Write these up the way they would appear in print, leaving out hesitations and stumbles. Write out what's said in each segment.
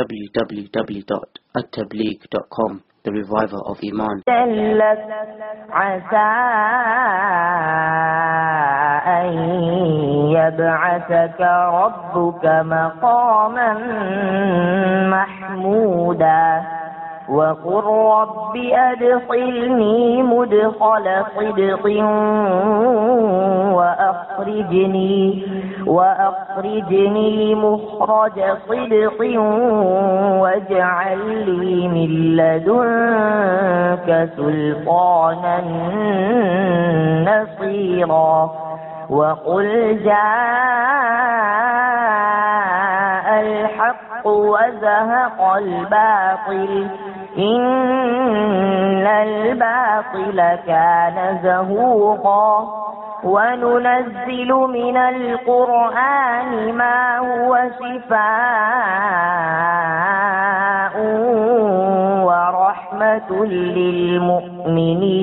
www.attableek.com, the reviver of Iman. عسى أن يبعثك ربك مقاما محمودا وقل رب أدخلني مدخل صدق وأخرجني مخرج صدق واجعل لي من لدنك سلطانا نصيرا وقل جاء الحق وزهق الباطل إن الباطل كان زهوقا وننزل من القرآن ما هو شفاء ورحمة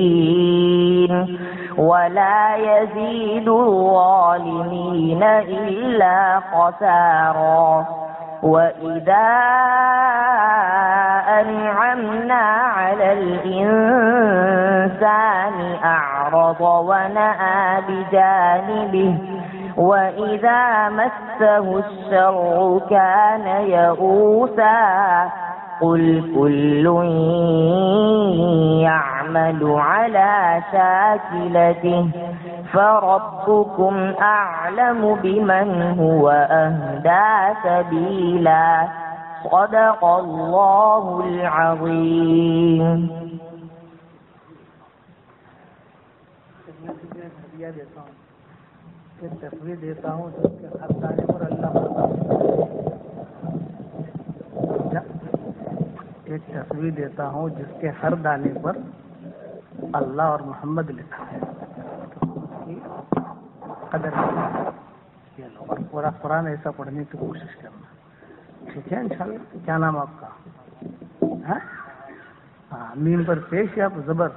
للمؤمنين ولا يزيد الظالمين إلا خسارا وإذا أنعمنا على الإنسان أعرض ونأى بجانبه وإذا مسه الشر كان يئوسا قل كل يعمل على شاكلته فربكم أعلم بمن هو أهدى سبيلا صدق الله العظيم. ایک تصویر دیتا ہوں جس کے ہر دانے پر اللہ ایک تصویر دیتا ہوں جس کے ہر دانے پر اللہ اور محمد لکھا ہے. قدر اور پورا قرآن ایسا پڑھنے کی کوشش کرنا. ٹھیک ہے انشاءاللہ. کیا نام آپ کا؟ ہاں میم پر پیش یا زبر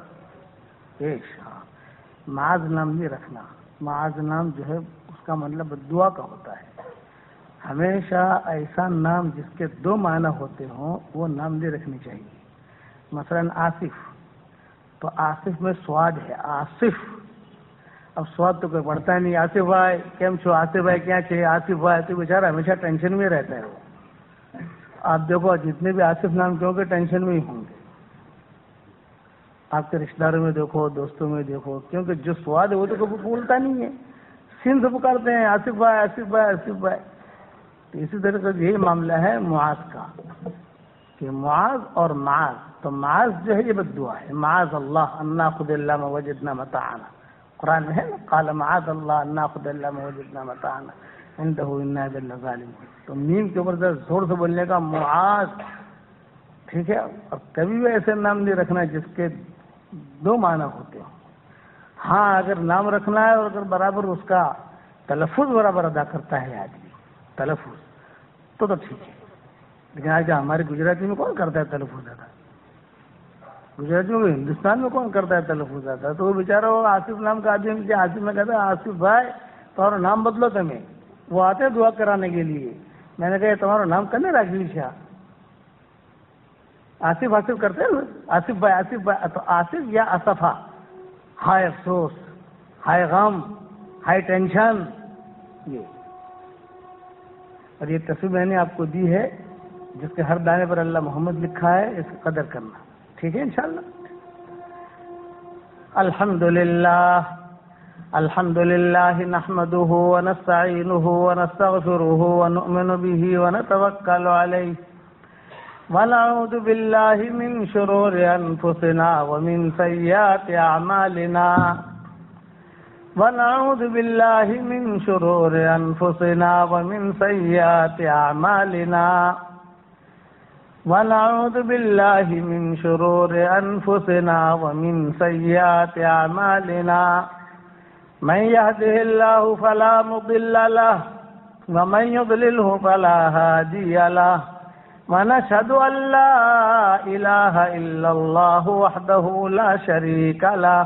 پیش. ہاں معاذ نام نہیں رکھنا. معاذ نام جو ہے اس کا مطلب دعا کا ہوتا ہے. ہمیشہ ایسا نام جس کے دو معنی ہوتے ہوں وہ نام نہیں رکھنی چاہیے. مثلا آصف تو آصف میں سواد ہے آصف. اب سواد تو کوئی پڑھتا نہیں. آصف بھائی کیم چھو؟ آصف بھائی کیا چاہیے؟ آصف بھائی تو بیچارہ ہمیشہ ٹینشن میں رہتا ہے. وہ آپ دیکھو جتنے بھی آصف نام کے ہوں گے ٹینشن میں ہی ہوں گے. آپ کے رشتہ داروں میں دیکھو دوستوں میں دیکھو کیونکہ جو سواد ہے وہ تو کبھی بھولتا نہیں ہے. سن سے پکارتے ہیں آصف بھائی آصف بھائی آصف بھائی. تو اسی طرح سے یہی معاملہ ہے معاذ کا کہ معاذ اور معاذ. تو معاذ جو ہے یہ بد دعا ہے. معاذ اللہ ان ناخذ الا ما وجدنا متاعنا. قرآن میں ہے نا قال معاذ اللہ ان ناخذ الا ما وجدنا متاعنا عنده انا اذا لظالمون. تو میم کے اوپر زور سے بولنے کا معاذ. ٹھیک ہے. اور کبھی بھی ایسے نام نہیں رکھنا جس کے دو معنی ہوتے ہیں. ہاں اگر نام رکھنا ہے اور اگر برابر اس کا تلفظ برابر ادا کرتا ہے آدمی تلفظ تو ٹھیک ہے. لیکن آج ہمارے گجراتی میں کون کرتا ہے تلفظ ادا؟ گجراتی میں ہندوستان میں کون کرتا ہے تلفظ ادا؟ تو وہ بیچارہ وہ آصف نام کا آدمی آصف میں کہتا ہے آصف بھائی تمہارا نام بدلو تمہیں. وہ آتے دعا کرانے کے لیے. میں نے کہا تمہارا نام کرنے راجوی شاہ آصف آصف کرتے ہیں آصف بھائی آصف بھائی. تو آصف یا اصفا ہائے افسوس ہائے غم ہائے ٹینشن. یہ اور یہ تصویر میں نے آپ کو دی ہے جس کے ہر دانے پر اللہ محمد لکھا ہے. اس کی قدر کرنا. ٹھیک ہے انشاءاللہ. الحمدللہ نحمده ونستعینه ونستغفره ونؤمن به ونتوکل علیہ ونعوذ باللہ من شرور انفسنا ومن سیئات اعمالنا ونعوذ باللہ من شرور انفسنا ومن سیئات اعمالنا ونعوذ باللہ من شرور انفسنا ومن سیئات اعمالنا من يهده الله فلا مضل له ومن يضلله فلا هادي له ونشهد أن لا إله إلا الله وحده لا شريك له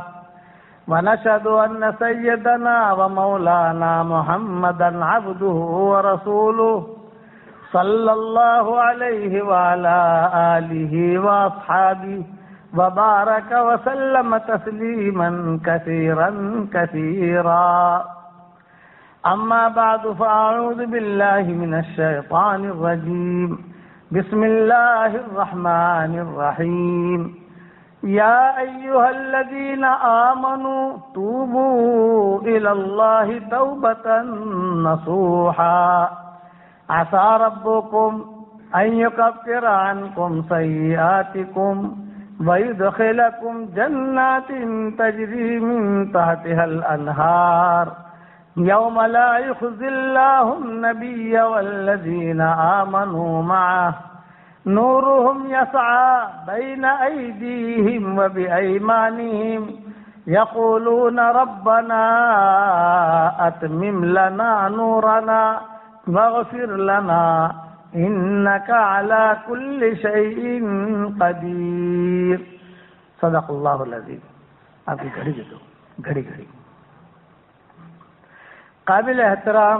ونشهد أن سيدنا ومولانا محمدا عبده ورسوله صلی اللہ علیہ وعلا آلہ واصحابہ وبارک وسلم تسلیما کثیرا کثیرا. اما بعد فاعوذ باللہ من الشیطان الرجیم. بسم اللہ الرحمن الرحیم. یا ایہا الذین آمنوا توبوا الی اللہ توبۃ نصوحا عسى ربكم ان يكفر عنكم سيئاتكم ويدخلكم جنات تجري من تحتها الأنهار يوم لا يخزي الله النبي والذين آمنوا معه نورهم يسعى بين أيديهم وبأيمانهم يقولون ربنا أتمم لنا نورنا واغفر لنا انك على كل شيء قدیر. صدق اللہ العظیم. آپ کی گھڑی دے دو. گھڑی. قابل احترام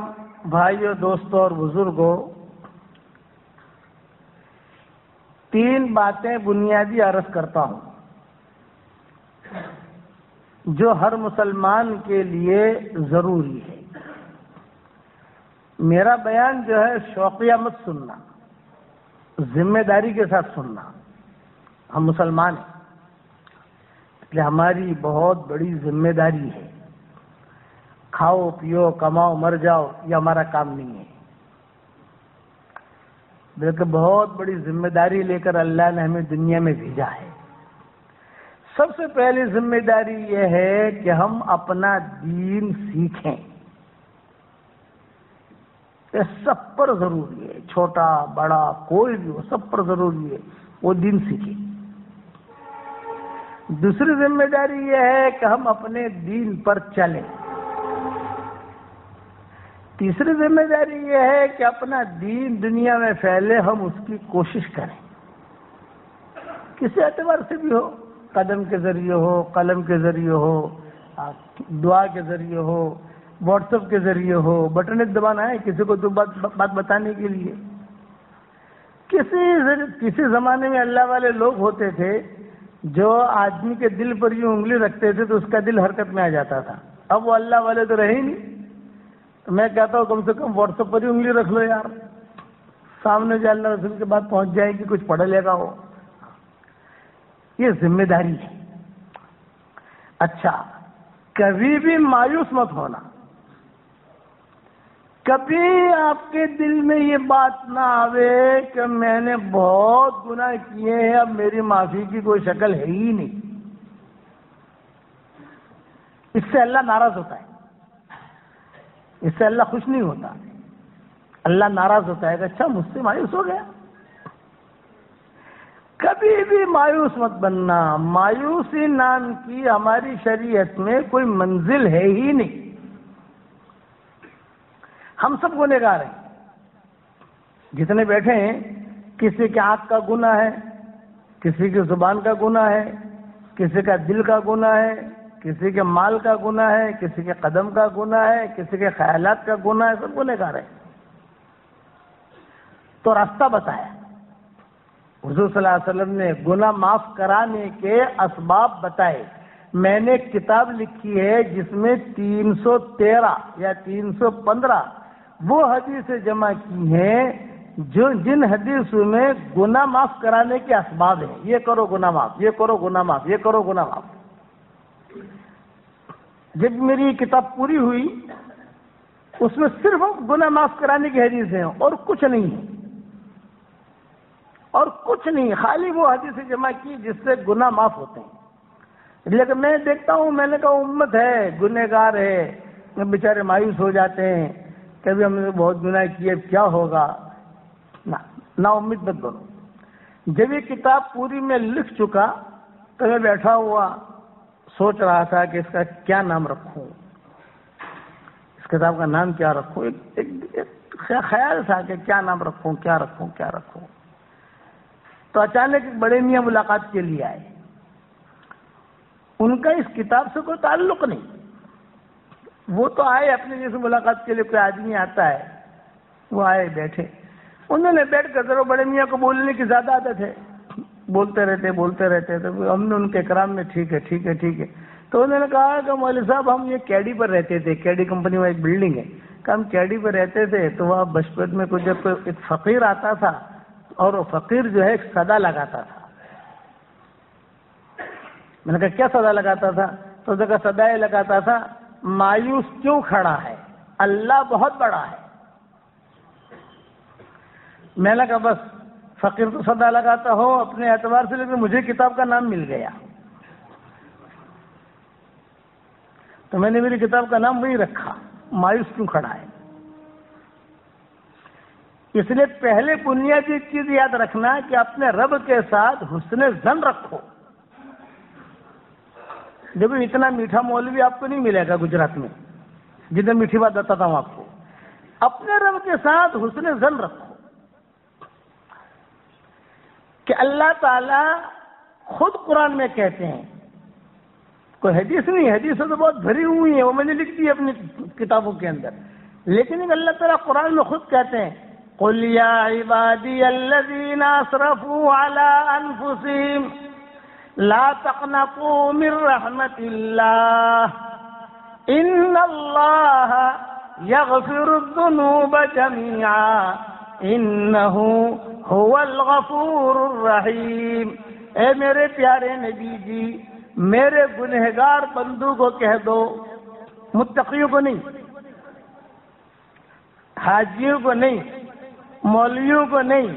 بھائیوں، دوستوں اور بزرگوں، 3 باتیں بنیادی عرض کرتا ہوں جو ہر مسلمان کے لیے ضروری ہے. میرا بیان جو ہے شوقیہ مت سننا، ذمہ داری کے ساتھ سننا. ہم مسلمان ہیں، اس لیے ہماری بہت بڑی ذمہ داری ہے. کھاؤ پیو کماؤ مر جاؤ یہ ہمارا کام نہیں ہے، بلکہ بہت بڑی ذمہ داری لے کر اللہ نے ہمیں دنیا میں بھیجا ہے. سب سے پہلی ذمہ داری یہ ہے کہ ہم اپنا دین سیکھیں. یہ سب پر ضروری ہے، چھوٹا بڑا کوئی بھی ہو سب پر ضروری ہے وہ دین سیکھے. دوسری ذمہ داری یہ ہے کہ ہم اپنے دین پر چلیں. تیسری ذمہ داری یہ ہے کہ اپنا دین دنیا میں پھیلے، ہم اس کی کوشش کریں کسی اعتبار سے بھی ہو، قدم کے ذریعے ہو، قلم کے ذریعے ہو، دعا کے ذریعے ہو، واٹس ایپ کے ذریعے ہو. بٹن ایک دبانا ہے کسی کو بات بتانے کے لیے. کسی زمانے میں اللہ والے لوگ ہوتے تھے جو آدمی کے دل پر یوں انگلی رکھتے تھے تو اس کا دل حرکت میں آ جاتا تھا. اب وہ اللہ والے تو رہے ہی نہیں. تو میں کہتا ہوں کم سے کم واٹس ایپ پر ہی انگلی رکھ لو یار، سامنے جو اللہ رسول کے بعد پہنچ جائے گی، کچھ پڑھا لے گا ہو. یہ ذمہ داری ہے. اچھا، کبھی بھی مایوس مت ہونا. کبھی آپ کے دل میں یہ بات نہ آوے کہ میں نے بہت گناہ کیے ہیں، اب میری معافی کی کوئی شکل ہے ہی نہیں. اس سے اللہ ناراض ہوتا ہے، اس سے اللہ خوش نہیں ہوتا. اللہ ناراض ہوتا ہے کہ اچھا مجھ سے مایوس ہو گیا. کبھی بھی مایوس مت بننا. مایوسی نام کی ہماری شریعت میں کوئی منزل ہے ہی نہیں. ہم سب گنہگار ہیں جتنے بیٹھے ہیں. کسی کے آنکھ کا گناہ ہے، کسی کی زبان کا گناہ ہے، کسی کا دل کا گناہ ہے، کسی کے مال کا گناہ ہے، کسی کے قدم کا گناہ ہے، کسی کے خیالات کا گناہ ہے. سب گنہگار ہیں. تو راستہ بتایا حضور صلی اللہ علیہ وسلم نے. گناہ معاف کرانے کے اسباب بتائے. میں نے کتاب لکھی ہے جس میں 313 یا 315 وہ حدیثیں جمع کی ہیں جن حدیثوں میں گناہ معاف کرانے کے اسباب ہیں. یہ کرو گناہ معاف، یہ کرو گناہ معاف، یہ کرو گناہ معاف. جب میری کتاب پوری ہوئی اس میں صرف گناہ معاف کرانے کی حدیثیں ہیں اور کچھ نہیں ہے، اور کچھ نہیں. خالی وہ حدیثیں جمع کی جس سے گناہ معاف ہوتے ہیں. لیکن میں دیکھتا ہوں، میں نے کہا امت ہے، گنہگار ہے، بیچارے مایوس ہو جاتے ہیں. کبھی ہم نے بہت گناہ کیے، کیا ہوگا؟ نا امید مت بنو. جب یہ کتاب پوری میں لکھ چکا تو میں بیٹھا ہوا سوچ رہا تھا کہ اس کا کیا نام رکھوں، اس کتاب کا نام کیا رکھوں. ایک خیال تھا کہ کیا نام رکھوں، کیا رکھوں، کیا رکھوں. تو اچانک ایک بڑے میاں ملاقات کے لیے آئے. ان کا اس کتاب سے کوئی تعلق نہیں. وہ تو آئے اپنے جیسے ملاقات کے لیے، کوئی آدمی آتا ہے، وہ آئے بیٹھے. انہوں نے بیٹھ کر ذرا بڑے میاں کو بولنے کی زیادہ عادت ہے، بولتے رہتے تو ہم نے ان کے کرام میں ٹھیک ہے تو انہوں نے کہا کہ مولوی صاحب ہم یہ کیڈی پر رہتے تھے، کیڈی کمپنی میں ایک بلڈنگ ہے، کہ ہم کیڈی پر رہتے تھے تو وہاں بچپن میں جب ایک فقیر آتا تھا اور وہ فقیر جو ہے ایک صدا لگاتا تھا. میں نے کہا کیا صدا لگاتا تھا؟ تو اس نے کہا صدا یہ لگاتا تھا مایوس کیوں کھڑا ہے، اللہ بہت بڑا ہے. میں نے کہا بس فقیر تو صدا لگاتا ہو اپنے اعتبار سے، لیکن مجھے کتاب کا نام مل گیا تو میں نے میری کتاب کا نام وہی رکھا، مایوس کیوں کھڑا ہے. اس لیے پہلے بنیادی چیز یاد رکھنا کہ اپنے رب کے ساتھ حسن ظن رکھو. دیکھو اتنا میٹھا مولوی آپ کو نہیں ملے گا گجرات میں جتنا میٹھی بات بتاتا ہوں آپ کو. اپنے رب کے ساتھ حسن ظن رکھو کہ اللہ تعالی خود قرآن میں کہتے ہیں، کوئی حدیث نہیں، حدیثیں تو بہت بھری ہوئی ہیں، وہ میں نے لکھ دی اپنی کتابوں کے اندر، لیکن اللہ تعالیٰ قرآن میں خود کہتے ہیں قُلْ يَا عِبَادِيَ الَّذِينَ أَسْرَفُوا عَلَىٰ أَنفُسِهِمْ لَا تَقْنَطُوا مِن رَحْمَةِ اللَّهِ إِنَّ اللَّهَ يَغْفِرُ الذُّنُوبَ جَمِيعًا إِنَّهُ هُوَ الْغَفُورُ الرَّحِيمُ. اے میرے پیارے نبی جی، میرے گنہگار بندوں کو کہہ دو، متقیوں کو نہیں، حاجیوں کو نہیں، مولویوں کو نہیں،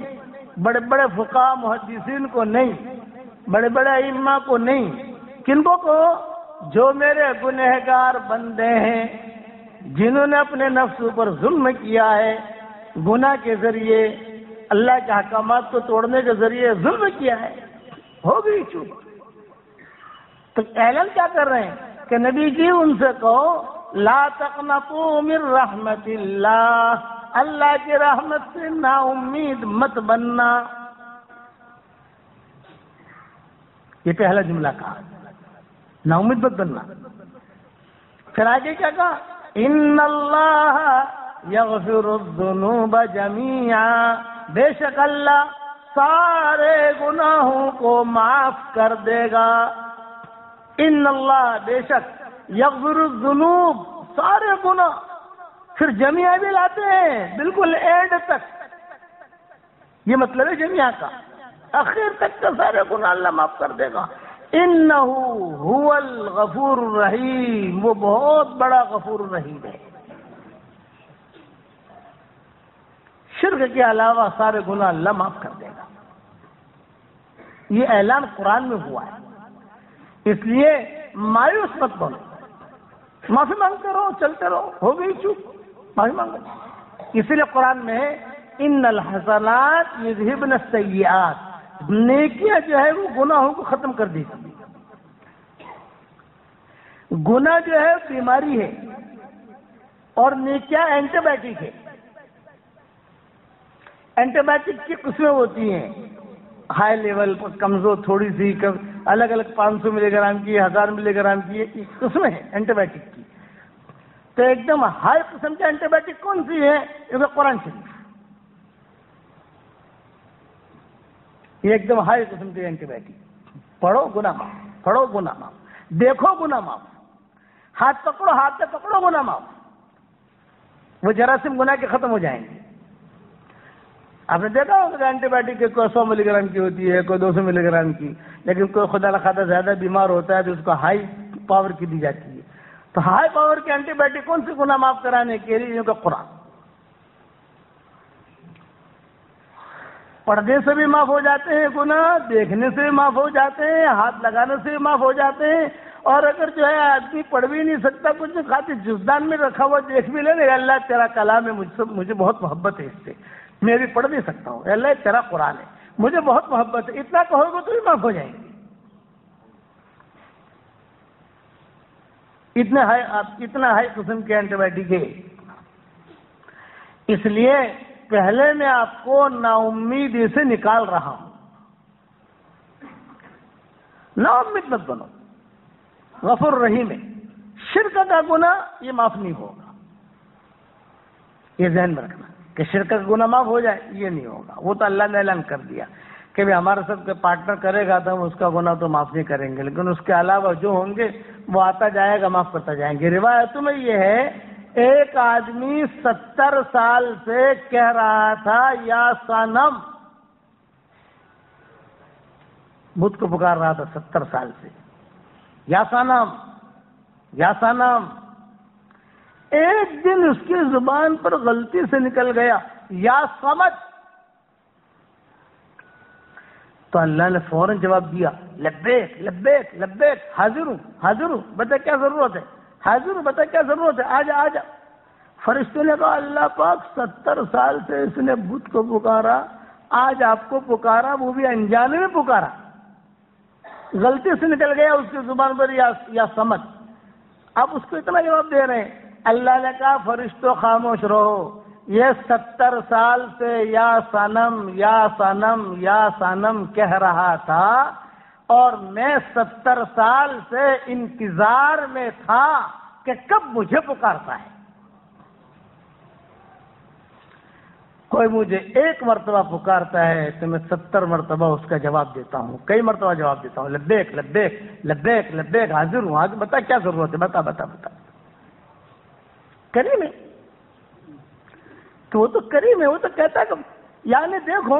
بڑے بڑے فقہاء محدثین کو نہیں، بڑے بڑے ائمہ کو نہیں، کن کو جو میرے گنہگار بندے ہیں جنہوں نے اپنے نفس پر ظلم کیا ہے، گناہ کے ذریعے، اللہ کے احکامات کو توڑنے کے ذریعے ظلم کیا ہے، ہو گئی چوک. تو اعلان کیا کر رہے ہیں کہ نبی جی ان سے کہو لا تقنطوا من رحمت اللہ، اللہ کی رحمت سے نا امید مت بننا. یہ پہلا جملہ کہا، نا امید مت بننا. پھر آگے کیا کہا؟ ان اللہ یغفر الذنوب جمیعا، بے شک اللہ سارے گناہوں کو معاف کر دے گا. ان اللہ بے شک یغفر الذنوب، سارے گناہ، پھر جمیعہ بھی لاتے ہیں بالکل اینڈ تک. یہ مطلب ہے جمیعہ کا، آخر تک کا سارے گناہ اللہ معاف کر دے گا. انہ هو الغفور الرحیم، وہ بہت بڑا غفور الرحیم ہے. شرک کے علاوہ سارے گناہ اللہ معاف کر دے گا. یہ اعلان قرآن میں ہوا ہے. اس لیے مایوس مت بنو، معافی مانگتے رہو، چلتے رہو، ہو گئی چوک، معافی مانگو. اسی لیے قرآن میں ہے ان الحسنات یذہبن السیئات، نیکیاں جو ہے وہ گناہوں کو ختم کر دی. گناہ جو ہے بیماری ہے اور نیکیاں اینٹی بایوٹک ہے. اینٹی بایوٹک کی قسمیں ہوتی ہیں، ہائی لیول پر کمزور تھوڑی سی، الگ الگ 500 ملی گرام کی، 1000 ملی گرام کی قسمیں ہیں اینٹی بایوٹک کی. تو ایک دم ہائی قسم کی اینٹی بایوٹک کون سی ہے؟ یہ قرآن شریف. یہ ایک دم ہائی قسم کی اینٹی بایوٹک. پڑھو گناہ معاف، پڑھو گناہ معاف، دیکھو گناہ معاف، ہاتھ پکڑو، ہاتھ سے پکڑو گناہ معاف. وہ جراثیم گناہ کے ختم ہو جائیں گے. آپ نے دیکھا ہوگا اینٹی بایوٹک کوئی 100 ملی گرام کی ہوتی ہے، کوئی 200 ملی گرام کی، لیکن کوئی خدا نخواستہ زیادہ بیمار ہوتا ہے تو اس کو ہائی پاور کی دی جاتی ہے. تو ہائی پاور کی اینٹی بایوٹک کون سی گناہ معاف کرانے کے لیے؟ قرآن. پردے سے بھی معاف ہو جاتے ہیں گناہ، دیکھنے سے بھی معاف ہو جاتے ہیں، ہاتھ لگانے سے بھی معاف ہو جاتے ہیں. اور اگر جو ہے آدمی پڑھ بھی نہیں سکتا، کچھ خاطر جزدان میں رکھا ہوا دیکھ بھی لے، اللہ تیرا کلام ہے، مجھے بہت محبت ہے اس سے، میں بھی پڑھ نہیں سکتا ہوں، اللہ تیرا قرآن ہے، مجھے بہت محبت ہے، اتنا کہو گے تو بھی معاف ہو جائیں گے. اتنا ہائی قسم کے اینٹی بایوٹک ہے. اس لیے پہلے میں آپ کو نا امیدی سے نکال رہا ہوں. نا امید مت بنو، غفور رحیم ہے. شرک کا گناہ یہ معاف نہیں ہوگا، یہ ذہن میں رکھنا. کہ شرک کا گناہ معاف ہو جائے، یہ نہیں ہوگا. وہ تو اللہ نے اعلان کر دیا کہ بھی ہمارے ساتھ کوئی پارٹنر کرے گا تو ہم اس کا گناہ تو معاف نہیں کریں گے، لیکن اس کے علاوہ جو ہوں گے وہ آتا جائے گا، معاف کرتا جائیں گے. روایتوں میں یہ ہے ایک آدمی 70 سال سے کہہ رہا تھا یا صنم، بت کو پکار رہا تھا 70 سال سے، یا صنم یا صنم. ایک دن اس کی زبان پر غلطی سے نکل گیا یا سمجھ، تو اللہ نے فوراً جواب دیا لبیک لبیک لبیک، حاضر ہوں حاضر ہوں، بتا کیا ضرورت ہے، حاضر ہوں بتا کیا ضرورت ہے، آجا آجا. فرشتے نے کہا اللہ پاک 70 سال سے اس نے بت کو پکارا، آج آپ کو پکارا، وہ بھی انجانے میں پکارا، غلطی سے نکل گیا اس کی زبان پر یا سمجھ. اب اس کو اتنا جواب دے رہے ہیں. اللہ نے کہا فرشتوں خاموش رہو، یہ 70 سال سے یا صنم یا صنم یا صنم کہہ رہا تھا، اور میں 70 سال سے انتظار میں تھا کہ کب مجھے پکارتا ہے. کوئی مجھے ایک مرتبہ پکارتا ہے تو میں 70 مرتبہ اس کا جواب دیتا ہوں، کئی مرتبہ جواب دیتا ہوں، لبیک لبیک لبیک لبیک، حاضر ہوں حاضر، بتا کیا ضرورت ہے، بتا بتا بتا. کریم ہے تو وہ تو کریم ہے، وہ تو کہتا ہے کہ یعنی دیکھو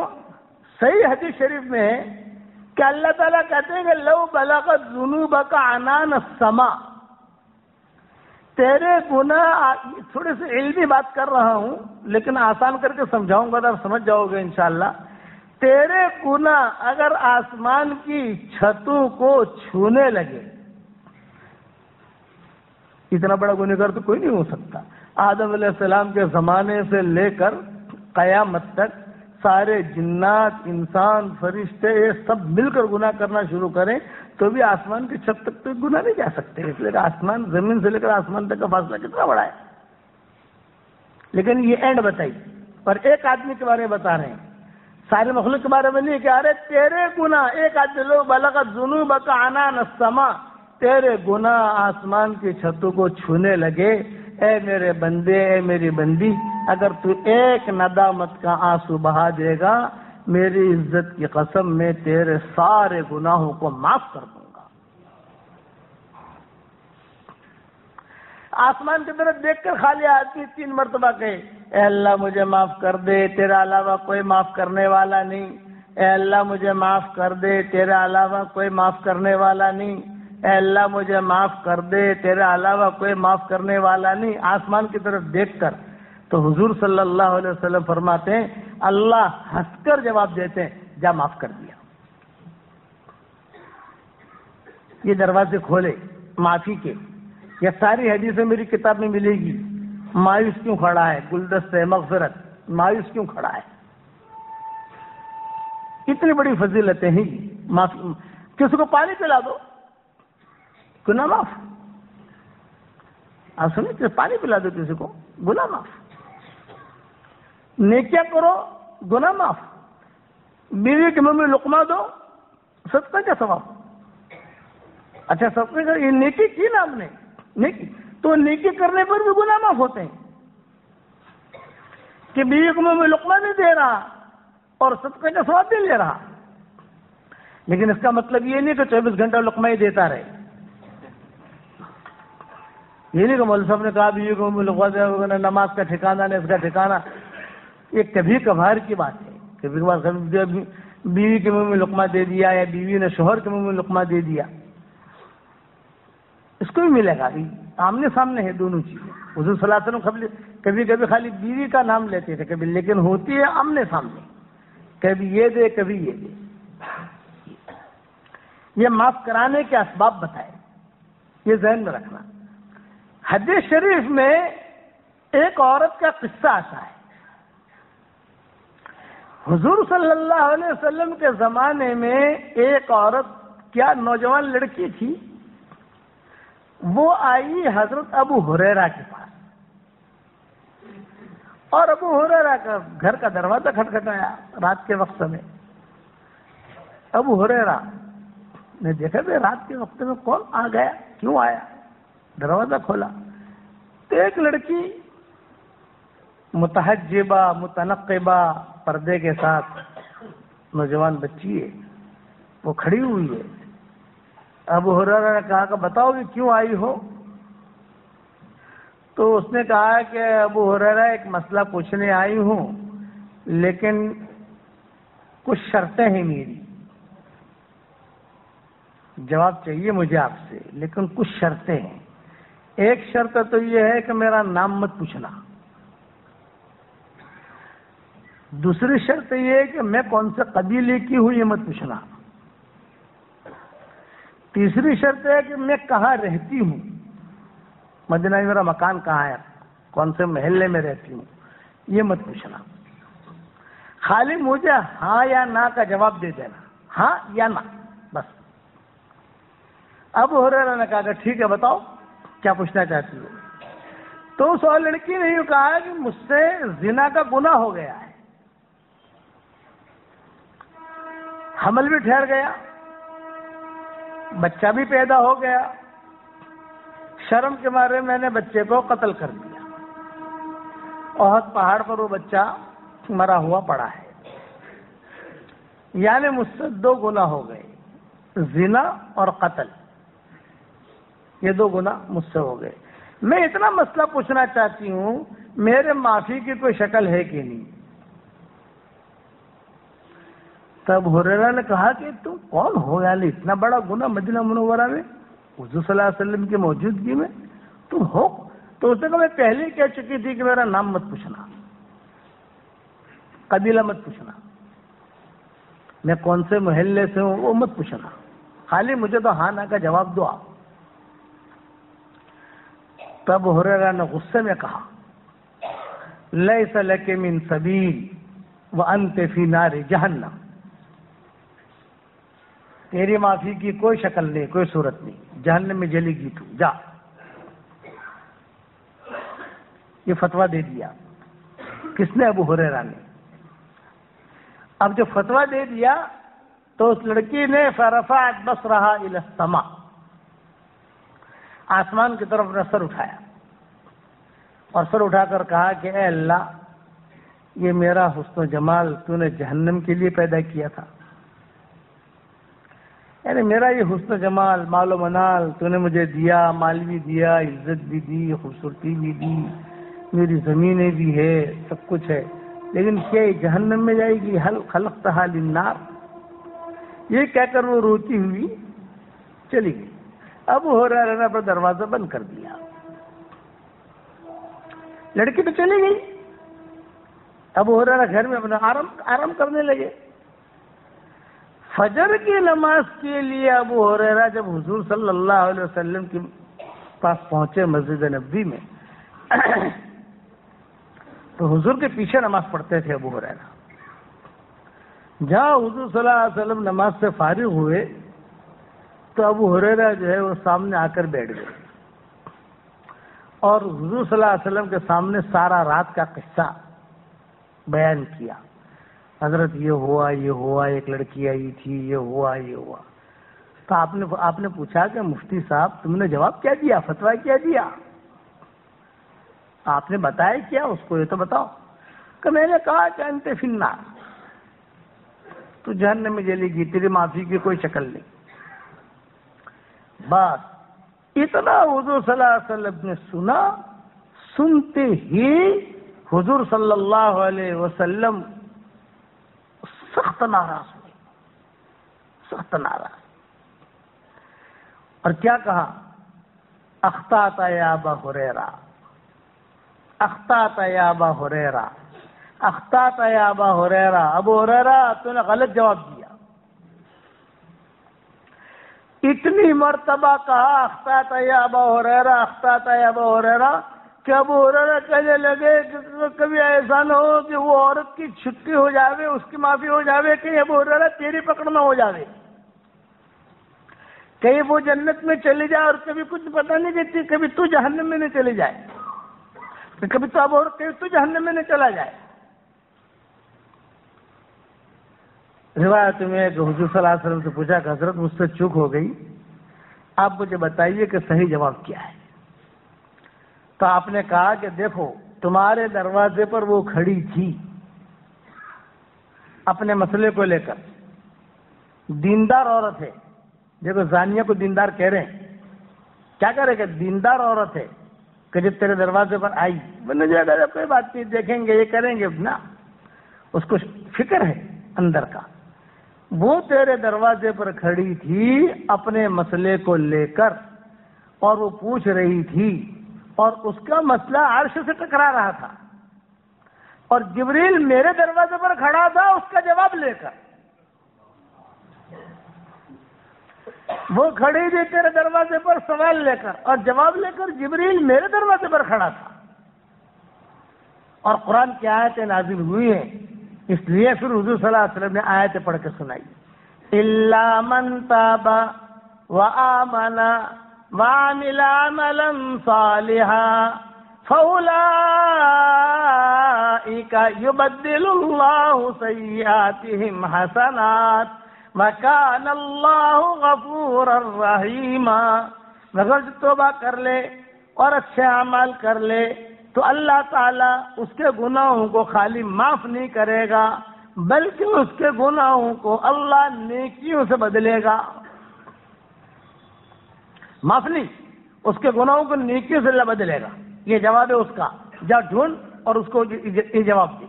صحیح حدیث شریف میں ہے کہ اللہ تعالیٰ کہتے ہیں کہ لو بلغت ذنوبک عنان السماء، تیرے گناہ، تھوڑی سی علمی بات کر رہا ہوں لیکن آسان کر کے سمجھاؤں گا تو سمجھ جاؤ گے انشاءاللہ. تیرے گناہ اگر آسمان کی چھتوں کو چھونے لگے، اتنا بڑا گنہگار تو کوئی نہیں ہو سکتا. آدم علیہ السلام کے زمانے سے لے کر قیامت تک سارے جنات، انسان، فرشتے، یہ سب مل کر گناہ کرنا شروع کریں تو بھی آسمان کی چھت تک تو گناہ نہیں جا سکتے، اس لیے آسمان، زمین سے لے کر آسمان تک کا فاصلہ کتنا بڑا ہے. لیکن یہ اینڈ بتائی اور ایک آدمی کے بارے میں بتا رہے ہیں، سارے مخلوق کے بارے میں نہیں کہ ارے تیرے گناہ، ایک آدمی لوگ بلغت ذنوبک عنان السماء، تیرے گناہ آسمان کی چھتوں کو چھونے لگے، اے میرے بندے، اے میری بندی، اگر تو ایک ندامت کا آنسو بہا دے گا، میری عزت کی قسم میں تیرے سارے گناہوں کو معاف کر دوں گا. آسمان کی طرف دیکھ کر خالی آدمی 3 مرتبہ کہے اے اللہ مجھے معاف کر دے، تیرے علاوہ کوئی معاف کرنے والا نہیں، اے اللہ مجھے معاف کر دے، تیرے علاوہ کوئی معاف کرنے والا نہیں، اے اللہ مجھے معاف کر دے، تیرے علاوہ کوئی معاف کرنے والا نہیں. آسمان کی طرف دیکھ کر تو حضور صلی اللہ علیہ وسلم فرماتے ہیں اللہ ہنس کر جواب دیتے ہیں جا معاف کر دیا. یہ دروازے کھولے معافی کے. یہ ساری حدیثیں میری کتاب میں ملے گی. مایوس کیوں کھڑا ہے گلدستہ مغفرت، مایوس کیوں کھڑا ہے؟ اتنی بڑی فضیلتیں ہیں. معافی، کسی کو پانی پلا دو گناہ معاف. آپ سنیں کہ پانی پلا دو کسی کو گناہ معاف. نیکیاں کرو گناہ معاف. بیوی کے منہ میں لقمہ دو صدقہ کا ثواب. اچھا صدقے کا یہ نیکی کی نا ہم نے، نیکی تو نیکی کرنے پر بھی گناہ معاف ہوتے ہیں کہ بیوی کے منہ میں لقمہ نہیں دے رہا اور صدقے کا ثواب نہیں لے رہا. لیکن اس کا مطلب یہ نہیں کہ 24 گھنٹہ لقمہ ہی دیتا رہے. یہ نہیں کہ مولوی صاحب نے کہا بیوی کو لقمہ دے، نماز کا ٹھکانہ نہیں، اس کا ٹھکانہ. یہ کبھی کبھار کی بات ہے. کبھی کبھار بیوی کے منہ میں لقمہ دے دیا یا بیوی نے شوہر کے منہ میں لقمہ دے دیا، اس کو بھی ملے گا. آمنے سامنے ہے دونوں چیزیں. حضور صلی اللہ علیہ وسلم کبھی کبھی خالی بیوی کا نام لیتے تھے کبھی، لیکن ہوتی ہے آمنے سامنے، کبھی یہ دے کبھی یہ دے. یہ معاف کرانے کے اسباب بتائے، یہ ذہن میں رکھنا. حدیث شریف میں ایک عورت کا قصہ آتا ہے. حضور صلی اللہ علیہ وسلم کے زمانے میں ایک عورت، کیا نوجوان لڑکی تھی، وہ آئی حضرت ابو ہریرہ کے پاس، اور ابو ہریرہ کا گھر کا دروازہ کھٹکھٹایا رات کے وقت میں. ابو ہریرہ نے دیکھا کہ رات کے وقت میں کون آ گیا، کیوں آیا، دروازہ کھولا تو ایک لڑکی متحجبہ متنقبہ پردے کے ساتھ نوجوان بچی ہے، وہ کھڑی ہوئی ہے. ابو ہریرہ نے کہا کہ بتاؤ کہ کیوں آئی ہو؟ تو اس نے کہا کہ ابو ہریرہ ایک مسئلہ پوچھنے آئی ہوں، لیکن کچھ شرطیں ہیں میری. جواب چاہیے مجھے آپ سے، لیکن کچھ شرطیں ہیں. ایک شرط تو یہ ہے کہ میرا نام مت پوچھنا. دوسری شرط یہ ہے کہ میں کون سے قبیلے کی ہوں یہ مت پوچھنا. تیسری شرط ہے کہ میں کہاں رہتی ہوں، مدینہ میں میرا مکان کہاں ہے، کون سے محلے میں رہتی ہوں، یہ مت پوچھنا. خالی مجھے ہاں یا نہ کا جواب دے دینا، ہاں یا نہ، بس. ابو ہریرہ نے کہا کہ ٹھیک ہے بتاؤ کیا پوچھنا چاہتی ہو. تو اس لڑکی نے یوں کہا کہ مجھ سے زنا کا گناہ ہو گیا ہے، حمل بھی ٹھہر گیا، بچہ بھی پیدا ہو گیا، شرم کے مارے میں نے بچے کو قتل کر دیا. احد پہاڑ پر وہ بچہ مرا ہوا پڑا ہے. یعنی مجھ سے دو گناہ ہو گئے، زنا اور قتل. یہ دو گناہ مجھ سے ہو گئے. میں اتنا مسئلہ پوچھنا چاہتی ہوں، میرے معافی کی کوئی شکل ہے کہ نہیں؟ تب ہریرہ نے کہا کہ تم کون ہو، یعنی اتنا بڑا گناہ مدینہ منورہ میں حضور صلی اللہ علیہ وسلم کی موجودگی میں تم ہو؟ تو اس نے کہا میں پہلے ہی کہہ چکی تھی کہ میرا نام مت پوچھنا، قبیلہ مت پوچھنا، میں کون سے محلے سے ہوں وہ مت پوچھنا، خالی مجھے تو ہاں نہ کا جواب دو آپ. تب ہریرہ نے غصے میں کہا لیس لک من سبیل وانت فی نار جہنم. تیری معافی کی کوئی شکل نہیں، کوئی صورت نہیں، جہنم میں جلی گی تو، جا. یہ فتویٰ دے دیا. کس نے؟ ابو ہریرہ نے. اب جو فتویٰ دے دیا تو اس لڑکی نے فرفعت بصرها الى السماء، آسمان کی طرف اپنا سر اٹھایا اور سر اٹھا کر کہا کہ اے اللہ، یہ میرا حسن و جمال تو نے جہنم کے لیے پیدا کیا تھا. یعنی میرا یہ حسن و جمال، مال و منال تو نے مجھے دیا، مال بھی دیا، عزت بھی دی، خوبصورتی بھی دی، میری زمینیں بھی ہے، سب کچھ ہے، لیکن کیا یہ جہنم میں جائے گی؟ حل خلقتھا للنار. یہ کہہ کر وہ روتی ہوئی چلی گئی. ابو ہریرہ نے اپنا دروازہ بند کر دیا. لڑکی تو چلی گئی. ابو ہریرہ گھر میں اپنا آرام کرنے لگے. فجر کی نماز کے لیے ابو ہریرہ جب حضور صلی اللہ علیہ وسلم کے پاس پہنچے مسجد نبوی میں، تو حضور کے پیچھے نماز پڑھتے تھے ابو ہریرہ. جہاں حضور صلی اللہ علیہ وسلم نماز سے فارغ ہوئے تو ابو ہریرہ جو ہے وہ سامنے آ کر بیٹھ گئے اور حضور صلی اللہ علیہ وسلم کے سامنے سارا رات کا قصہ بیان کیا. حضرت یہ ہوا، ایک لڑکی آئی تھی، یہ ہوا. تو آپ نے پوچھا کہ مفتی صاحب تم نے جواب کیا دیا، فتویٰ کیا دیا، آپ نے بتایا کیا اس کو، یہ تو بتاؤ. کہ میں نے کہا کہ انت فی النار، تو جہنم میں جلے گی، تیری معافی کی کوئی شکل نہیں. بس اتنا حضور صلی اللہ علیہ وسلم نے سنا. سنتے ہی حضور صلی اللہ علیہ وسلم سخت ناراض ہوئے، سخت ناراض. اور کیا کہا؟ اخطأت یا ابا ہریرہ، اخطأت یا ابا ہریرہ، اخطأت یا ابا ہریرہ. ابو ہریرہ تو نے غلط جواب دیا. اتنی مرتبہ کہا اخطأت یا ابا ہریرہ، اخطأت یا ابا ہریرہ، کہ ابو ہریرہ کہنے لگے کہ کبھی ایسا نہ ہو کہ وہ عورت کی چھٹی ہو جاوے، اس کی معافی ہو جاوے، کہ ابو ہریرہ تیری پکڑ نہ ہو جاوے، کہیں وہ جنت میں چلی جائے اور کبھی کچھ پتہ نہیں دیتی، کبھی تو جہنم میں نہ چلی جائے، کبھی تو اب اور کبھی تو جہنم میں نہ چلا جائے. روایت میں کہ حضور صلی اللہ علیہ وسلم سے پوچھا کہ حضرت مجھ سے چوک ہو گئی، آپ مجھے بتائیے کہ صحیح جواب کیا ہے. تو آپ نے کہا کہ دیکھو تمہارے دروازے پر وہ کھڑی تھی اپنے مسئلے کو لے کر. دیندار عورت ہے. دیکھو زانیہ کو دیندار کہہ رہے ہیں. کیا کرے گا؟ دیندار عورت ہے کہ جب تیرے دروازے پر آئی بن جائے گا کوئی بات نہیں، دیکھیں گے یہ کریں گے نا، اس کو فکر ہے اندر کا. وہ تیرے دروازے پر کھڑی تھی اپنے مسئلے کو لے کر اور وہ پوچھ رہی تھی اور اس کا مسئلہ عرش سے ٹکرا رہا تھا اور جبریل میرے دروازے پر کھڑا تھا اس کا جواب لے کر. وہ کھڑی تھی تیرے دروازے پر سوال لے کر اور جواب لے کر جبریل میرے دروازے پر کھڑا تھا. اور قرآن کی آیتیں نازل ہوئی ہیں، اس لیے پھر حضور صلی اللہ علیہ وسلم نے آیتیں پڑھ کے سنائی. الا من تاب وآمن وعمل عملا صالحا فأولئك يبدل الله سيئاتهم حسنات وكان الله غفورا رحيما. مگر جو توبہ کر لے اور اچھے اعمال کر لے تو اللہ تعالیٰ اس کے گناہوں کو خالی معاف نہیں کرے گا بلکہ اس کے گناہوں کو اللہ نیکیوں سے بدلے گا. معاف نہیں، اس کے گناہوں کو نیکیوں سے اللہ بدلے گا. یہ جواب ہے اس کا. جا ڈھونڈ اور اس کو یہ جواب دے.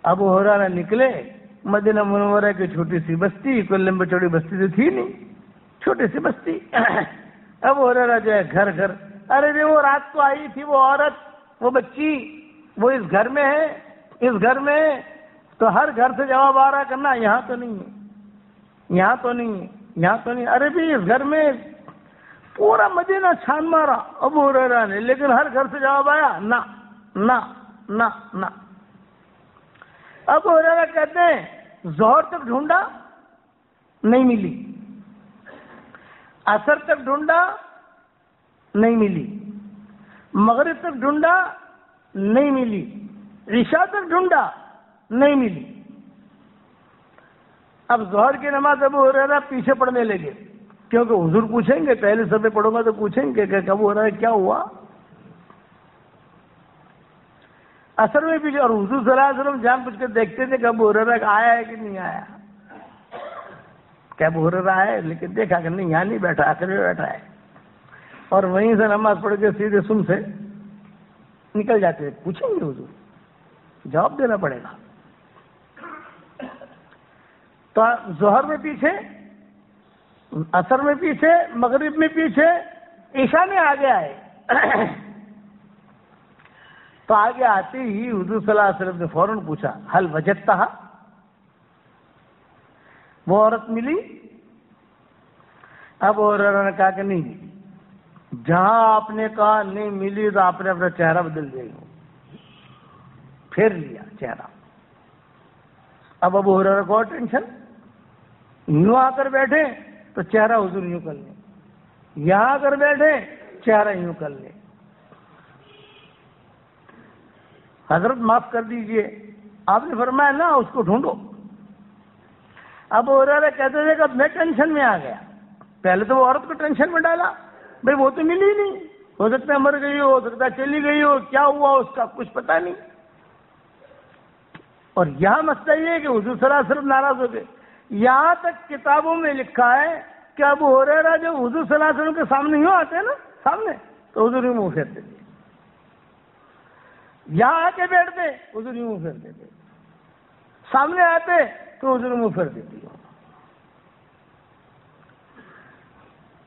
ابو ہریرہ نکلے. مدینہ منورہ کی چھوٹی سی بستی، کوئی لمبی چوڑی بستی تو تھی نہیں، چھوٹی سی بستی. ابو ہریرہ جو ہے گھر گھر، ارے وہ رات کو آئی تھی وہ عورت، وہ بچی، وہ اس گھر میں ہے، اس گھر میں ہے. تو ہر گھر سے جواب آ رہا کرنا یہاں تو نہیں ہے، یہاں تو نہیں ہے، یہاں تو نہیں. ارے بھی اس گھر میں پورا مدینہ چھان مارا ابو ہریرہ نے، لیکن ہر گھر سے جواب آیا نہ نہ نہ نہ. ابو ہریرہ کہتے ہیں ظہر تک ڈھونڈا نہیں ملی، عصر تک ڈھونڈا نہیں ملی، مغرب تک ڈھونڈا نہیں ملی، عشاء تک ڈھونڈا نہیں ملی. اب ظہر کی نماز ابو ہریرہ پیچھے پڑنے لگے کیونکہ حضور پوچھیں گے، پہلے صفحے پڑھوں گا تو پوچھیں گے کہ ابو ہریرہ کیا ہوا. عصر میں پیچھے، اور حضور صلی اللہ علیہ وسلم جان بوجھ کے دیکھتے تھے کہ ابو ہریرہ آیا ہے کہ نہیں آیا. کہ ابو ہریرہ آیا ہے، لیکن دیکھا کہ نہیں یہاں نہیں بیٹھا، آخر میں بیٹھا ہے. اور وہیں سے نماز پڑھ کے سیدھے سن سے نکل جاتے ہیں. پوچھیں گے حضور، جواب دینا پڑے گا. تو ظہر میں پیچھے، عصر میں پیچھے، مغرب میں پیچھے، عشاء میں آگے آئے. تو آگے آتے ہی حضور صلی اللہ علیہ وسلم نے فوراً پوچھا حل وجدتہا، وہ عورت ملی؟ ابو ہریرہ نے کہا کہ نہیں ملی. جہاں آپ نے کہا نہیں ملی تو آپ نے اپنا چہرہ بدل دیا، پھیر لیا چہرہ. اب ابو ہریرہ کو اور ٹینشن، یوں آ کر بیٹھے تو چہرہ حضور یوں کر لیں، یہاں آ کر بیٹھے چہرہ یوں کر لیں. حضرت معاف کر دیجئے، آپ نے فرمایا نا اس کو ڈھونڈو. ابو ہریرہ کہتے تھے کہ اب میں ٹینشن میں آ گیا. پہلے تو وہ عورت کو ٹینشن میں ڈالا، بھئی وہ تو ملی نہیں، ہو سکتا ہے مر گئی ہو سکتا ہے چلی گئی ہو، کیا ہوا اس کا کچھ پتہ نہیں. اور یہاں مسئلہ یہ ہے کہ حضور صلی اللہ علیہ وسلم ناراض ہو گئے. یہاں تک کتابوں میں لکھا ہے کہ ابو ہریرہ جب حضور صلی اللہ علیہ وسلم کے سامنے یوں آتے ہیں نا سامنے، تو حضور یوں منہ پھیرتے تھے. یہاں آ کے بیٹھتے حضور یوں منہ پھیرتے تھے، سامنے آتے تو حضور منہ پھیر دیتی.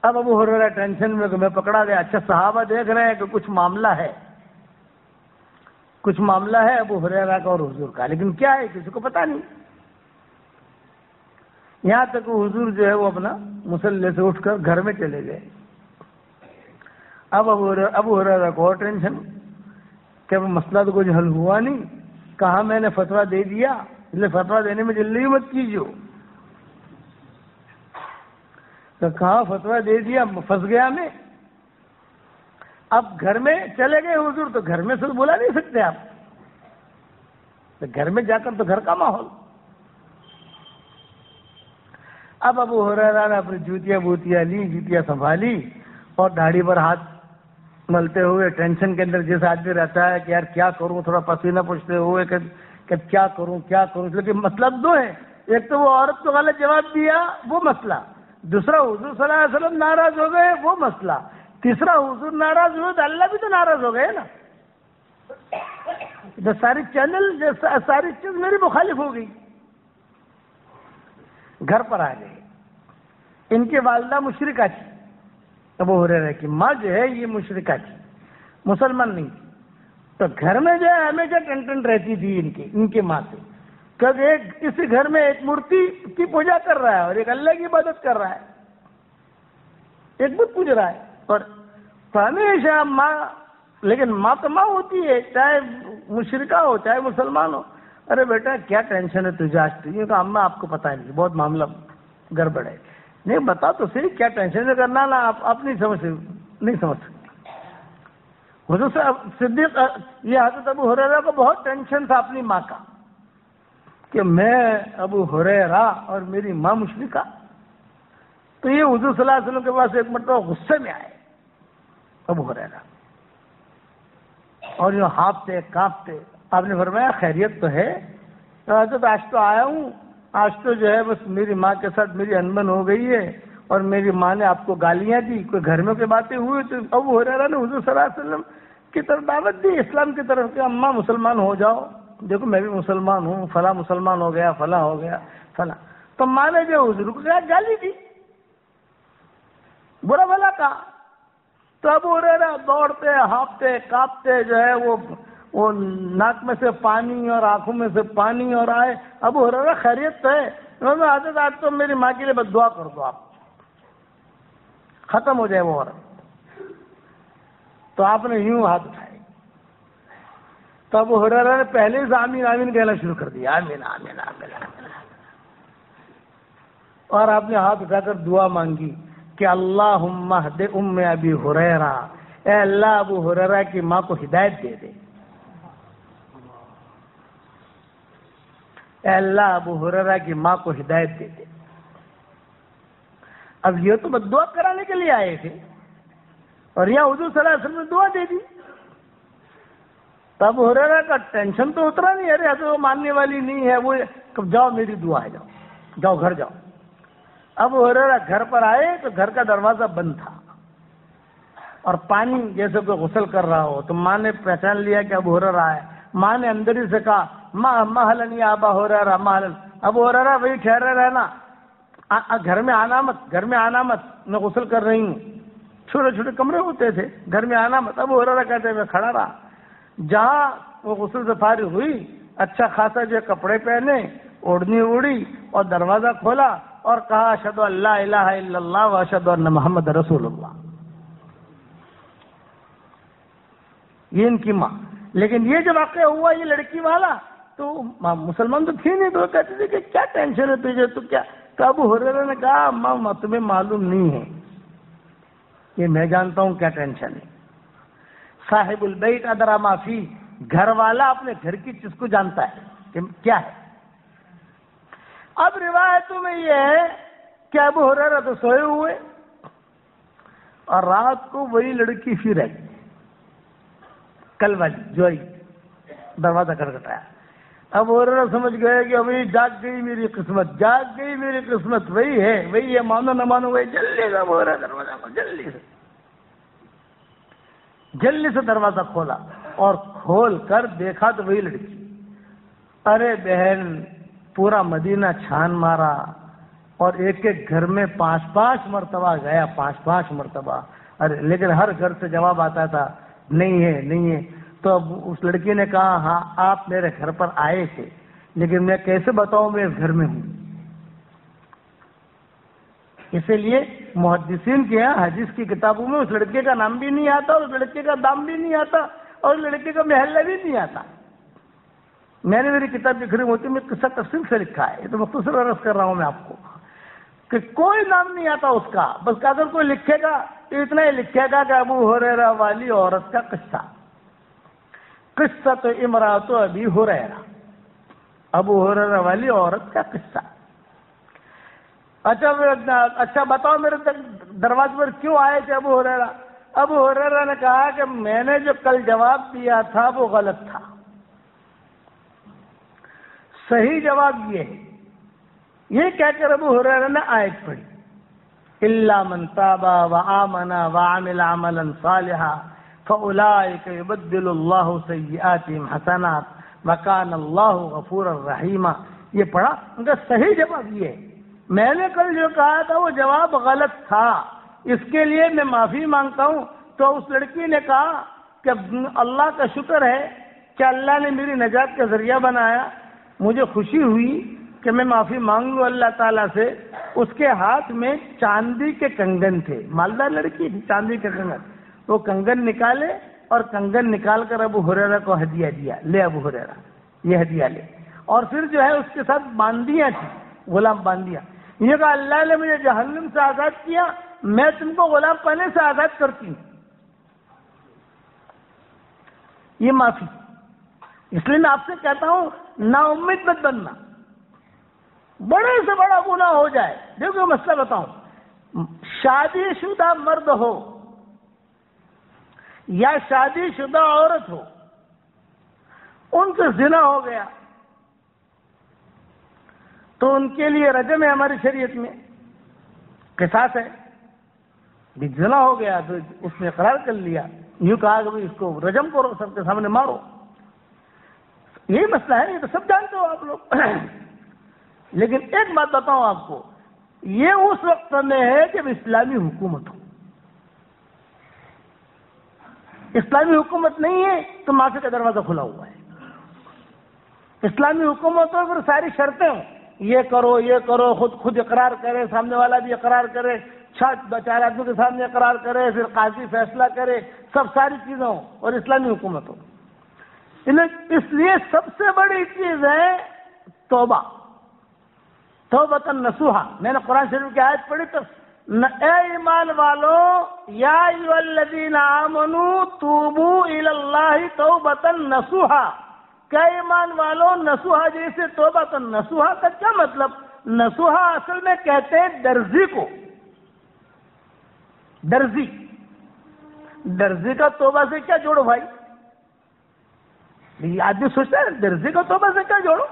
اب ابو ہریرہ ٹینشن میں کہ میں پکڑا گیا. اچھا صحابہ دیکھ رہے ہیں کہ کچھ معاملہ ہے، کچھ معاملہ ہے ابو ہریرہ کا اور حضور کا، لیکن کیا ہے کسی کو پتہ نہیں. یہاں تک وہ حضور جو ہے وہ اپنا مصلی سے اٹھ کر گھر میں چلے گئے. اب ابو ہریرہ کو اور ٹینشن کہ مسئلہ تو کچھ حل ہوا نہیں، کہاں میں نے فتویٰ دے دیا، اس لیے فتویٰ دینے میں جلدی مت کیجیے. تو کہاں فتویٰ دے دیا، پھنس گیا میں. اب گھر میں چلے گئے حضور تو گھر میں سے بلا نہیں سکتے آپ، تو گھر میں جا کر تو گھر کا ماحول. اب ابو ہریرہ نے اپنی جوتیاں بوتیاں لی، جوتیاں سنبھالی اور داڑھی پر ہاتھ ملتے ہوئے ٹینشن کے اندر جیسے آدمی رہتا ہے کہ یار کیا کروں، تھوڑا پسینہ پوچھتے ہوئے کہ کیا کروں. لیکن مطلب دو ہے، ایک تو وہ عورت کو غلط جواب دیا وہ مسئلہ، دوسرا حضور صلی اللہ علیہ وسلم ناراض ہو گئے وہ مسئلہ، تیسرا حضور ناراض ہوئے تو اللہ بھی تو ناراض ہو گئے نا. جو ساری چیز میری مخالف ہو گئی. گھر پر آ گئے، ان کی والدہ مشرکہ تھی، ابو ہریرہ کی ماں جو ہے یہ مشرکہ تھی، مسلمان نہیں تھی. تو گھر میں جو ہے ہمیشہ ٹینشن رہتی تھی ان کی ماں سے، کبھی کسی گھر میں ایک مورتی کی پوجا کر رہا ہے اور ایک اللہ کی عبادت کر رہا ہے، ایک بت پوج رہا ہے. اور ہمیشہ ماں، لیکن ماں تو ماں ہوتی ہے، چاہے مشرکہ ہو چاہے مسلمان ہو. ارے بیٹا کیا ٹینشن ہے تجھے آج؟ تو کہا اما آپ کو پتہ نہیں، بہت معاملہ گڑبڑ ہے. نہیں بتا تو صحیح کیا ٹینشن ہے کرنا نا، آپ نہیں سمجھ سکتے. حضور صدیق، یہ حضرت ابو ہریرہ کو بہت ٹینشن تھا اپنی ماں کا کہ میں ابو ہریرہ اور میری ماں مشرکہ. تو یہ حضور صلی اللہ علیہ وسلم کے پاس ایک مرتبہ غصے میں آئے ابو ہریرہ، اور یوں ہانپتے کانپتے. آپ نے فرمایا خیریت تو ہے؟ حضرت آج تو آیا ہوں، آج تو جو ہے بس میری ماں کے ساتھ میری انبن ہو گئی ہے اور میری ماں نے آپ کو گالیاں دی، کوئی گھر میں کی باتیں ہوئی. تو ابو ہریرہ نے حضور صلی اللہ علیہ وسلم کی طرف دعوت دی، اسلام کی طرف، کہ اماں مسلمان ہو جاؤ، دیکھو میں بھی مسلمان ہوں، فلاں مسلمان ہو گیا، فلاں ہو گیا فلاں. تو ماں نے جو حضور کو گالی دی، برا بھلا کہا. تو ابو ہریرہ دوڑتے ہانپتے کانپتے جو ہے وہ ناک میں سے پانی اور آنکھوں میں سے پانی اور آئے. ابو ہریرہ خیریت تو ہے؟ حضرت آج تو میری ماں کے لیے بس دعا کر دو، آپ ختم ہو جائے وہ عورت. تو آپ نے یوں ہاتھ اٹھائے. تو ابو ہریرہ نے پہلے سے آمین آمین کہنا شروع کر دیا، آمین آمین آمین آمین. اور آپ نے ہاتھ اٹھا کر دعا مانگی کہ اللہم اہد ام ابی ہریرہ، اے اللہ ابو ہریرہ کی ماں کو ہدایت دے دے. اے اللہ ابو ہریرہ کی ماں کو ہدایت دے دے. اب یہ تو بس دعا کرانے کے لیے آئے تھے اور یہاں حضور صلی اللہ علیہ وسلم نے دعا دے دی. تو ابو ہریرہ کا ٹینشن تو اترا نہیں، ارے تو وہ ماننے والی نہیں ہے، وہ جاؤ میری دعا ہے، جاؤ گھر جاؤ. ابو ہریرہ گھر پر آئے تو گھر کا دروازہ بند تھا اور پانی جیسے کوئی غسل کر رہا ہو. تو ماں نے پہچان لیا کہ ابو ہریرہ آئے. ماں نے اندر ہی سے کہا مہلن یا ابا ہریرہ مہلن، ابو ہریرہ وہی ٹھہرے رہنا، گھر میں آنا مت، میں غسل کر رہی ہوں. چھوٹے چھوٹے کمرے ہوتے تھے، گھر میں آنا مت. ابو ہریرہ کہتے میں کھڑا رہا. جہاں وہ غسل سے فارغ ہوئی، اچھا خاصا جو کپڑے پہنے، اوڑھنی اوڑھی اور دروازہ کھولا اور کہا اشہد ان لا الہ الا اللہ و اشہد ان محمد رسول اللہ. یہ ان کی ماں. لیکن یہ جو واقعہ ہوا یہ لڑکی والا، تو مسلمان تو تھی نہیں، تو کہتے تھے کہ کیا ٹینشن ہے تجھے، تو کیا. تو ابو ہریرہ نے کہا ماں تمہیں معلوم نہیں ہے، یہ میں جانتا ہوں کیا ٹینشن ہے. صاحب البیت ادری ما فی، گھر والا اپنے گھر کی چیز کو جانتا ہے کہ کیا ہے. اب روایتوں میں یہ ہے کہ ابو ہریرہ تو سوئے ہوئے اور رات کو وہی لڑکی پھر آئی، کل والی جو آئی، دروازہ کھٹکھٹایا. ابو ہریرہ سمجھ گئے کہ ابھی جاگ گئی میری قسمت، وہی ہے، مانو نہ مانو وہی. جلدی سے ابو ہریرہ دروازہ کو جلدی سے دروازہ کھولا اور کھول کر دیکھا تو وہی لڑکی. ارے بہن پورا مدینہ چھان مارا اور ایک ایک گھر میں 5 مرتبہ گیا، 5 مرتبہ. ارے لیکن ہر گھر سے جواب آتا تھا نہیں ہے. تو اب اس لڑکی نے کہا ہاں آپ میرے گھر پر آئے تھے، لیکن میں کیسے بتاؤں میں اس گھر میں ہوں. اسی لیے محدثین کے یہاں حدیث کی کتابوں میں اس لڑکے کا نام بھی نہیں آتا، اس لڑکے کا دام بھی نہیں آتا اور اس لڑکے کا محلہ بھی نہیں آتا. میں نے میری کتاب لکھی ہوتی میں قصہ تفصیل سے لکھا ہے، یہ تو مختصر عرض کر رہا ہوں میں آپ کو کہ کوئی نام نہیں آتا اس کا. بس اگر کوئی لکھے گا تو اتنا ہی لکھے گا کہ ابو ہریرہ والی عورت کا قصہ تو امراۃ ابی ہریرہ، ابو ہریرہ والی عورت کا قصہ. اچھا بتاؤ میرے دروازے پر کیوں آئے تھے ابو ہریرہ؟ ابو ہریرہ نے کہا کہ میں نے جو کل جواب دیا تھا وہ غلط تھا، صحیح جواب یہ ہے۔ یہ کہہ کر ابو ہریرہ نے آیت پڑھی، الا من تاب وآمن وعمل عملا صالحا فاولئک یبدل اللہ سیئاتہم حسنات وکان اللہ غفورا رحیما۔ یہ پڑھا، ان کا صحیح جواب یہ ہے، میں نے کل جو کہا تھا وہ جواب غلط تھا، اس کے لیے میں معافی مانگتا ہوں۔ تو اس لڑکی نے کہا کہ اللہ کا شکر ہے کہ اللہ نے میری نجات کا ذریعہ بنایا، مجھے خوشی ہوئی کہ میں معافی مانگ لوں اللہ تعالیٰ سے۔ اس کے ہاتھ میں چاندی کے کنگن تھے، مالدار لڑکی تھی، چاندی کے کنگن، وہ کنگن نکالے اور کنگن نکال کر ابو ہریرہ کو ہدیہ دیا، لے ابو ہریرہ یہ ہدیہ لے، اور پھر جو ہے اس کے ساتھ باندیاں تھیں، غلام باندیاں۔ یہ کہا اللہ نے مجھے جہنم سے آزاد کیا، میں تم کو غلام پانے سے آزاد کرتی ہوں۔ یہ معافی، اس لیے میں آپ سے کہتا ہوں نا امید مت بننا، بڑے سے بڑا گناہ ہو جائے۔ دیکھو مسئلہ بتاؤں، شادی شدہ مرد ہو یا شادی شدہ عورت ہو، ان سے زنا ہو گیا تو ان کے لیے رجم ہے ہماری شریعت میں، قصاص ہے۔ زنا ہو گیا تو اس نے اقرار کر لیا، یوں کہا کہ اس کو رجم کرو، سب کے سامنے مارو۔ یہی مسئلہ ہے، یہ تو سب جانتے ہو آپ لوگ۔ لیکن ایک بات بتاؤں آپ کو، یہ اس وقت میں ہے جب اسلامی حکومت ہو۔ اسلامی حکومت نہیں ہے تو معافی کا دروازہ کھلا ہوا ہے۔ اسلامی حکومت ہو پھر ساری شرطیں ہوں، یہ کرو یہ کرو، خود اقرار کرے، سامنے والا بھی اقرار کرے، چار آدمی کے سامنے اقرار کرے، پھر قاضی فیصلہ کرے، سب ساری چیزیں ہوں اور اسلامی حکومت ہو۔ اس لیے سب سے بڑی چیز ہے توبہ، توبۃ نصوحا۔ میں نے قرآن شریف کی آیت پڑھی تو اے ایمان والو، یا ایھا الذین آمنوا توبوا الی اللہ توبۃ نصوحا، کہ ایمان والو نصوحا جیسے توبۃ نصوحا کا کیا مطلب؟ نصوحا اصل میں کہتے ہیں درزی کو، درزی کا توبہ سے کیا جوڑو بھائی؟ یہ آدمی سوچتا ہے درزی کا توبہ سے کیا جوڑو؟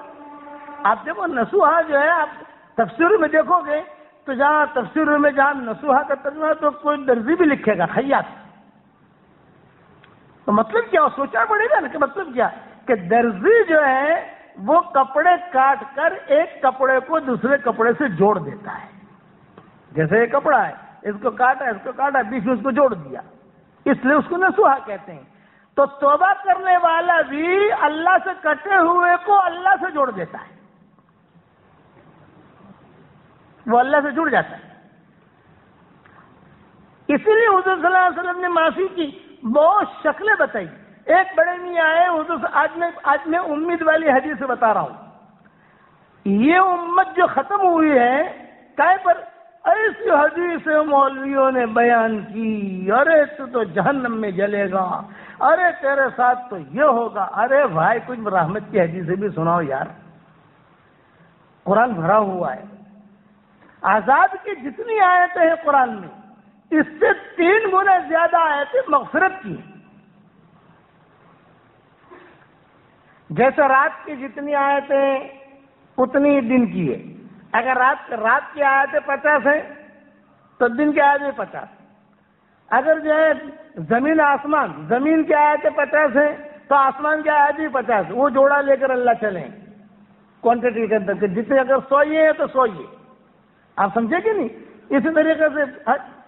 آپ دیکھو نصوحا جو ہے، آپ تفسیر میں دیکھو گے تو جہاں تفسیر میں جہاں نصوحا کا ترجمہ تو کوئی درزی بھی لکھے گا، خیاط۔ تو مطلب کیا سوچنا پڑے گا نا کہ مطلب کیا کہ درزی جو ہے وہ کپڑے کاٹ کر ایک کپڑے کو دوسرے کپڑے سے جوڑ دیتا ہے۔ جیسے یہ کپڑا ہے، اس کو کاٹا بیچ میں اس کو جوڑ دیا، اس لیے اس کو نصوحا کہتے ہیں۔ تو توبہ کرنے والا بھی اللہ سے کٹے ہوئے کو اللہ سے جوڑ دیتا ہے، وہ اللہ سے جڑ جاتا ہے۔ اسی لیے حضور صلی اللہ علیہ وسلم نے معافی کی بہت شکلیں بتائی۔ ایک بڑے میاں آئے حضور سے، آج میں امید والی حدیث سے بتا رہا ہوں، یہ امت جو ختم ہوئی ہے کائے پر؟ ایسی حدیث مولویوں نے بیان کی، ارے تو جہنم میں جلے گا، ارے تیرے ساتھ تو یہ ہوگا۔ ارے بھائی کچھ رحمت کی حدیثیں بھی سناؤ یار، قرآن بھرا ہوا ہے، عذاب کی جتنی آیتیں ہیں قرآن میں، اس سے 3 گنا زیادہ آیتیں مغفرت کی۔ جیسے رات کی جتنی آیتیں اتنی دن کی ہے، اگر رات کی آیتیں 50 ہیں تو دن کی آیتیں 50، اگر جو ہے زمین کی آیتیں 50 ہیں تو آسمان کی آیتیں 50، وہ جوڑا لے کر اللہ چلیں کوانٹٹی کے اندر، جتنے اگر 100 ہیں تو 100 ہیں، آپ سمجھے کہ نہیں؟ اسی طریقے سے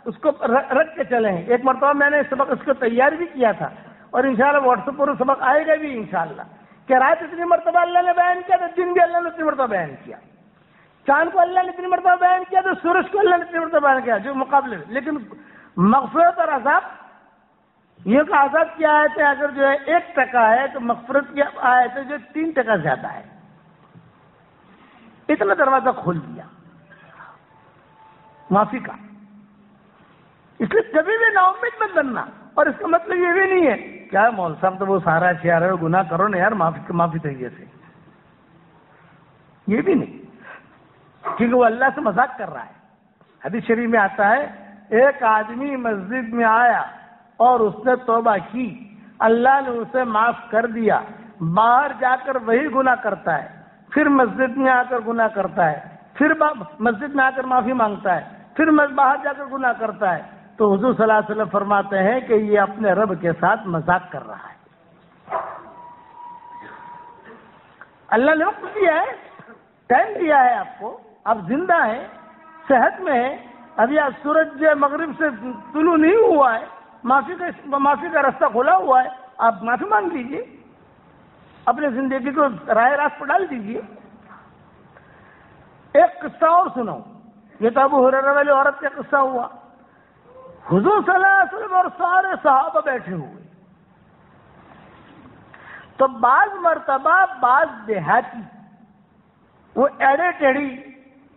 اس کو رکھ کے چلیں۔ ایک مرتبہ میں نے سبق اس کو تیار بھی کیا تھا، اور انشاءاللہ واٹس ایپ پر سبق آئے گا بھی انشاءاللہ، کہ رات اتنی مرتبہ اللہ نے بیان کیا تو دن بھی اللہ نے اتنی مرتبہ بیان کیا، چاند کو اللہ نے اتنی مرتبہ بیان کیا تو سورج کو اللہ نے اتنی مرتبہ بیان کیا، جو مقابلے میں۔ لیکن مغفرت اور عذاب، یہ کہ عذاب کی آیتیں اگر جو ہے 1% ہے تو مغفرت کی آیتیں جو 3% زیادہ ہے، اتنا دروازہ کھول دیا معافی کا۔ اس لیے کبھی بھی نا امید مت بننا، اور اس کا مطلب یہ بھی نہیں ہے کیا مول صاحب تو وہ سارا شیار ہے، گناہ کرو نا یار معافی طریقے سے، یہ بھی نہیں، کیونکہ وہ اللہ سے مذاق کر رہا ہے۔ حدیث شریف میں آتا ہے ایک آدمی مسجد میں آیا اور اس نے توبہ کی، اللہ نے اسے معاف کر دیا، باہر جا کر وہی گناہ کرتا ہے، پھر مسجد میں آ کر گناہ کرتا ہے، پھر مسجد میں آ کر معافی مانگتا ہے، پھر باہر جا کر گناہ کرتا ہے، تو حضور صلی اللہ علیہ وسلم فرماتے ہیں کہ یہ اپنے رب کے ساتھ مذاق کر رہا ہے۔ اللہ نے وقت دیا ہے، ٹائم دیا ہے آپ کو، آپ زندہ ہیں، صحت میں ہیں، ابھی آپ سورج جو مغرب سے طلوع نہیں ہوا ہے، معافی کا راستہ کھولا ہوا ہے، آپ معافی مانگ لیجیے، اپنے زندگی کو راہ راست پر ڈال دیجیے۔ ایک قصہ اور سنو، یہ تو ابو ہریرہ والی عورت کا قصہ ہوا۔ حضور صلی اللہ علیہ وسلم اور سارے صحابہ بیٹھے ہوئے، تو بعض مرتبہ بعض دیہاتی وہ ایڑے ٹیڑھی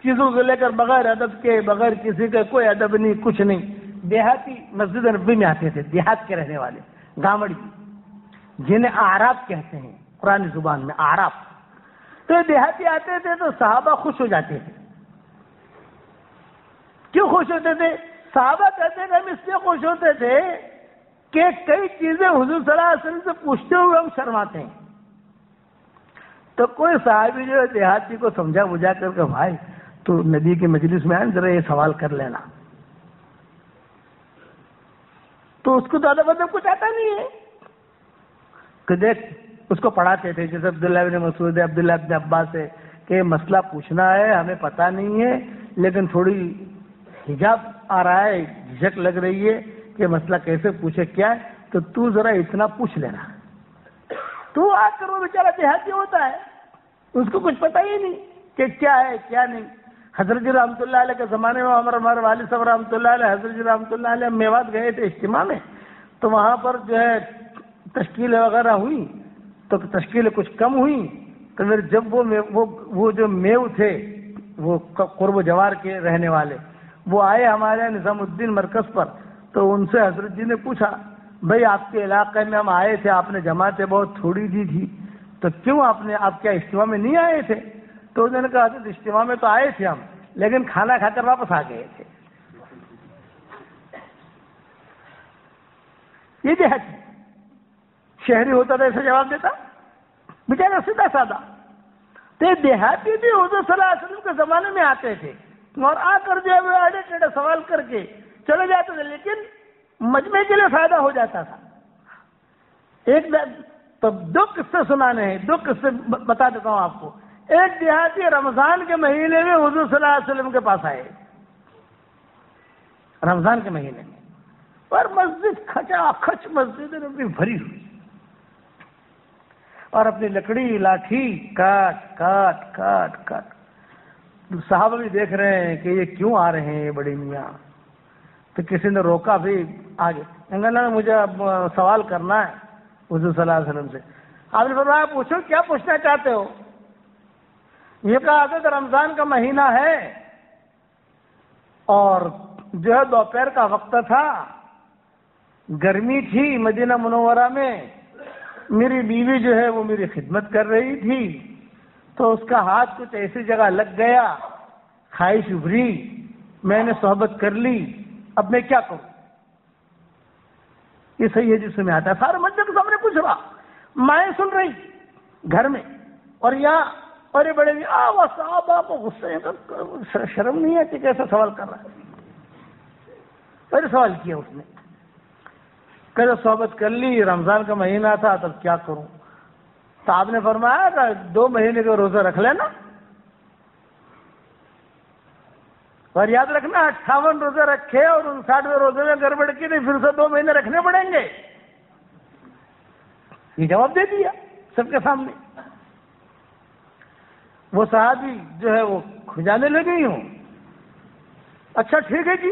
چیزوں کو لے کر بغیر ادب کے، بغیر کسی کے، کوئی ادب نہیں، کچھ نہیں، دیہاتی مسجد نبوی میں آتے تھے، دیہات کے رہنے والے، گامڑی، جنہیں اعراب کہتے ہیں قرآن زبان میں، اعراب۔ تو یہ دیہاتی آتے تھے تو صحابہ خوش ہو جاتے تھے۔ کیوں خوش ہوتے تھے؟ صحابہ کہتے ہیں کہ ہم اس لیے خوش ہوتے تھے کہ کئی چیزیں حضور صلی اللہ علیہ وسلم سے پوچھتے ہوئے ہم شرماتے ہیں۔ تو کوئی صحابی جو ہے دیہاتی کو سمجھا بجھا کر کہ بھائی تو نبی کے مجلس میں آئے، ذرا یہ سوال کر لینا، تو اس کو تو ادب کچھ آتا نہیں ہے کہ دیکھ اس کو پڑھاتے تھے، جیسے عبداللہ بن مسعود، عبداللہ بن عباس سے، کہ مسئلہ پوچھنا ہے، ہمیں پتہ نہیں ہے، لیکن تھوڑی حجاب آ رہا ہے، جھجک لگ رہی ہے کہ مسئلہ کیسے پوچھے، کیا ہے، تو ذرا اتنا پوچھ لینا۔ تو آ کر وہ بیچارہ دیہاتی ہوتا ہے، اس کو کچھ پتہ ہی نہیں کہ کیا ہے کیا نہیں۔ حضرت جی رحمۃ اللہ علیہ کے زمانے میں ہمارے والد صاحب رحمۃ اللہ علیہ، حضرت جی رحمۃ اللہ علیہ میوات گئے تھے اجتماع میں، تو وہاں پر جو ہے تشکیل وغیرہ ہوئی، تو تشکیل کچھ کم ہوئی، تو پھر جب وہ جو میو تھے، وہ قرب و جوار کے رہنے والے، وہ آئے ہمارے نظام الدین مرکز پر، تو ان سے حضرت جی نے پوچھا بھائی آپ کے علاقے میں ہم آئے تھے، آپ نے جماعتیں بہت تھوڑی دی تھی، تو کیوں آپ کیا اجتماع میں نہیں آئے تھے؟ تو انہوں نے کہا حضرت اجتماع میں تو آئے تھے ہم، لیکن کھانا کھا کر واپس آ گئے تھے۔ یہ دیہاتی شہری ہوتا تھا ایسا جواب دیتا؟ بیچارہ سیدھا سادہ۔ تو یہ دیہاتی بھی حضور صلی اللہ علیہ وسلم کے زمانے میں آتے تھے اور آ کر جو ہے آڑے ٹیڑے سوال کر کے چلے جاتے تھے، لیکن مجمع کے لیے فائدہ ہو جاتا تھا۔ ایک تو دو قصے سنانے ہیں، دو قصے بتا دیتا ہوں آپ کو۔ ایک دیہاتی رمضان کے مہینے میں حضور صلی اللہ علیہ وسلم کے پاس آئے، رمضان کے مہینے میں، اور مسجد کھچا کھچ مسجد نبوی بھری ہوئی، اور اپنی لکڑی لاٹھی کاٹ کاٹ کاٹ کاٹ۔ صحابہ بھی دیکھ رہے ہیں کہ یہ کیوں آ رہے ہیں یہ بڑے میاں، تو کسی نے روکا بھی آگے، انگنا مجھے سوال کرنا ہے حضور صلی اللہ علیہ وسلم سے۔ آپ نے فرمایا پوچھو، کیا پوچھنا چاہتے ہو؟ یہ کہا کہ رمضان کا مہینہ ہے اور جو ہے دوپہر کا وقت تھا، گرمی تھی مدینہ منورہ میں، میری بیوی جو ہے وہ میری خدمت کر رہی تھی، تو اس کا ہاتھ کچھ ایسی جگہ لگ گیا، خواہش ابھری، میں نے صحبت کر لی، اب میں کیا کروں؟ یہ صحیح ہے جس میں آتا ہے، سارے مسجد کے سامنے پوچھ رہا، مائیں سن رہی گھر میں، اور یہاں اور یہ بڑے وہ صحابہ کو غصے، شرم نہیں آتی کیسا سوال کر رہا ہے؟ پہلے سوال کیا اس نے کہ صحبت کر لی، رمضان کا مہینہ تھا، تب کیا کروں؟ تو آپ نے فرمایا کہ 2 مہینے کا روزہ رکھ لینا، اور یاد رکھنا 58 روزے رکھے اور 59ویں روزے میں گڑبڑ کی نہیں، پھر سے 2 مہینے رکھنے پڑیں گے۔ یہ جواب دے دیا سب کے سامنے۔ وہ صحابی جو ہے وہ کھجانے لگی ہوں، اچھا ٹھیک ہے جی،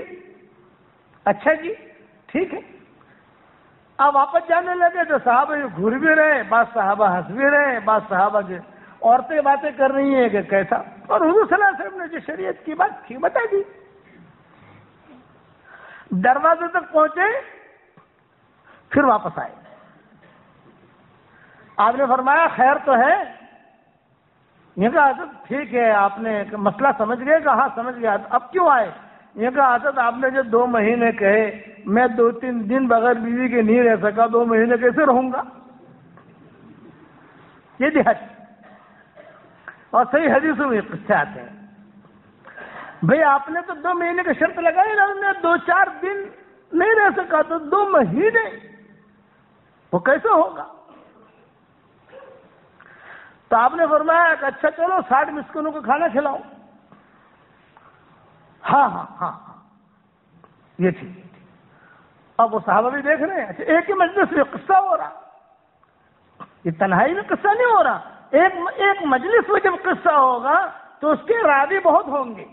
اچھا جی ٹھیک ہے۔ آپ واپس جانے لگے تو صحابہ گھر بھی رہے، بعض صحابہ ہنس بھی رہے، بعض صحابہ کے عورتیں باتیں کر رہی ہیں کہ کیسا، اور حضور صلی اللہ علیہ وسلم نے جو شریعت کی بات تھی بتا دی۔ دروازے تک پہنچے، پھر واپس آئے۔ آپ نے فرمایا خیر تو ہے؟ یہ کہا ٹھیک ہے، آپ نے مسئلہ سمجھ گئے؟ کہا ہاں سمجھ گیا۔ اب کیوں آئے؟ یہ کہا حضرت آپ نے جو 2 مہینے کہے میں 2-3 دن بغیر بیوی کے نہیں رہ سکا، 2 مہینے کیسے رہوں گا؟ یہ دیہات اور صحیح حدیثوں میں قصے آتے ہیں. بھئی آپ نے تو 2 مہینے کی شرط لگائی نا، میں 2-4 دن نہیں رہ سکا تو 2 مہینے وہ کیسے ہوگا؟ تو آپ نے فرمایا کہ اچھا چلو 60 مسکینوں کو کھانا کھلاؤ. ہاں یہ ٹھیک. اب وہ صحابہ بھی دیکھ رہے ہیں، اچھا ایک ہی مجلس میں قصہ ہو رہا، یہ تنہائی میں قصہ نہیں ہو رہا. ایک مجلس میں جب قصہ ہوگا تو اس کے راوی بہت ہوں گے.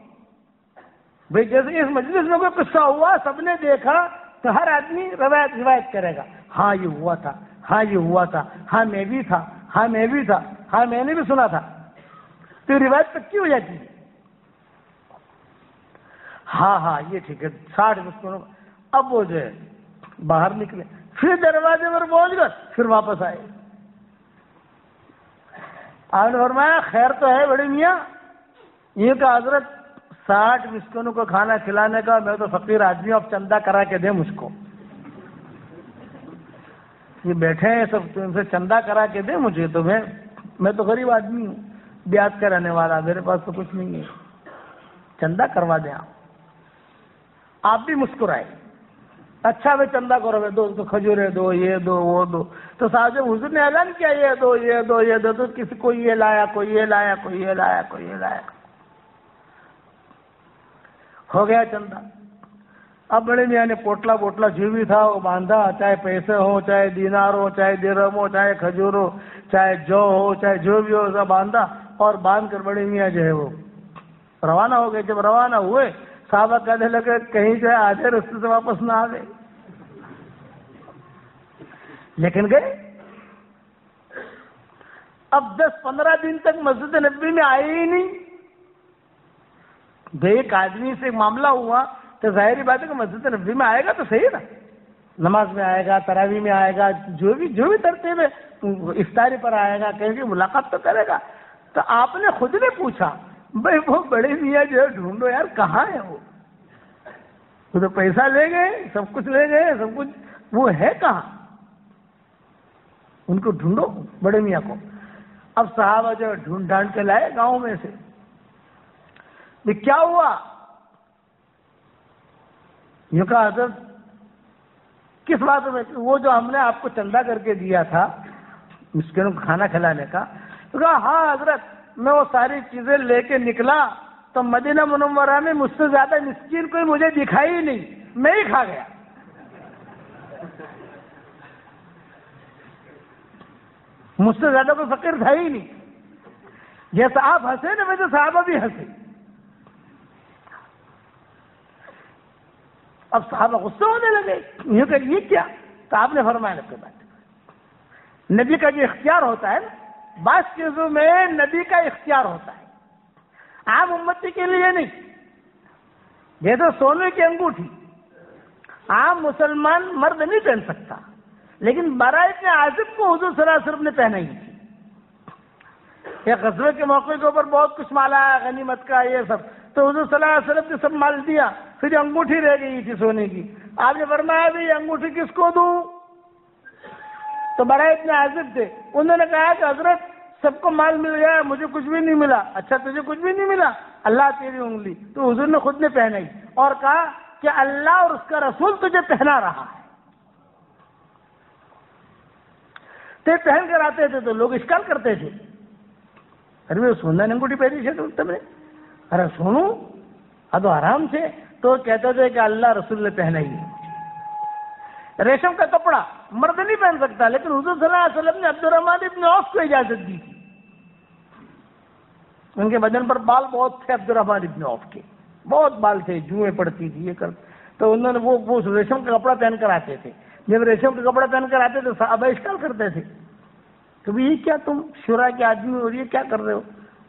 بھئی جیسے اس مجلس میں کوئی قصہ ہوا، سب نے دیکھا، تو ہر آدمی روایت کرے گا. ہاں یہ ہوا تھا، ہاں یہ ہوا تھا، ہاں میں بھی تھا، ہاں میں بھی تھا، ہاں میں نے بھی سنا تھا. تو روایت پکی ہو جاتی ہے. ہاں یہ ٹھیک ہے 60 مسکینوں. اب وہ جو ہے باہر نکلے، پھر دروازے پر پہنچ گئے، پھر واپس آئے. آپ نے فرمایا خیر تو ہے بڑے میاں، یہ کہ حضرت 60 مسکینوں کو کھانا کھلانے کا، میں تو فقیر آدمی ہوں، اب چندہ کرا کے دیں مجھ کو. یہ بیٹھے ہیں سب، تو ان سے چندہ کرا کے دیں مجھے، تو میں تو غریب آدمی ہوں، دیہات کا رہنے والا، میرے پاس تو کچھ نہیں ہے، چندہ کروا دیں آپ. آپ بھی مسکرائے. اچھا میں چندہ کرو، دو تو کھجورے دو، یہ دو وہ دو. تو صاحب جب حضور نے اعلان کیا یہ دو یہ دو یہ دو، تو کسی کو یہ لایا، کوئی یہ لایا، کوئی یہ لایا، کوئی یہ لایا، ہو گیا چندہ. اب بڑے میاں نے پوٹلا جو بھی تھا وہ باندھا، چاہے پیسے ہو، چاہے دینار ہو، چاہے درہم ہو، چاہے کھجور ہو، چاہے جو ہو، چاہے جو بھی ہو، سب باندھا. اور باندھ کر بڑے میاں جو ہے وہ روانہ ہو گئے. جب روانہ ہوئے صحابہ کہنے لگے کہیں جو ہے آدھے رستے سے واپس نہ آ گئے، لیکن گئے. اب 10-15 دن تک مسجد نبوی میں آئے ہی نہیں. ایک آدمی سے معاملہ ہوا تو ظاہری بات ہے کہ مسجد نبوی میں آئے گا تو صحیح نا، نماز میں آئے گا، تراویح میں آئے گا، جو بھی ترتیب ہے، افطاری پر آئے گا، کہیں کہ ملاقات تو کرے گا. تو آپ نے خود نے پوچھا بھائی وہ بڑے میاں جو ہے ڈھونڈو یار کہاں ہے وہ تو پیسہ لے گئے، سب کچھ لے گئے، سب کچھ، وہ ہے کہاں؟ ان کو ڈھونڈو بڑے میاں کو. اب صحابہ جو ڈھونڈ ڈھانڈ کے لائے گاؤں میں سے. کیا ہوا؟ یہ کہا حضرت کس بات میں؟ وہ جو ہم نے آپ کو چندہ کر کے دیا تھا مسکینوں کو کھانا کھلانے کا. تو کہا ہاں حضرت میں وہ ساری چیزیں لے کے نکلا تو مدینہ منورہ میں مجھ سے زیادہ مسکین کوئی مجھے دکھائی ہی نہیں، میں ہی کھا گیا. مجھ سے زیادہ کوئی فقیر تھا ہی نہیں. جیسا آپ ہنسے نا ویسے صحابہ بھی ہنسے. اب صحابہ غصہ ہونے لگے، یہ کہ یہ کیا؟ تو آپ نے فرمایا نبی بات، نبی کا جو اختیار ہوتا ہے نا، بعض چیزوں میں نبی کا اختیار ہوتا ہے، عام امتی کے لیے نہیں. جیسے سونے کی انگوٹھی عام مسلمان مرد نہیں پہن سکتا، لیکن براء ابن عازب کو حضور صلی اللہ علیہ وسلم نے پہنائی تھی. ایک غزوے کے موقع کے اوپر بہت کچھ مال آیا، غنیمت کا یہ سب، تو حضور صلی اللہ علیہ وسلم نے سب مال دیا، پھر انگوٹھی رہ گئی تھی سونے کی. آپ نے فرمایا بھی یہ انگوٹھی کس کو دوں؟ تو براء ابن عازب تھے، انہوں نے کہا کہ حضرت سب کو مال مل گیا، مجھے کچھ بھی نہیں ملا. اچھا تجھے کچھ بھی نہیں ملا؟ اللہ تیری انگلی. تو حضور نے خود نے پہنائی اور کہا کہ اللہ اور اس کا رسول تجھے پہنا رہا ہے. تو پہن کر آتے تھے تو لوگ اشکال کرتے تھے، ارے وہ سونا نے انگوٹھی پہنی ہے تم نے؟ ارے سنو ادو آرام سے. تو کہتے تھے کہ اللہ رسول نے پہنا ہی. ریشم کا کپڑا مرد نہیں پہن سکتا، لیکن حضور صلی اللہ علیہ وسلم نے عبد الرحمن ابن عوف کو اجازت دی تھی. ان کے بدن پر بال بہت تھے، عبد الرحمن ابن عوف کے بہت بال تھے، جوئیں پڑتی تھی یہ کر. تو انہوں نے وہ ریشم کا کپڑا پہن کر آتے تھے. جب ریشم کا کپڑا پہن کر آتے تھے صحابہ اشکال کرتے تھے کہ یہ کیا تم شورا کے آدمی اور یہ کیا کر رہے ہو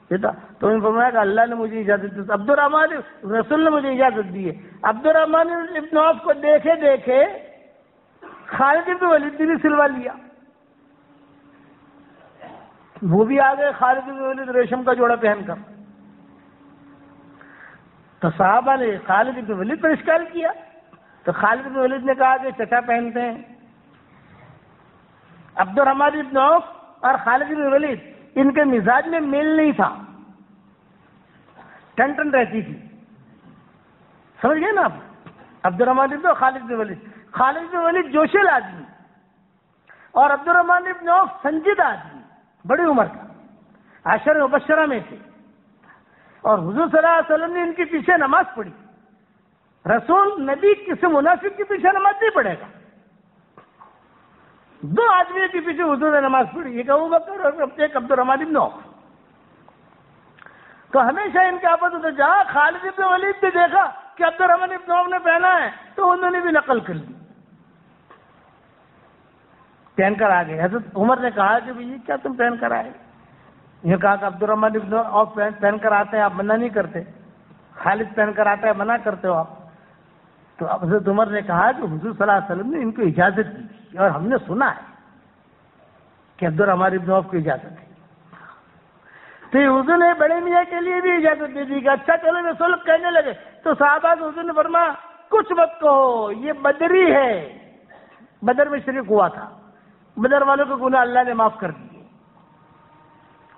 بیٹا؟ تو انہوں نے فرمایا کہ اللہ نے مجھے اجازت دی، عبد الرحمن رسول نے مجھے اجازت دی ہے. عبد الرحمن ابن عوف کو دیکھے دیکھے خالد بن ولید نے بھی سلوا لیا. وہ بھی آ گئے خالد بن ولید ریشم کا جوڑا پہن کر. تو صحابہ نے خالد بن ولید پر اشکال کیا، تو خالد بن ولید نے کہا کہ چچا پہنتے ہیں۔ عبد الرحمن بن عوف اور خالد بن ولید ان کے مزاج میں میل نہیں تھا، ٹن ٹن رہتی تھی، سمجھ گئے نا آپ؟ عبد الرحمن بن خالد بن ولید، خالد بن ولید جوشیل آدمی اور عبد الرحمن بن عوف سنجیدہ آدمی، بڑی عمر کا، عشر مبشرہ میں تھے، اور حضور صلی اللہ علیہ وسلم نے ان کے پیچھے نماز پڑھی۔ رسول نبی کسی منافق کے پیچھے نماز نہیں پڑھے گا۔ دو آدمیوں کے پیچھے حضور نے نماز پڑھی، ایک ابو بکر اور ایک عبد الرحمن بن عوف۔ تو ہمیشہ ان کے آپس ہوتے، جہاں خالد بن ولید نے دیکھا کہ عبد الرحمن بن عوف نے پہنا ہے تو انہوں نے بھی نقل کر لی، پہن کر آ گئے۔ حضرت عمر نے کہا کہ یہ کیا تم پہن کر آئے؟ یہ کہا کہ عبد الرحمن بن عوف پہن کر آتے ہیں، آپ منع نہیں کرتے، خالد پہن کر آتا ہے منع کرتے ہو آپ۔ تو حضرت عمر نے کہا کہ حضور صلی اللہ علیہ وسلم نے ان کو اجازت دی تھی اور ہم نے سنا ہے کہ عبد الرحمن بن عوف کو اجازت ہے، تو حضور نے بڑے میاں کے لیے بھی اجازت دے دی کہ اچھا چلو میں سلب کہنے لگے۔ تو صحابہ سے حضور نے فرمایا کچھ مت کہو، یہ بدری ہے، بدر میں شریک ہوا تھا، بدر والوں کے گناہ اللہ نے معاف کر دیے،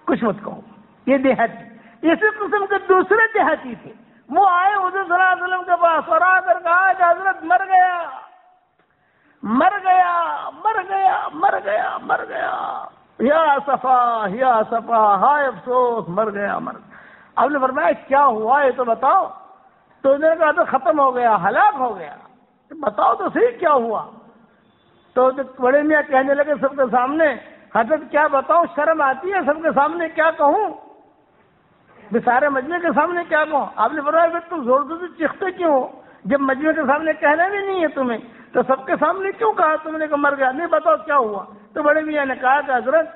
کچھ مت کہو، یہ دیہاتی۔ اسی قسم کے دوسرے دیہاتی تھے، وہ آئے حضور صلی اللہ علیہ وسلم کے پاس اور آ کر کہا کہ حضرت مر گیا مر گیا مر گیا مر گیا مر گیا، یا صفا ہائے افسوس، مر گیا مر گیا۔ آپ نے فرمایا کیا ہوا یہ تو بتاؤ، تو انہوں نے کہا تو ختم ہو گیا، ہلاک ہو گیا، بتاؤ تو صحیح کیا ہوا۔ تو بڑے میاں کہنے لگے سب کے سامنے، حضرت کیا بتاؤں، شرم آتی ہے سب کے سامنے کیا کہوں، سارے مجمع کے سامنے کیا کہوں۔ آپ نے فرمایا کہ تم زور زور سے چیختے کیوں ہو، جب مجمع کے سامنے کہنا بھی نہیں ہے تمہیں، تو سب کے سامنے کیوں کہا تم نے کہ مر گیا، نہیں بتاؤ کیا ہوا۔ تو بڑے میاں نے کہا کہ حضرت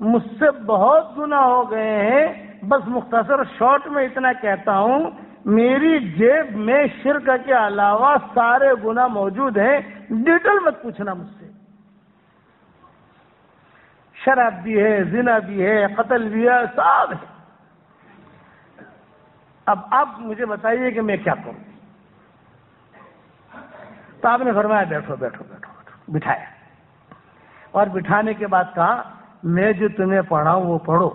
مجھ سے بہت گناہ ہو گئے ہیں، بس مختصر شارٹ میں اتنا کہتا ہوں، میری جیب میں شرک کے علاوہ سارے گناہ موجود ہیں، ڈیٹیل مت پوچھنا مجھ سے، شراب بھی ہے، زنا بھی ہے، قتل بھی ہے، سب ہے۔ اب آپ مجھے بتائیے کہ میں کیا کروں۔ تو آپ نے فرمایا بیٹھو بیٹھو بیٹھو بیٹھو، بٹھایا، اور بٹھانے کے بعد کہا میں جو تمہیں پڑھاؤں وہ پڑھو۔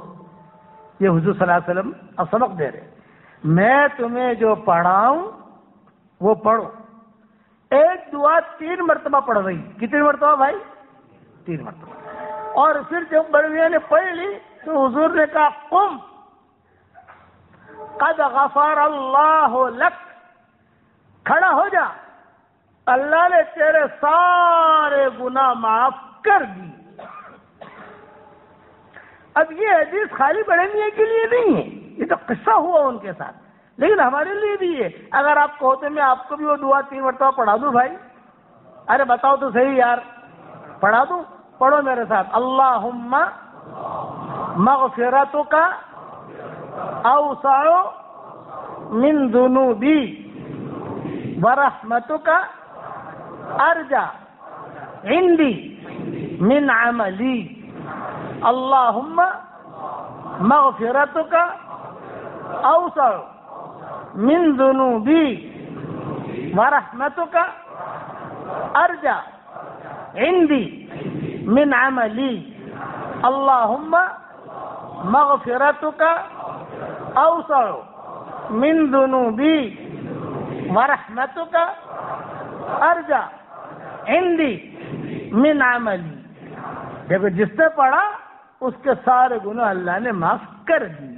یہ حضور صلی اللہ علیہ وسلم اب سبق دے رہے، میں تمہیں جو پڑھاؤں وہ پڑھو۔ ایک دعا 3 مرتبہ پڑھ رہی، کتنی مرتبہ بھائی؟ 3 مرتبہ۔ اور پھر جب بڑے میاں نے پڑھ لی تو حضور نے کہا قم قد غفر اللہ لک، کھڑا ہو جا، اللہ نے تیرے سارے گناہ معاف کر دی۔ اب یہ حدیث خالی بڑے میاں کے لیے نہیں ہے، یہ تو قصہ ہوا ان کے ساتھ، لیکن ہمارے لیے بھی ہے۔ اگر آپ کہتے میں آپ کو بھی وہ دعا 3 مرتبہ پڑھا دوں بھائی، ارے بتاؤ تو صحیح یار، پڑھا دوں؟ پڑھو میرے ساتھ، اللہم مغفرتک اوسع من ذنوبی ورحمتک ارجع عندی من عملی، اللہم مغفرتک اوسع من ذنوبی ورحمتک ارجع عندی من عملی، اللہم مغفرتک اوسع من ذنوبی ورحمتک ارجع عندی من عملی۔ دیکھو جس نے پڑھا اس کے سارے گناہ اللہ نے معاف کر دیے۔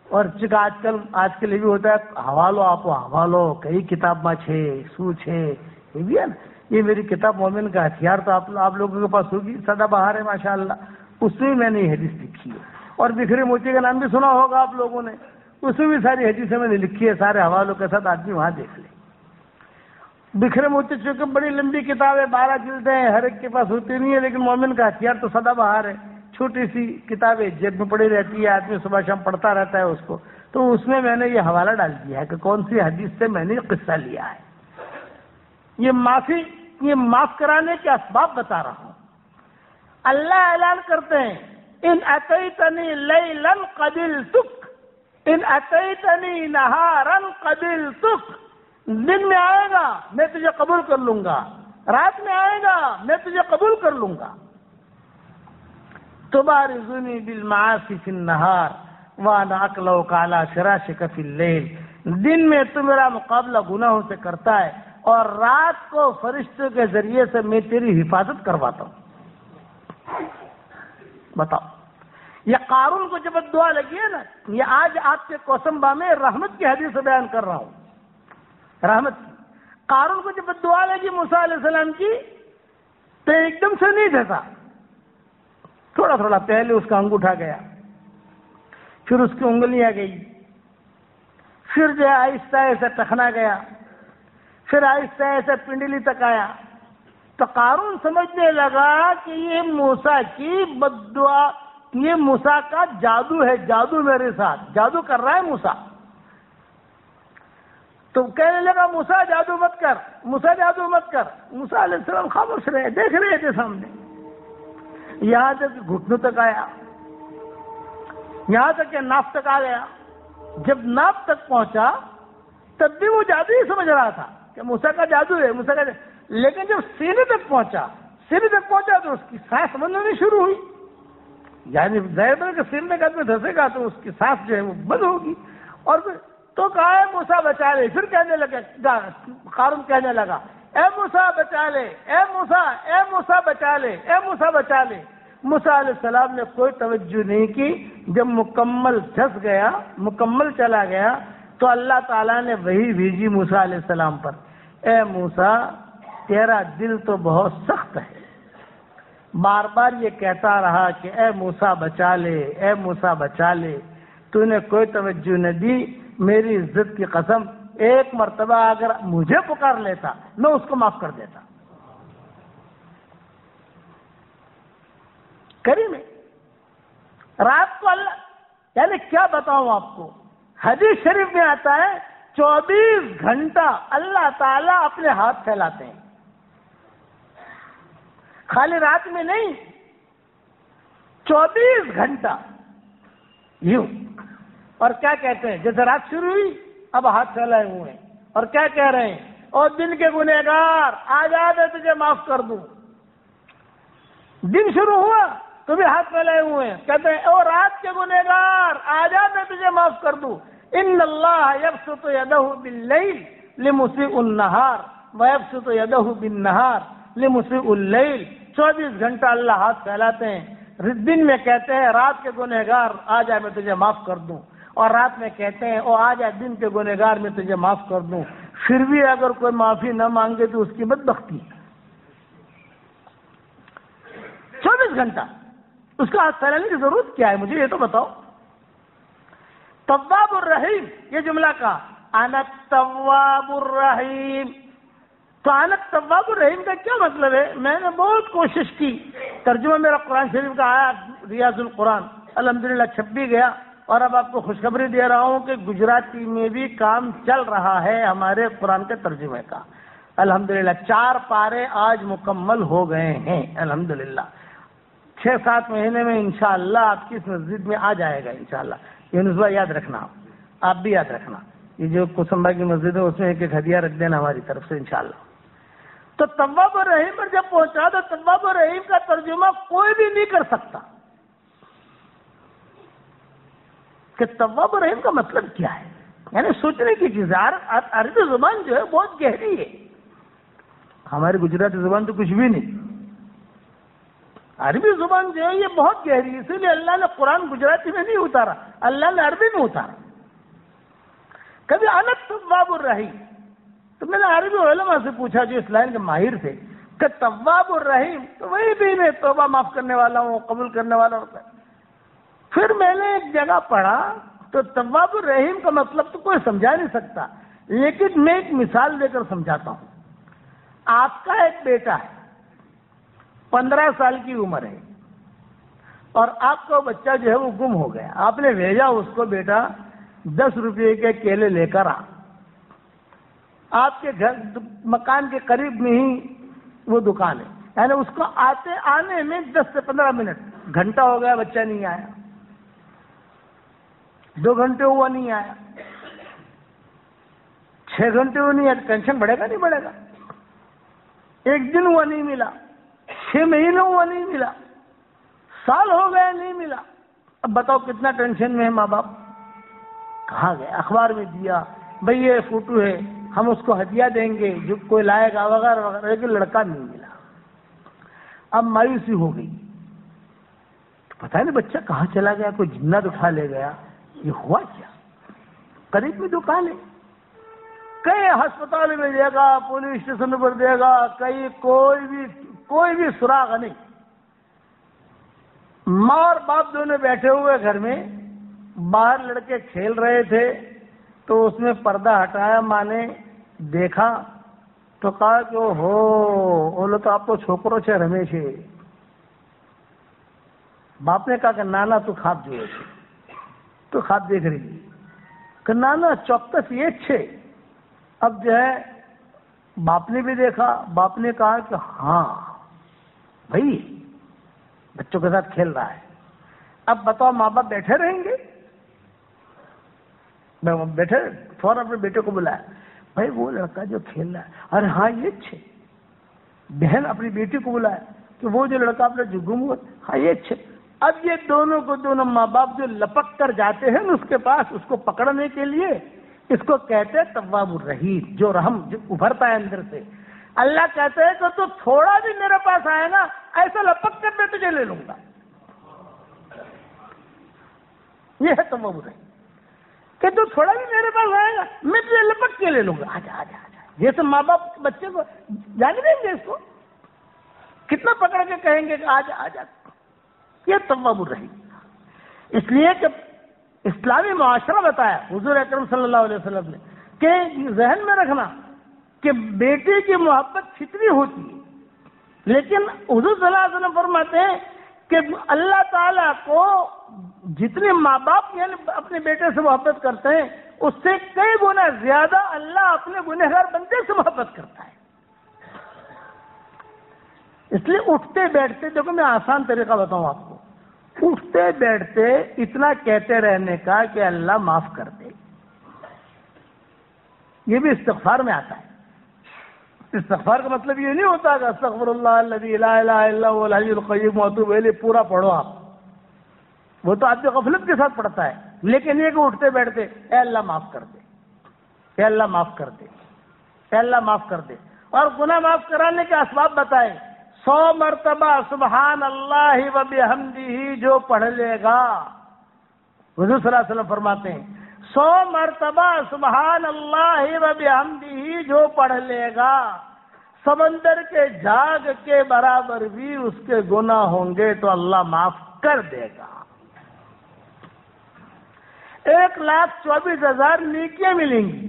اور آج کل یہ بھی ہوتا ہے حوالو آپ حوالو کئی کتاب میں چھے سو چھے، یہ بھی ہے نا، یہ میری کتاب مومن کا ہتھیار تو آپ لوگوں کے پاس ہوگی، سدا بہار ہے ماشاءاللہ، اس میں میں نے یہ حدیث لکھی ہے۔ اور بکھرے موتی کا نام بھی سنا ہوگا آپ لوگوں نے، اس میں بھی ساری حدیثیں میں نے لکھی ہے، سارے حوالوں کے ساتھ آدمی وہاں دیکھ لے۔ بکھرے موتی چونکہ بڑی لمبی کتاب ہے، 12 جلدیں ہیں، ہر ایک کے پاس ہوتی نہیں ہے، لیکن مومن کا ہتھیار تو سدا بہار ہے، چھوٹی سی کتاب ہے، جیب میں پڑی رہتی ہے، آدمی صبح شام پڑھتا رہتا ہے اس کو، تو اس میں میں نے یہ حوالہ ڈال دیا ہے کہ کون سی حدیث سے میں نے قصہ لیا ہے۔ یہ معاف کرانے کے اسباب بتا رہا ہوں۔ اللہ اعلان کرتے ہیں ان اتیتنی لیلا قبلتک، ان اتیتنی نہارا قبلتک، دن میں آئے گا میں تجھے قبول کر لوں گا، رات میں آئے گا میں تجھے قبول کر لوں گا. تبارزنی بالمعاصی فی النہار وانا اقلعک علی فراشک فی اللیل، دن میں تو میرا مقابلہ گناہوں سے کرتا ہے اور رات کو فرشتوں کے ذریعے سے میں تیری حفاظت کرواتا ہوں. بتاؤ، یہ قارون کو جب دعا لگی ہے نا، یہ آج آپ کے کوسمبا میں رحمت کی حدیث بیان کر رہا ہوں. رحمت قارون کو جب دعا لگی موسیٰ علیہ السلام کی تو ایک دم سے نہیں دھسا، تھوڑا تھوڑا پہلے اس کا انگوٹھا گیا، پھر اس کی انگلیاں گئی، پھر جو ہے آہستہ آہستہ ٹخنا گیا، پھر آہستہ آہستہ پنڈلی تک آیا. تو قارون سمجھنے لگا کہ یہ موسیٰ کی بد دعا، یہ موسیٰ کا جادو ہے، جادو میرے ساتھ جادو کر رہا ہے موسیٰ. تو کہنے لگا موسیٰ جادو مت کر، موسیٰ جادو مت کر. موسیٰ علیہ السلام خاموش رہے، دیکھ رہے تھے سامنے. یہاں تک گھٹنوں تک آیا، یہاں تک کہ ناف تک آ گیا. جب ناف تک پہنچا تب بھی وہ جادو ہی سمجھ رہا تھا کہ موسیٰ کا جادو ہے، موسیٰ کا جادو. لیکن جب سینے تک پہنچا تو اس کی سانس بند ہونی شروع ہوئی. یعنی ظاہر ہے کہ سینے کا آدمی دھسے گا تو اس کی سانس جو ہے وہ بند ہوگی. اور پھر تو کہا ہے موسیٰ بچا لے. پھر کہنے لگا، قارون کہنے لگا اے موسیٰ بچا لے، اے موسیٰ، اے موسیٰ بچا لے، اے موسیٰ بچا لے. موسیٰ علیہ السلام نے کوئی توجہ نہیں کی. جب مکمل دھس گیا، مکمل چلا گیا تو اللہ تعالیٰ نے وحی بھیجی موسیٰ علیہ السلام پر، اے موسیٰ تیرا دل تو بہت سخت ہے. بار بار یہ کہتا رہا کہ اے موسیٰ بچا لے، اے موسیٰ بچا لے. تو نے کوئی توجہ نہ دی. میری عزت کی قسم، ایک مرتبہ اگر مجھے پکار لیتا میں اس کو معاف کر دیتا. کریم ہے. رات کو اللہ، یعنی کیا بتاؤں آپ کو، حدیث شریف میں آتا ہے 24 گھنٹہ اللہ تعالیٰ اپنے ہاتھ پھیلاتے ہیں. خالی رات میں نہیں، 24 گھنٹہ یوں. اور کیا کہتے ہیں، جیسے رات شروع ہوئی اب ہاتھ پھیلائے ہوئے ہیں اور کیا کہہ رہے ہیں، اور دن کے گنہگار آجا میں تجھے معاف کر دوں. دن شروع ہوا تو بھی ہاتھ پھیلائے ہوئے ہیں، کہتے ہیں او رات کے گنہگار آجا میں تجھے معاف کر دوں. ان اللہ یبسط یدہ باللیل لمسیء النہار ویبسط یدہ بالنہار لمسیء اللیل. 24 گھنٹہ اللہ ہاتھ پھیلاتے ہیں. دن میں کہتے ہیں رات کے گنہگار آجا میں تجھے معاف کر دوں، اور رات میں کہتے ہیں او آجا دن کے گنہگار میں تجھے معاف کر دوں. پھر بھی اگر کوئی معافی نہ مانگے تو اس کی بدبختی. 24 گھنٹہ اس کا ہاتھ پھیلانے کی ضرورت کیا ہے، مجھے یہ تو بتاؤ. تواب الرحیم، یہ جملہ کا انا التواب الرحیم. تو انا التواب الرحیم کا کیا مطلب ہے؟ میں نے بہت کوشش کی، ترجمہ میرا قرآن شریف کا آیا ریاض القرآن الحمدللہ چھپ بھی گیا. اور اب آپ کو خوشخبری دے رہا ہوں کہ گجراتی میں بھی کام چل رہا ہے ہمارے قرآن کے ترجمے کا. الحمدللہ 4 پارے آج مکمل ہو گئے ہیں الحمدللہ. 6-7 مہینے میں انشاءاللہ آپ کی اس مسجد میں آ جائے گا انشاءاللہ. یہ نسبہ یاد رکھنا، آپ بھی یاد رکھنا. یہ جو کوسمبا کی مسجد ہے اس میں ایک ہدیہ رکھ دینا ہماری طرف سے انشاءاللہ. تو تواب الرحیم پر جب پہنچا تو تواب الرحیم کا ترجمہ کوئی بھی نہیں کر سکتا کہ تواب الرحیم کا مطلب کیا ہے. یعنی سوچنے کی چیز ہے. عربی زبان جو ہے بہت گہری ہے، ہماری گجراتی زبان تو کچھ بھی نہیں. عربی زبان جو ہے یہ بہت گہری ہے، اسی لیے اللہ نے قرآن گجراتی میں نہیں اتارا، اللہ نے عربی میں اتارا. کبھی انا التواب الرحیم، تو میں نے عربی علماء سے پوچھا جو اس لائن کے ماہر تھے کہ تواب الرحیم تو وہی بھی میں توبہ معاف کرنے والا ہوں، قبول کرنے والا ہوتا ہے. پھر میں نے ایک جگہ پڑھا تو تواب الرحیم کا مطلب تو کوئی سمجھا نہیں سکتا، لیکن میں ایک مثال دے کر سمجھاتا ہوں. آپ کا ایک بیٹا ہے، 15 سال کی عمر ہے، اور آپ کا بچہ جو ہے وہ گم ہو گیا. آپ نے بھیجا اس کو، بیٹا 10 روپے کے کیلے لے کر آ. آپ کے گھر مکان کے قریب میں ہی وہ دکان ہے، یعنی اس کو آنے میں 10 سے 15 منٹ، گھنٹہ ہو گیا بچہ نہیں آیا. 2 گھنٹے ہوا نہیں آیا, 6 گھنٹے ہوا نہیں آیا, ٹینشن بڑھے گا نہیں بڑھے گا؟ 1 دن ہوا نہیں ملا, 6 مہینے ہوا نہیں ملا, سال ہو گئے نہیں ملا, اب بتاؤ کتنا ٹینشن میں ہے ماں باپ. کہاں گئے؟ اخبار میں دیا بھئی یہ فوٹو ہے, ہم اس کو ہدیہ دیں گے جو کوئی لائے گا وغیرہ وغیرہ, لیکن لڑکا نہیں ملا. اب مایوسی ہو گئی, پتہ نہیں بچہ کہاں چلا گیا, کوئی جنات اٹھا لے گیا, یہ ہوا کیا؟ قریب میں دکان ہے, کئی ہسپتال میں دے گا, پولیس اسٹیشن پر دے گا, کہیں کوئی بھی سراغ نہیں. ماں اور باپ دونوں بیٹھے ہوئے گھر میں, باہر لڑکے کھیل رہے تھے تو اس میں پردہ ہٹایا, ماں نے دیکھا تو کہا کہ اوہ تو آپ تو چھوکرو چھے رمیش ہے. باپ نے کہا کہ نانا تو خواب جو ہے تو خواب دیکھ رہی کہ نانا چوکس یہ چھے. اب جو ہے باپ نے بھی دیکھا, باپ نے کہا کہ ہاں بھائی بچوں کے ساتھ کھیل رہا ہے. اب بتاؤ ماں باپ بیٹھے رہیں گے؟ بیٹھے, فوراً اپنے بیٹے کو بلایا, بھائی وہ لڑکا جو کھیل رہا ہے, ارے ہاں یہ چھے. بہن اپنی بیٹی کو بلایا کہ وہ جو لڑکا اپنا جو گم ہوا, ہاں یہ چھے. اب یہ دونوں ماں باپ جو لپک کر جاتے ہیں اس کے پاس, اس کو پکڑنے کے لیے, اس کو کہتے ہیں تواب الرحیم, جو رحم جو ابھرتا ہے اندر سے. اللہ کہتے ہیں کہ تو تھوڑا بھی میرے پاس آئے نا, ایسا لپک کر میں تجھے لے لوں گا. یہ ہے تواب الرحیم کہ تو تھوڑا بھی میرے پاس آئے گا میں تجھے لپک کے لے لوں گا. آجا آجا آجا. جیسے ماں باپ بچے کو جانے دیں گے, اس کو کتنا پکڑ کے کہیں گے کہ آجا آجا. یہ تواب الرحیم. اس لیے کہ اسلامی معاشرہ بتایا حضور اکرم صلی اللہ علیہ وسلم نے کہ ذہن میں رکھنا کہ بیٹے کی محبت فطری ہوتی ہے, لیکن حضور صلی اللہ علیہ وسلم فرماتے ہیں کہ اللہ تعالیٰ کو جتنے ماں باپ یعنی اپنے بیٹے سے محبت کرتے ہیں, اس سے کئی گنا زیادہ اللہ اپنے گنہگار بندے سے محبت کرتا ہے. اس لیے اٹھتے بیٹھتے, دیکھو میں آسان طریقہ بتاؤں آپ کو, اٹھتے بیٹھتے اتنا کہتے رہنے کا کہ اللہ معاف کر دے. یہ بھی استغفار میں آتا ہے. استغفار کا مطلب یہ نہیں ہوتا کہ استغفر اللہ الذی لا الہ الا هو الحی القیوم واتوب الیہ پورا پڑھو آپ, وہ تو آپ کی غفلت کے ساتھ پڑھتا ہے. لیکن یہ کہ اٹھتے بیٹھتے اے اللہ معاف کر دے, اے اللہ معاف کر دے, اے اللہ معاف کر دے. اور گناہ معاف کرانے کے اسباب بتائے. 100 مرتبہ سبحان اللہ و بحمدہ جو پڑھ لے گا, حضور صلی اللہ علیہ وسلم فرماتے ہیں 100 مرتبہ سبحان اللہ و بحمدہ جو پڑھ لے گا, سمندر کے جھاگ کے برابر بھی اس کے گناہ ہوں گے تو اللہ معاف کر دے گا. 1,24,000 نیکیاں ملیں گی.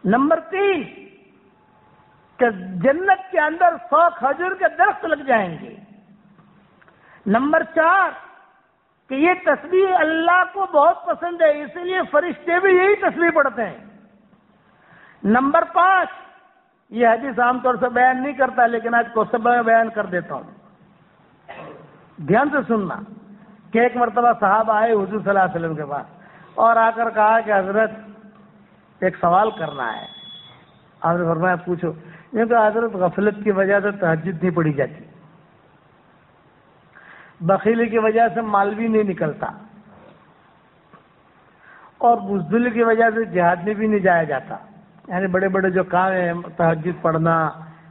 نمبر 3 کہ جنت کے اندر 100 کھجور کے درخت لگ جائیں گے. نمبر 4 کہ یہ تسبیح اللہ کو بہت پسند ہے, اسی لیے فرشتے بھی یہی تسبیح پڑھتے ہیں. نمبر 5 یہ حدیث عام طور سے بیان نہیں کرتا, لیکن آج کوسبہ میں بیان کر دیتا ہوں, دھیان سے سننا. کہ ایک مرتبہ صحابہ آئے حضور صلی اللہ علیہ وسلم کے پاس اور آ کر کہا کہ حضرت ایک سوال کرنا ہے. آپ نے فرمایا پوچھو. یہ کہ حضرت غفلت کی وجہ سے تہجد نہیں پڑھی جاتی, بخیلی کی وجہ سے مال بھی نہیں نکلتا, اور بزدلی کی وجہ سے جہاد میں بھی نہیں جایا جاتا. یعنی بڑے بڑے جو کام ہیں, تہجد پڑھنا,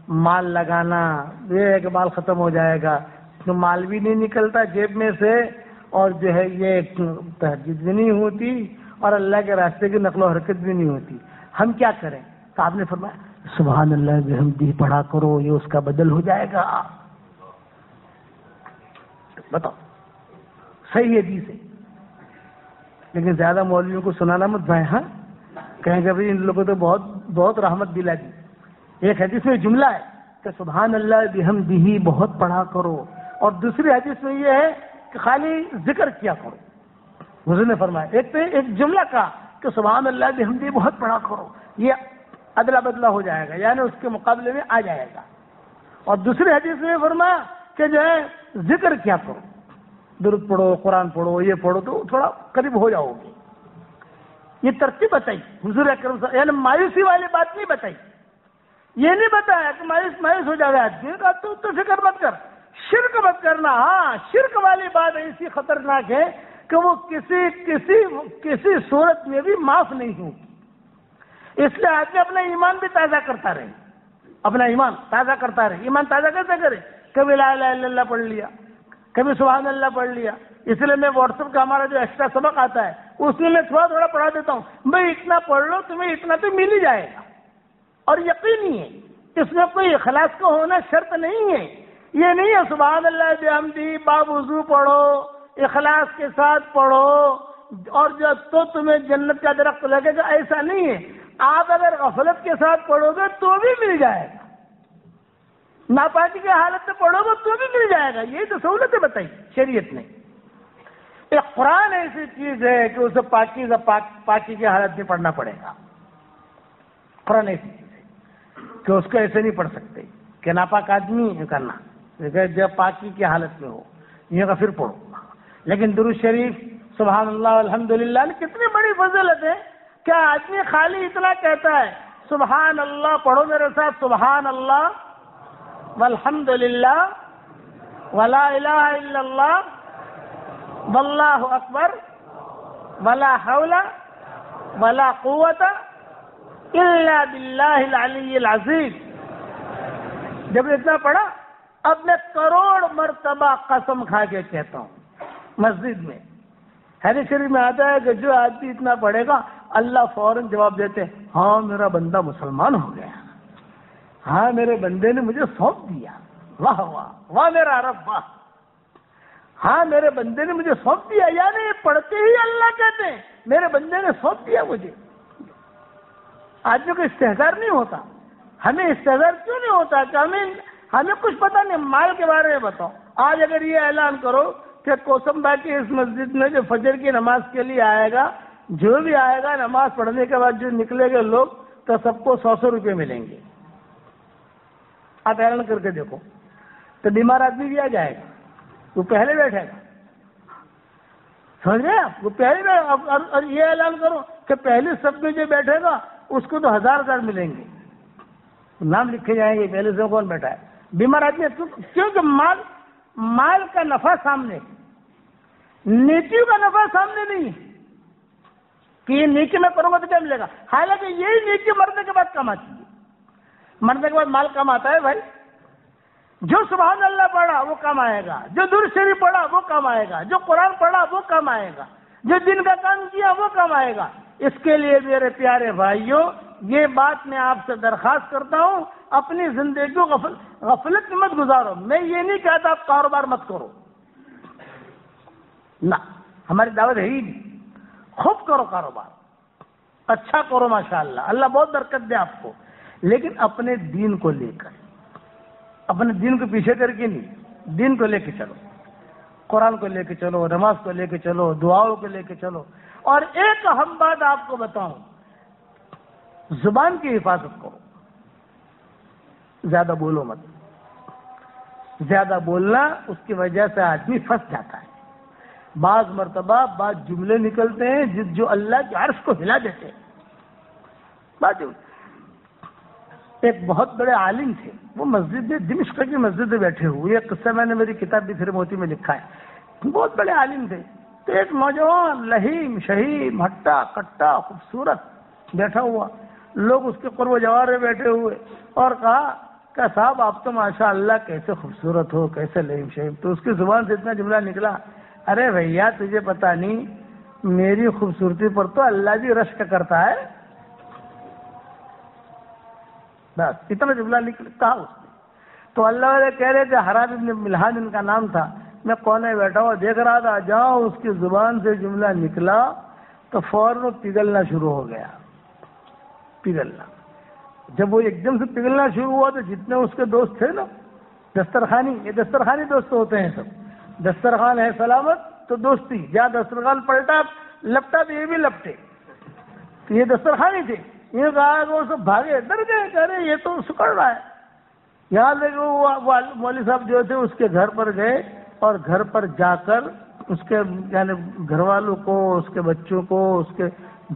مال لگانا, یہ ہے کہ مال ختم ہو جائے گا تو مال بھی نہیں نکلتا جیب میں سے, اور جو ہے یہ تہجد بھی نہیں ہوتی, اور اللہ کے راستے کی نقل و حرکت بھی نہیں ہوتی. ہم کیا کریں؟ تو آپ نے فرمایا سبحان اللہ بحمدہ پڑھا کرو, یہ اس کا بدل ہو جائے گا. بتاؤ صحیح حدیث ہے, لیکن زیادہ مولویوں کو سنانا مت بھائی. ہاں کہیں گے بھائی ان لوگوں تو بہت رحمت دلا دی. ایک حدیث میں جملہ ہے کہ سبحان اللہ بحمدہ بہت پڑھا کرو, اور دوسری حدیث میں یہ ہے کہ خالی ذکر کیا کرو. حضور نے فرمایا ایک جملہ کا کہ سبحان اللہ بحمدہ بہت پڑھا کرو, یہ ادلا بدلا ہو جائے گا, یعنی اس کے مقابلے میں آ جائے گا. اور دوسری حدیث میں فرمایا کہ جو ہے ذکر کیا کرو. درود پڑھو، قرآن پڑھو، یہ پڑھو تو تھوڑا قریب ہو جاؤ گے. یہ ترتیب بتائی حضور اکرم صلی اللہ علیہ وسلم، یعنی مایوسی والی بات نہیں بتائی. یہ نہیں بتایا کہ مایوس ہو جائے آدمی کا تو فکر مت کر، شرک مت کرنا. ہاں شرک والی بات ایسی خطرناک ہے کہ وہ کسی صورت میں بھی معاف نہیں ہوگی. اس لیے آدمی اپنا ایمان بھی تازہ کرتا رہے، اپنا ایمان تازہ کرتا رہے. ایمان تازہ کیسے کرے؟ کبھی لا الہ الا اللہ پڑھ لیا، کبھی سبحان اللہ پڑھ لیا. اس لیے میں واٹس ایپ کا ہمارا جو ایکسٹرا سبق آتا ہے اس میں تھوڑا تھوڑا پڑھا دیتا ہوں. بھائی اتنا پڑھ لو، تمہیں اتنا تو مل ہی جائے گا. اور یقینی ہے اس میں کوئی اخلاص کا ہونا شرط نہیں ہے. یہ نہیں ہے سبحان اللہ بحمدہ باوضو پڑھو، اخلاص کے ساتھ پڑھو اور جو تو تمہیں جنت کا درخت لگے گا، ایسا نہیں ہے. آپ اگر غفلت کے ساتھ پڑھو گے تو بھی مل جائے گا، ناپاکی کی حالت میں پڑھو گے تو بھی مل جائے گا. یہی تو سہولتیں بتائی شریعت نے. ایک قرآن ایسی چیز ہے کہ اسے پاکی کی حالت میں پڑھنا پڑے گا. قرآن ایسی چیز ہے کہ اس کو ایسے نہیں پڑھ سکتے کہ ناپاک آدمی کرنا، جب پاکی کی حالت میں ہو یہ کا پھر پڑھو. لیکن درود شریف، سبحان اللہ، الحمدللہ کتنی بڑی فضیلت ہے. کیا آدمی خالی اتنا کہتا ہے سبحان اللہ؟ پڑھو میرے ساتھ، سبحان اللہ والحمدللہ ولا الہ الا اللہ واللہ اکبر ولا حول ولا قوت الا باللہ العلی العظیم. جب اتنا پڑھا، اب میں کروڑ مرتبہ قسم کھا کے کہتا ہوں مسجد میں. حدیث شریف میں آتا ہے کہ جو آدمی اتنا پڑھے گا اللہ فوراً جواب دیتے ہیں، ہاں میرا بندہ مسلمان ہو گیا، ہاں میرے بندے نے مجھے سونپ دیا. واہ واہ واہ میرا رب واہ، ہاں میرے بندے نے مجھے سونپ دیا. یعنی پڑھتے ہی اللہ کہتے ہیں میرے بندے نے سونپ دیا مجھے. آدمی کو استحضار نہیں ہوتا. ہمیں استحضار کیوں نہیں ہوتا کہ ہمیں کچھ پتہ نہیں. مال کے بارے میں بتاؤ. آج اگر یہ اعلان کرو کہ کوسم باغ کی اس مسجد میں جو فجر کی نماز کے لیے آئے گا، جو بھی آئے گا نماز پڑھنے کے بعد جو نکلے گے لوگ، تو سب کو 100 روپے ملیں گے. آپ اعلان کر کے دیکھو تو بیمار آدمی بھی آ جائے گا، وہ پہلے بیٹھے گا. سمجھ رہے آپ؟ وہ پہلے. اور یہ اعلان کرو کہ پہلے سب میں جو بیٹھے گا اس کو تو 1000 ملیں گے، نام لکھے جائیں گے پہلے سے کون بیٹھا ہے. بیمار آدمی کیونکہ مال کا نفع سامنے، نیکی کا نفع سامنے نہیں کہ یہ نیکی میں کروں گا تو کیا ملے گا. حالانکہ یہی نیکی مرنے کے بعد کام آتی ہے. مرنے کے بعد مال کام آتا ہے بھائی. جو سبحان اللہ پڑھا وہ کام آئے گا، جو درود شریف پڑھا وہ کام آئے گا، جو قرآن پڑھا وہ کام آئے گا، جو دن کا کام کیا وہ کام آئے گا. اس کے لیے میرے پیارے بھائیوں، یہ بات میں آپ سے درخواست کرتا ہوں، اپنی زندگی کو غفلت میں مت گزارو. میں یہ نہیں کہتا آپ کاروبار مت کرو، نہ، ہماری دعوت ہے ہی نہیں. خوب کرو کاروبار، اچھا کرو ماشاءاللہ، اللہ بہت برکت دے آپ کو. لیکن اپنے دین کو لے کر، اپنے دین کو پیچھے کر کے نہیں، دین کو لے کے چلو. قرآن کو لے کے چلو، نماز کو لے کے چلو، دعاؤں کو لے کے چلو. اور ایک اہم بات آپ کو بتاؤں، زبان کی حفاظت کرو. زیادہ بولو مت. زیادہ بولنا اس کی وجہ سے آدمی پھنس جاتا ہے. بعض مرتبہ بعض جملے نکلتے ہیں جو اللہ کے عرش کو ہلا دیتے ہیں. بعض جملے. ایک بہت بڑے عالم تھے، وہ مسجد میں، دمشق کی مسجد میں بیٹھے ہوئے. یہ قصہ میں نے میری کتاب بکھرے موتی میں لکھا ہے. بہت بڑے عالم تھے. تو ایک نوجوان لہیم شہیم ہٹا کٹا خوبصورت بیٹھا ہوا، لوگ اس کے قرب و جوار میں بیٹھے ہوئے، اور کہا کہ صاحب آپ تو ماشاء اللہ کیسے خوبصورت ہو، کیسے لہیم شہیم. تو اس کی زبان سے اتنا جملہ نکلا، ارے بھیا تجھے پتا نہیں میری خوبصورتی پر تو اللہ بھی رشک کرتا ہے. بس اتنا جملہ کہا اس نے. تو اللہ والے کہہ رہے تھے، حرام ابن ملحان ان کا نام تھا. میں کونے بیٹھا ہوا دیکھ رہا تھا، جہاں اس کی زبان سے جملہ نکلا تو فوراً پگھلنا شروع ہو گیا. پگھلنا. جب وہ ایک دم سے پگھلنا شروع ہوا تو جتنے اس کے دوست تھے نا، دسترخوانی، یہ دسترخوانی دوست ہوتے ہیں سب. دسترخوان ہے سلامت تو دوستی، جہاں دسترخوان پلٹا لپٹا تو یہ بھی لپٹے. تو یہ دسترخوانی تھے. یہ کہا کہ وہ سب بھاگے، ڈر گئے، کہہ رہے یہ تو سکڑ رہا ہے. یہاں لے کے وہ مولوی صاحب جو تھے اس کے گھر پر گئے، اور گھر پر جا کر اس کے یعنی گھر والوں کو، اس کے بچوں کو، اس کے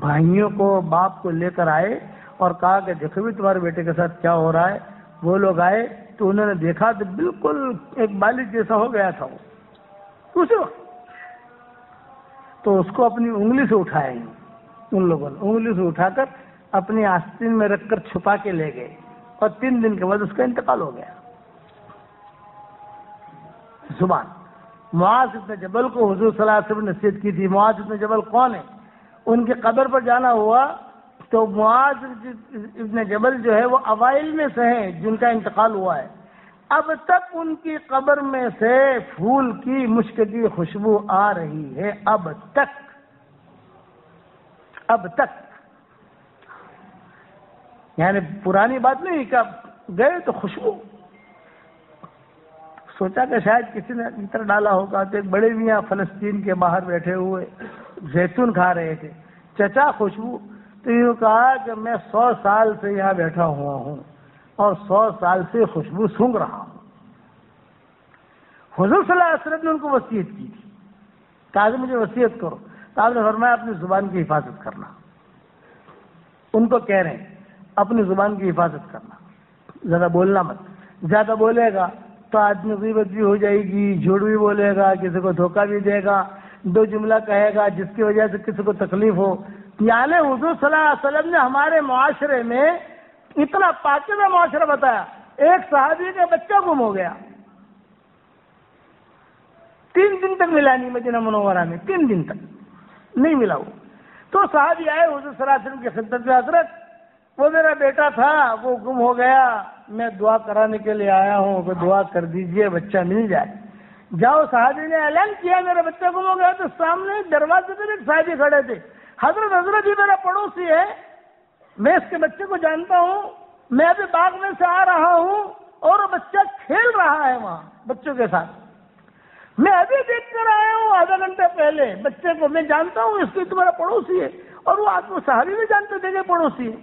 بھائیوں کو، باپ کو لے کر آئے اور کہا کہ دیکھو بھی تمہارے بیٹے کے ساتھ کیا ہو رہا ہے. وہ لوگ آئے تو انہوں نے دیکھا تو بالکل ایک بالغ جیسا ہو گیا تھا وہ اسی وقت. تو اس کو اپنی انگلی سے اٹھایا ان لوگوں نے، انگلی سے اٹھا کر اپنی آستین میں رکھ کر چھپا کے لے گئے اور 3 دن کے بعد اس کا انتقال ہو گیا. زبان. معاذ ابن جبل کو حضور صلی اللہ علیہ وسلم نے نصیحت کی تھی. معاذ ابن جبل کون ہے؟ ان کی قبر پر جانا ہوا تو معاذ ابن جبل جو ہے وہ اوائل میں سے ہیں جن کا انتقال ہوا ہے. اب تک ان کی قبر میں سے پھول کی مشک کی خوشبو آ رہی ہے. اب تک یعنی پرانی بات نہیں کہ گئے تو خوشبو. سوچا کہ شاید کسی نے عطر ڈالا ہوگا. تو ایک بڑے میاں فلسطین کے باہر بیٹھے ہوئے زیتون کھا رہے تھے. چچا خوشبو. تو یہ کہا کہ میں 100 سال سے یہاں بیٹھا ہوا ہوں اور 100 سال سے خوشبو سونگ رہا ہوں. حضور صلی اللہ علیہ وسلم نے ان کو وصیت کی تھی، کہا کہ مجھے وصیت کرو. تو آپ نے فرمایا اپنی زبان کی حفاظت کرنا. ان کو کہہ رہے ہیں اپنی زبان کی حفاظت کرنا، زیادہ بولنا مت. زیادہ بولے گا تو آدمی غیبت بھی ہو جائے گی، جھوٹ بھی بولے گا، کسی کو دھوکہ بھی دے گا، 2 جملہ کہے گا جس کی وجہ سے کسی کو تکلیف ہو. یعنی حضور صلی اللہ علیہ وسلم نے ہمارے معاشرے میں اتنا پاکیزہ معاشرہ بتایا. ایک صحابی کا بچہ گم ہو گیا، 3 دن تک ملا نہیں مدینہ منورہ میں، 3 دن تک نہیں ملا وہ. تو صحابی آئے حضور صلی اللہ علیہ وسلم کی خدمت میں، حضرت وہ میرا بیٹا تھا وہ گم ہو گیا، میں دعا کرانے کے لیے آیا ہوں کہ دعا کر دیجئے بچہ مل جائے. جاؤ. صحابی نے اعلان کیا میرا بچہ گم ہو گیا. تو سامنے دروازے پر ایک صحابی کھڑے تھے. حضرت یہ میرا پڑوسی ہے، میں اس کے بچے کو جانتا ہوں، میں ابھی باغ میں سے آ رہا ہوں اور وہ بچہ کھیل رہا ہے وہاں بچوں کے ساتھ. میں ابھی دیکھ کر آیا ہوں آدھا گھنٹہ پہلے بچے کو، میں جانتا ہوں اس کی تمہارا پڑوسی ہے. اور وہ آپ کو صحابی بھی جانتے تھے کہ پڑوسی ہے.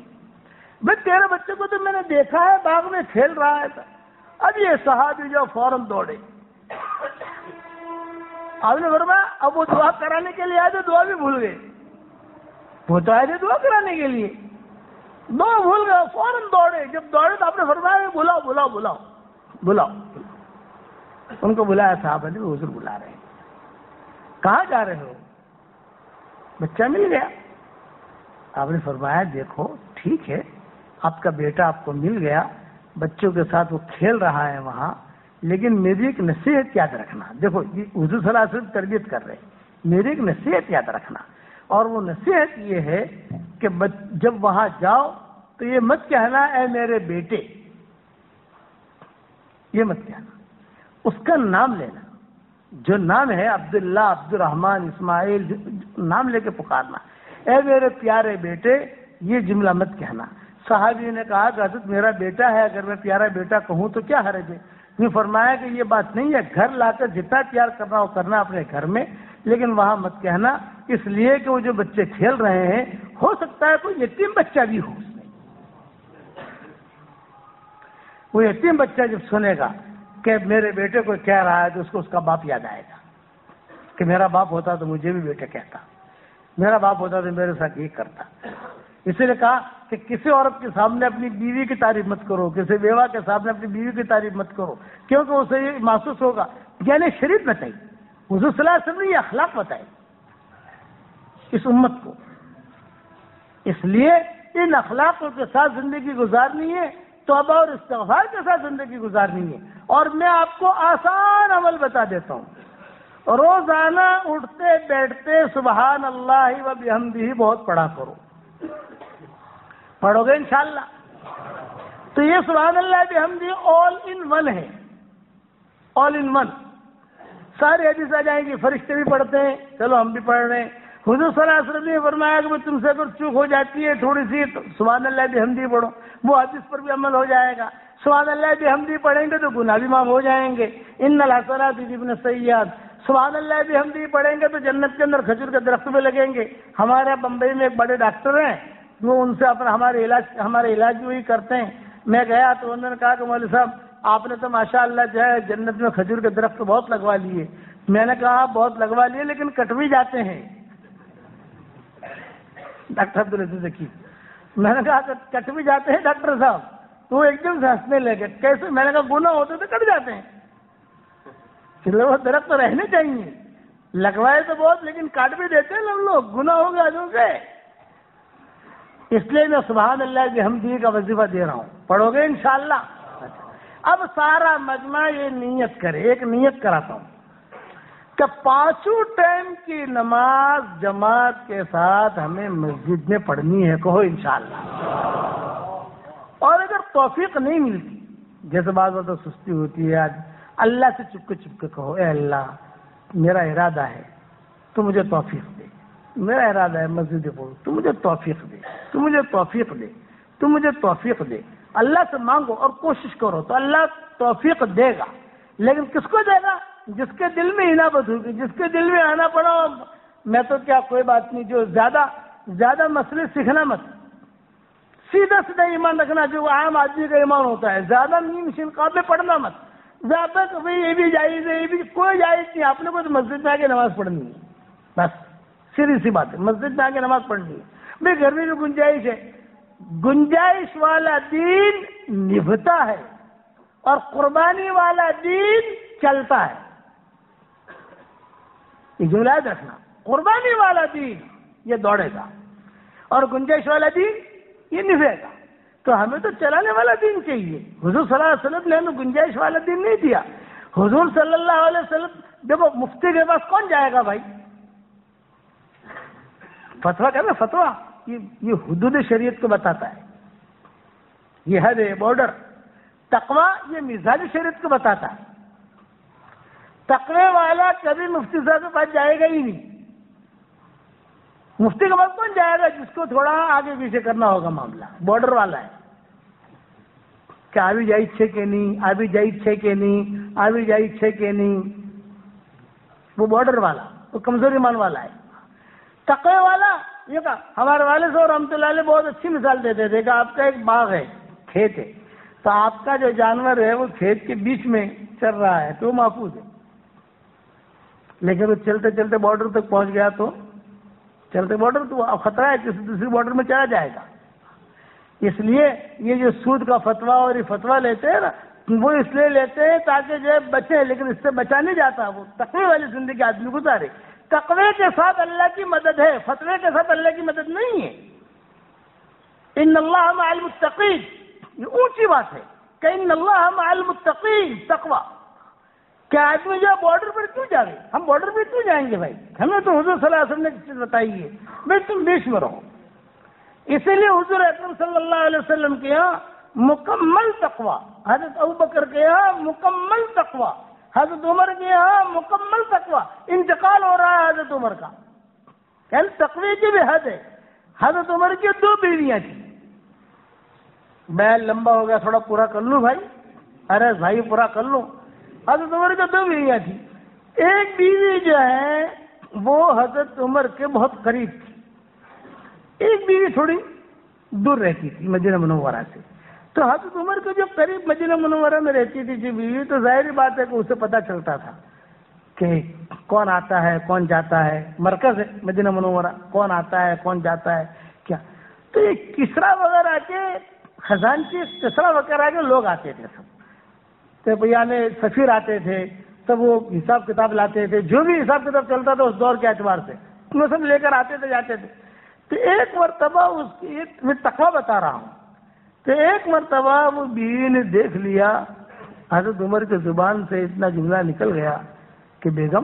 بھائی تیرے بچے کو تو میں نے دیکھا ہے باغ میں کھیل رہا ہے. اب یہ صحابی جو فوراً دوڑے. آپ نے فرمایا اب وہ دعا کرانے کے لیے آئے تو دعا بھی بھول گئے. وہ تو آئے تھے دعا کرانے کے لیے، دعا بھول گئے، فوراً دوڑے. جب دوڑے تو آپ نے فرمایا بلاؤ بلاؤ بلاؤ بلاؤ. ان کو بلایا. صاحب علی حضور بلا رہے ہیں. کہاں جا رہے ہو؟ بچہ مل گیا. آپ نے فرمایا دیکھو ٹھیک ہے آپ کا بیٹا آپ کو مل گیا، بچوں کے ساتھ وہ کھیل رہا ہے وہاں، لیکن میری ایک نصیحت یاد رکھنا. دیکھو یہ حضور صلی اللہ علیہ وسلم تربیت کر رہے ہیں. میری ایک نصیحت یاد رکھنا، اور وہ نصیحت یہ ہے کہ جب وہاں جاؤ تو یہ مت کہنا اے میرے بیٹے، یہ مت کہنا. اس کا نام لینا، جو نام ہے عبداللہ، عبد الرحمن، اسماعیل، نام لے کے پکارنا. اے میرے پیارے بیٹے، یہ جملہ مت کہنا. صحابی نے کہا کہ حضرت میرا بیٹا ہے، اگر میں پیارا بیٹا کہوں تو کیا حرج ہے؟ یہ فرمایا کہ یہ بات نہیں ہے، گھر لا کر جتنا پیار کرنا ہو کرنا اپنے گھر میں، لیکن وہاں مت کہنا. اس لیے کہ وہ جو بچے کھیل رہے ہیں ہو سکتا ہے کوئی یتیم بچہ بھی ہو. وہ یتیم بچہ جب سنے گا کہ میرے بیٹے کو کہہ رہا ہے تو اس کو اس کا باپ یاد آئے گا کہ میرا باپ ہوتا تو مجھے بھی بیٹا کہتا، میرا باپ ہوتا تو میرے ساتھ یہ کرتا. اسی لیے کہا کہ کسی عورت کے سامنے اپنی بیوی کی تعریف مت کرو، کسی بیوہ کے سامنے اپنی بیوی کی تعریف مت کرو، کیونکہ اسے یہ محسوس ہوگا. یعنی شریعت بتائی، حضور صلی اللہ علیہ وسلم نے یہ اخلاق بتائے اس امت کو. اس لیے ان اخلاقوں کے ساتھ زندگی گزارنی ہے، توبہ اور استغفار کے ساتھ زندگی گزارنی ہے. اور میں آپ کو آسان عمل بتا دیتا ہوں. روزانہ اٹھتے بیٹھتے سبحان اللہ و بحمدہ بہت پڑھا کرو. پڑھو گے انشاءاللہ تو یہ سبحان اللہ بحمدہ آل ان ون ہے، آل ان ون. سارے حدیث آ جائیں گی، فرشتے بھی پڑھتے ہیں، چلو ہم بھی پڑھ رہے ہیں. حضور صلی اللہ علیہ وسلم نے فرمایا کہ تم سے اگر چوک ہو جاتی ہے تھوڑی سی تو سبحان اللہ بحمدہ پڑھو، وہ حدیث پر بھی عمل ہو جائے گا. سبحان اللہ بحمدہ پڑھیں گے تو گناہ بھی معاف ہو جائیں گے. ان الحسنات یذهبن السیئات. سبحان اللہ بحمدہ پڑھیں گے تو جنت کے اندر کھجور کے درخت بھی لگیں گے. ہمارے بمبئی میں ایک بڑے ڈاکٹر ہیں، وہ ان سے اپنا ہمارے علاج بھی وہی کرتے ہیں. میں گیا تو انہوں نے کہا کہ مولوی صاحب آپ نے تو ماشاء اللہ جو ہے جنت میں کھجور کے درخت بہت لگوا لیے، میں نے کہا بہت لگوا لیے لیکن کٹ بھی جاتے ہیں. ڈاکٹر عبدالعزیز ذکی, میں نے کہا کٹ بھی جاتے ہیں ڈاکٹر صاحب. تو وہ ایک دم سے ہنسنے لگے. کیسے؟ میں نے کہا گناہ ہوتے تو کٹ جاتے ہیں. چلے وہ درخت تو رہنے چاہیے, لگوائے تو بہت لیکن کاٹ بھی دیتے ہیں لوگ, گناہ ہو گیا جو سے. اس لیے میں سبحان اللہ کی حمدی کا وظیفہ دے رہا ہوں, پڑھو گے انشاءاللہ. اب سارا مجمع یہ نیت کرے, ایک نیت کراتا ہوں کہ 5 ٹائم کی نماز جماعت کے ساتھ ہمیں مسجد میں پڑھنی ہے. کہو انشاءاللہ. اور اگر توفیق نہیں ملتی, جیسے بعض وقت سستی ہوتی ہے, آج اللہ سے چپ کے کہو اے اللہ میرا ارادہ ہے تو مجھے توفیق دے, میرا ارادہ ہے مسجد پڑھو, تو مجھے توفیق دے, تو مجھے توفیق دے, تو مجھے توفیق دے. اللہ سے مانگو اور کوشش کرو تو اللہ توفیق دے گا. لیکن کس کو دے گا؟ جس کے دل میں انابت ہوگی, جس کے دل میں آنا پڑا میں تو کیا کوئی بات نہیں, جو زیادہ مسئلے سیکھنا مت, سیدھا ایمان رکھنا جو عام آدمی کا ایمان ہوتا ہے. زیادہ نیم شنقاب میں پڑھنا مت, زیادہ کہ بھائی یہ بھی جائز ہے, یہ بھی کوئی جائز نہیں. آپ نے کو تو مسجد میں آ کے نماز پڑھنی ہے, بس سیدھی سی بات ہے, مسجد میں آ کے نماز پڑھنی ہے. بھائی گھر میں بھی گنجائش ہے, گنجائش والا دین نبھتا ہے اور قربانی والا دین چلتا ہے. یہ جملہ یاد رکھنا, قربانی والا دین یہ دوڑے گا اور گنجائش والا دین یہ نبھے گا. تو ہمیں تو چلانے والا دین چاہیے. حضور صلی اللہ علیہ وسلم نے ہمیں گنجائش والا دین نہیں دیا. حضور صلی اللہ علیہ وسلم, دیکھو مفتی کے پاس کون جائے گا بھائی؟ فتویٰ کہنا, فتویٰ یہ حدود شریعت کو بتاتا ہے, یہ حد ہے, بارڈر. تقویٰ یہ مزاج شریعت کو بتاتا ہے. تقوی والا کبھی مفتی صاحب کے پاس جائے گا ہی نہیں. مفتی کے پاس کون جائے گا؟ جس کو تھوڑا آگے پیچھے کرنا ہوگا معاملہ, بارڈر والا ہے. کیا ابھی جائز ہے کہ نہیں, ابھی جائز ہے کہ نہیں, ابھی جائز ہے کہ نہیں, وہ بارڈر والا, وہ کمزور ایمان والا ہے. تقوی والا یہ کہا, ہمارے والد صاحب رحمۃ اللہ علیہ بہت اچھی مثال دیتے تھے کہ آپ کا ایک باغ ہے, کھیت ہے, تو آپ کا جو جانور ہے وہ کھیت کے بیچ میں چل رہا ہے تو وہ محفوظ ہے. لیکن وہ چلتے چلتے بارڈر تک پہنچ گیا تو چلتے بارڈر تو اب خطرہ ہے کسی دوسری بارڈر میں چلا جائے گا. اس لیے یہ جو سود کا فتویٰ اور یہ فتویٰ لیتے ہیں نا, وہ اس لیے لیتے ہیں تاکہ جو ہے بچے, لیکن اس سے بچا نہیں جاتا. وہ تقوی والی زندگی آدمی گزارے. تقوی کے ساتھ اللہ کی مدد ہے, فتوے کے ساتھ اللہ کی مدد نہیں ہے. ان اللہ مع المتقین, یہ اونچی بات ہے کہ ان اللہ مع المتقین. تقوی کیا آدمی جو بارڈر پر کیوں جا رہے؟ ہم بارڈر پہ کیوں جائیں گے بھائی؟ ہمیں تو حضور صلی اللہ علیہ وسلم نے چیز بتائی ہے بھائی تم بیچ میں رہو. اسی لیے حضور اکرم صلی اللہ علیہ وسلم کے یہاں مکمل تقوی, حضرت ابوبکر کے یہاں مکمل تقوی, حضرت عمر کے یہاں مکمل تقوی. انتقال ہو رہا ہے حضرت عمر کا, یعنی تقوی کی بھی حد ہے. حضرت عمر کی 2 بیویاں تھیں. میں لمبا ہو گیا, تھوڑا پورا کر لوں بھائی. ارے بھائی پورا کر لوں. حضرت عمر کی 2 بیویاں تھیں. ایک بیوی جو ہے وہ حضرت عمر کے بہت قریب تھی, ایک بیوی تھوڑی دور رہتی تھی مدینہ منورہ سے. تو حضرت عمر کے جو قریب مدینہ منورہ میں رہتی تھی جو بیوی, تو ظاہری بات ہے کہ اسے پتہ چلتا تھا کہ کون آتا ہے کون جاتا ہے. مرکز ہے مدینہ منورہ, کون آتا ہے کون جاتا ہے کیا. تو یہ کسرا وغیرہ کے خزانچی, کسرا وغیرہ کے لوگ آتے تھے سب. تو بھیا نے سفیر آتے تھے, تب وہ حساب کتاب لاتے تھے, جو بھی حساب کتاب چلتا تھا اس دور کے اعتبار سے وہ سب لے کر آتے تھے جاتے تھے. تو ایک مرتبہ اس کی, میں تقویٰ بتا رہا ہوں, تو ایک مرتبہ وہ بیوی نے دیکھ لیا حضرت عمر کی زبان سے اتنا جملہ نکل گیا کہ بیگم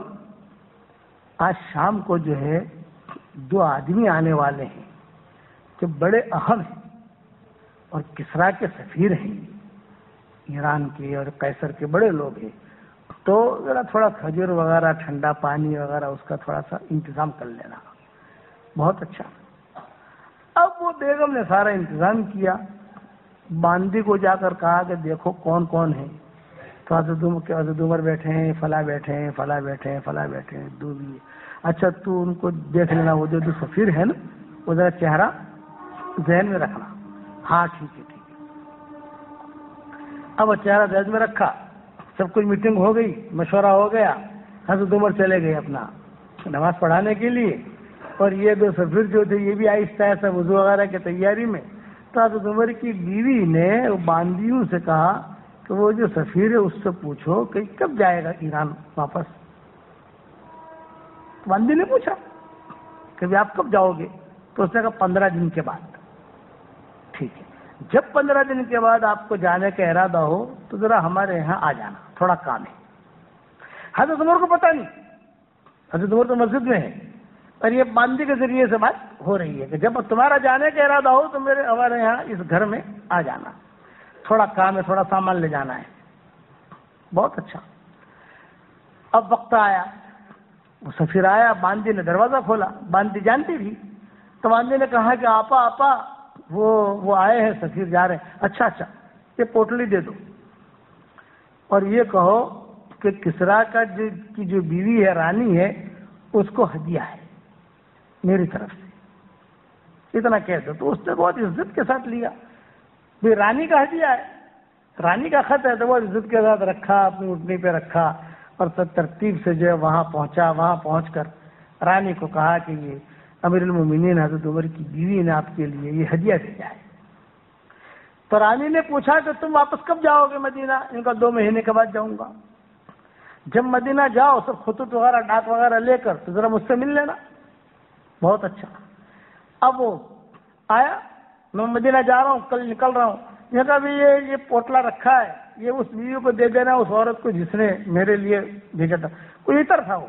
آج شام کو جو ہے 2 آدمی آنے والے ہیں جو بڑے اہم ہیں اور کسرا کے سفیر ہیں, ایران کے اور قیصر کے بڑے لوگ ہیں, تو ذرا تھوڑا کھجور وغیرہ ٹھنڈا پانی وغیرہ اس کا تھوڑا سا انتظام کر لینا. بہت اچھا. اب وہ بیگم نے سارا انتظام کیا. باندی کو جا کر کہا کہ دیکھو کون کون ہے. تو حضرت عمر بیٹھے ہیں, فلاں بیٹھے ہیں, فلاں بیٹھے ہیں, فلاں بیٹھے ہیں, 2 بھی. اچھا تو ان کو دیکھ لینا, وہ جو سفیر ہے نا وہ ذرا چہرہ ذہن میں رکھنا. ہاں ٹھیک ہے ٹھیک ہے. اب وہ چہرہ ذہن میں رکھا, سب کچھ میٹنگ ہو گئی, مشورہ ہو گیا. حضرت عمر چلے گئے اپنا نماز پڑھانے کے لیے، اور یہ دو سفیر جو تھے یہ بھی آہستہ آہستہ وضو وغیرہ کی تیاری میں. تو حضرت عمر کی بیوی نے باندیوں سے کہا کہ وہ جو سفیر ہے اس سے پوچھو کہ کب جائے گا ایران واپس. باندی نے پوچھا کہ آپ کب جاؤ گے؟ تو اس نے کہا 15 دن کے بعد. ٹھیک ہے، جب 15 دن کے بعد آپ کو جانے کا ارادہ ہو تو ذرا ہمارے یہاں آ جانا، تھوڑا کام ہے. حضرت عمر کو پتہ نہیں، حضرت عمر تو مسجد میں ہے، اور یہ باندی کے ذریعے سے بات ہو رہی ہے کہ جب تمہارا جانے کا ارادہ ہو تو ہمارے یہاں اس گھر میں آ جانا، تھوڑا کام ہے، تھوڑا سامان لے جانا ہے. بہت اچھا. اب وقت آیا، وہ سفیر آیا، باندی نے دروازہ کھولا. باندی جانتی تھی، تو باندی نے کہا کہ آپا وہ آئے ہیں، سفیر جا رہے ہیں. اچھا یہ پوٹلی دے دو، اور یہ کہو کہ کسرا کی جو بیوی ہے، رانی ہے، اس کو ہدیہ ہے میری طرف سے، اتنا کہہ دو. تو اس نے بہت عزت کے ساتھ لیا. بھی رانی کا ہدیہ ہے، رانی کا خط ہے، تو بہت عزت کے ساتھ رکھا، اپنی اٹھنی پہ رکھا، اور سب ترتیب سے جو ہے وہاں پہنچا. وہاں پہنچ کر رانی کو کہا کہ یہ امیر المومنین حضرت عمر کی بیوی نے آپ کے لیے یہ ہدیہ دیا ہے. تو رانی نے پوچھا کہ تم واپس کب جاؤ گے مدینہ؟ ان کا 2 مہینے کے بعد جاؤں گا. جب مدینہ جاؤ سب خطوط وغیرہ ڈاک وغیرہ لے کر تو ذرا مجھ سے مل لینا. بہت اچھا. اب وہ آیا، میں مدینہ جا رہا ہوں، کل نکل رہا ہوں. یہ کہا بھی یہ پوٹلا رکھا ہے، یہ اس بیوی کو دے دینا، اس عورت کو جس نے میرے لیے بھیجا تھا. کوئی عطر تھا، وہ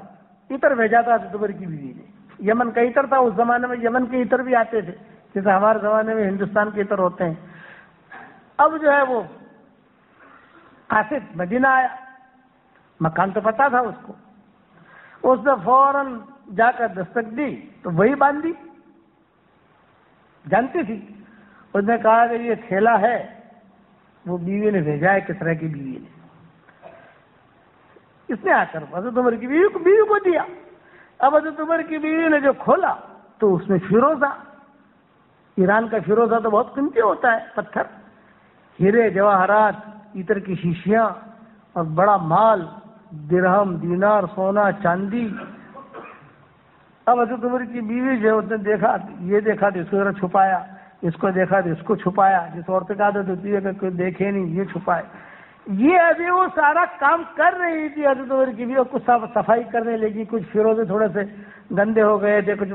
عطر بھیجا تھا عمر کی بیوی نے. یمن کا عطر تھا. اس زمانے میں یمن کے عطر بھی آتے تھے، جیسے ہمارے زمانے میں ہندوستان کے عطر ہوتے ہیں. اب جو ہے وہ قاصد مدینہ آیا، مکان تو پتا تھا اس کو. اس نے فوراً جا کر دستک دی تو وہی باندھی جانتی تھی. اس نے کہا کہ یہ تھیلا ہے، وہ بیوی نے بھیجا ہے، کسرا کی بیوی نے. اس نے آ کر حضرت عمر کی بیوی کو دیا. اب حضرت عمر کی بیوی نے جو کھولا تو اس میں فیروزہ، ایران کا فیروزہ تو بہت قیمتی ہوتا ہے، پتھر، ہیرے جواہرات، عطر کی شیشیاں، اور بڑا مال، درہم، دینار، سونا، چاندی. اب حضرت عمر کی بیوی جو اس نے دیکھا، یہ دیکھا تو اس کو ذرا چھپایا، اس کو دیکھا تو اس کو چھپایا. جس عورت کا عادت ہوتی ہے کہ کوئی دیکھے نہیں، یہ چھپائے. یہ ابھی وہ سارا کام کر رہی تھی حضرت عمر کی بیوی، کچھ صفائی کرنے لگی. کچھ فیروزے تھوڑے سے گندے ہو گئے تھے، کچھ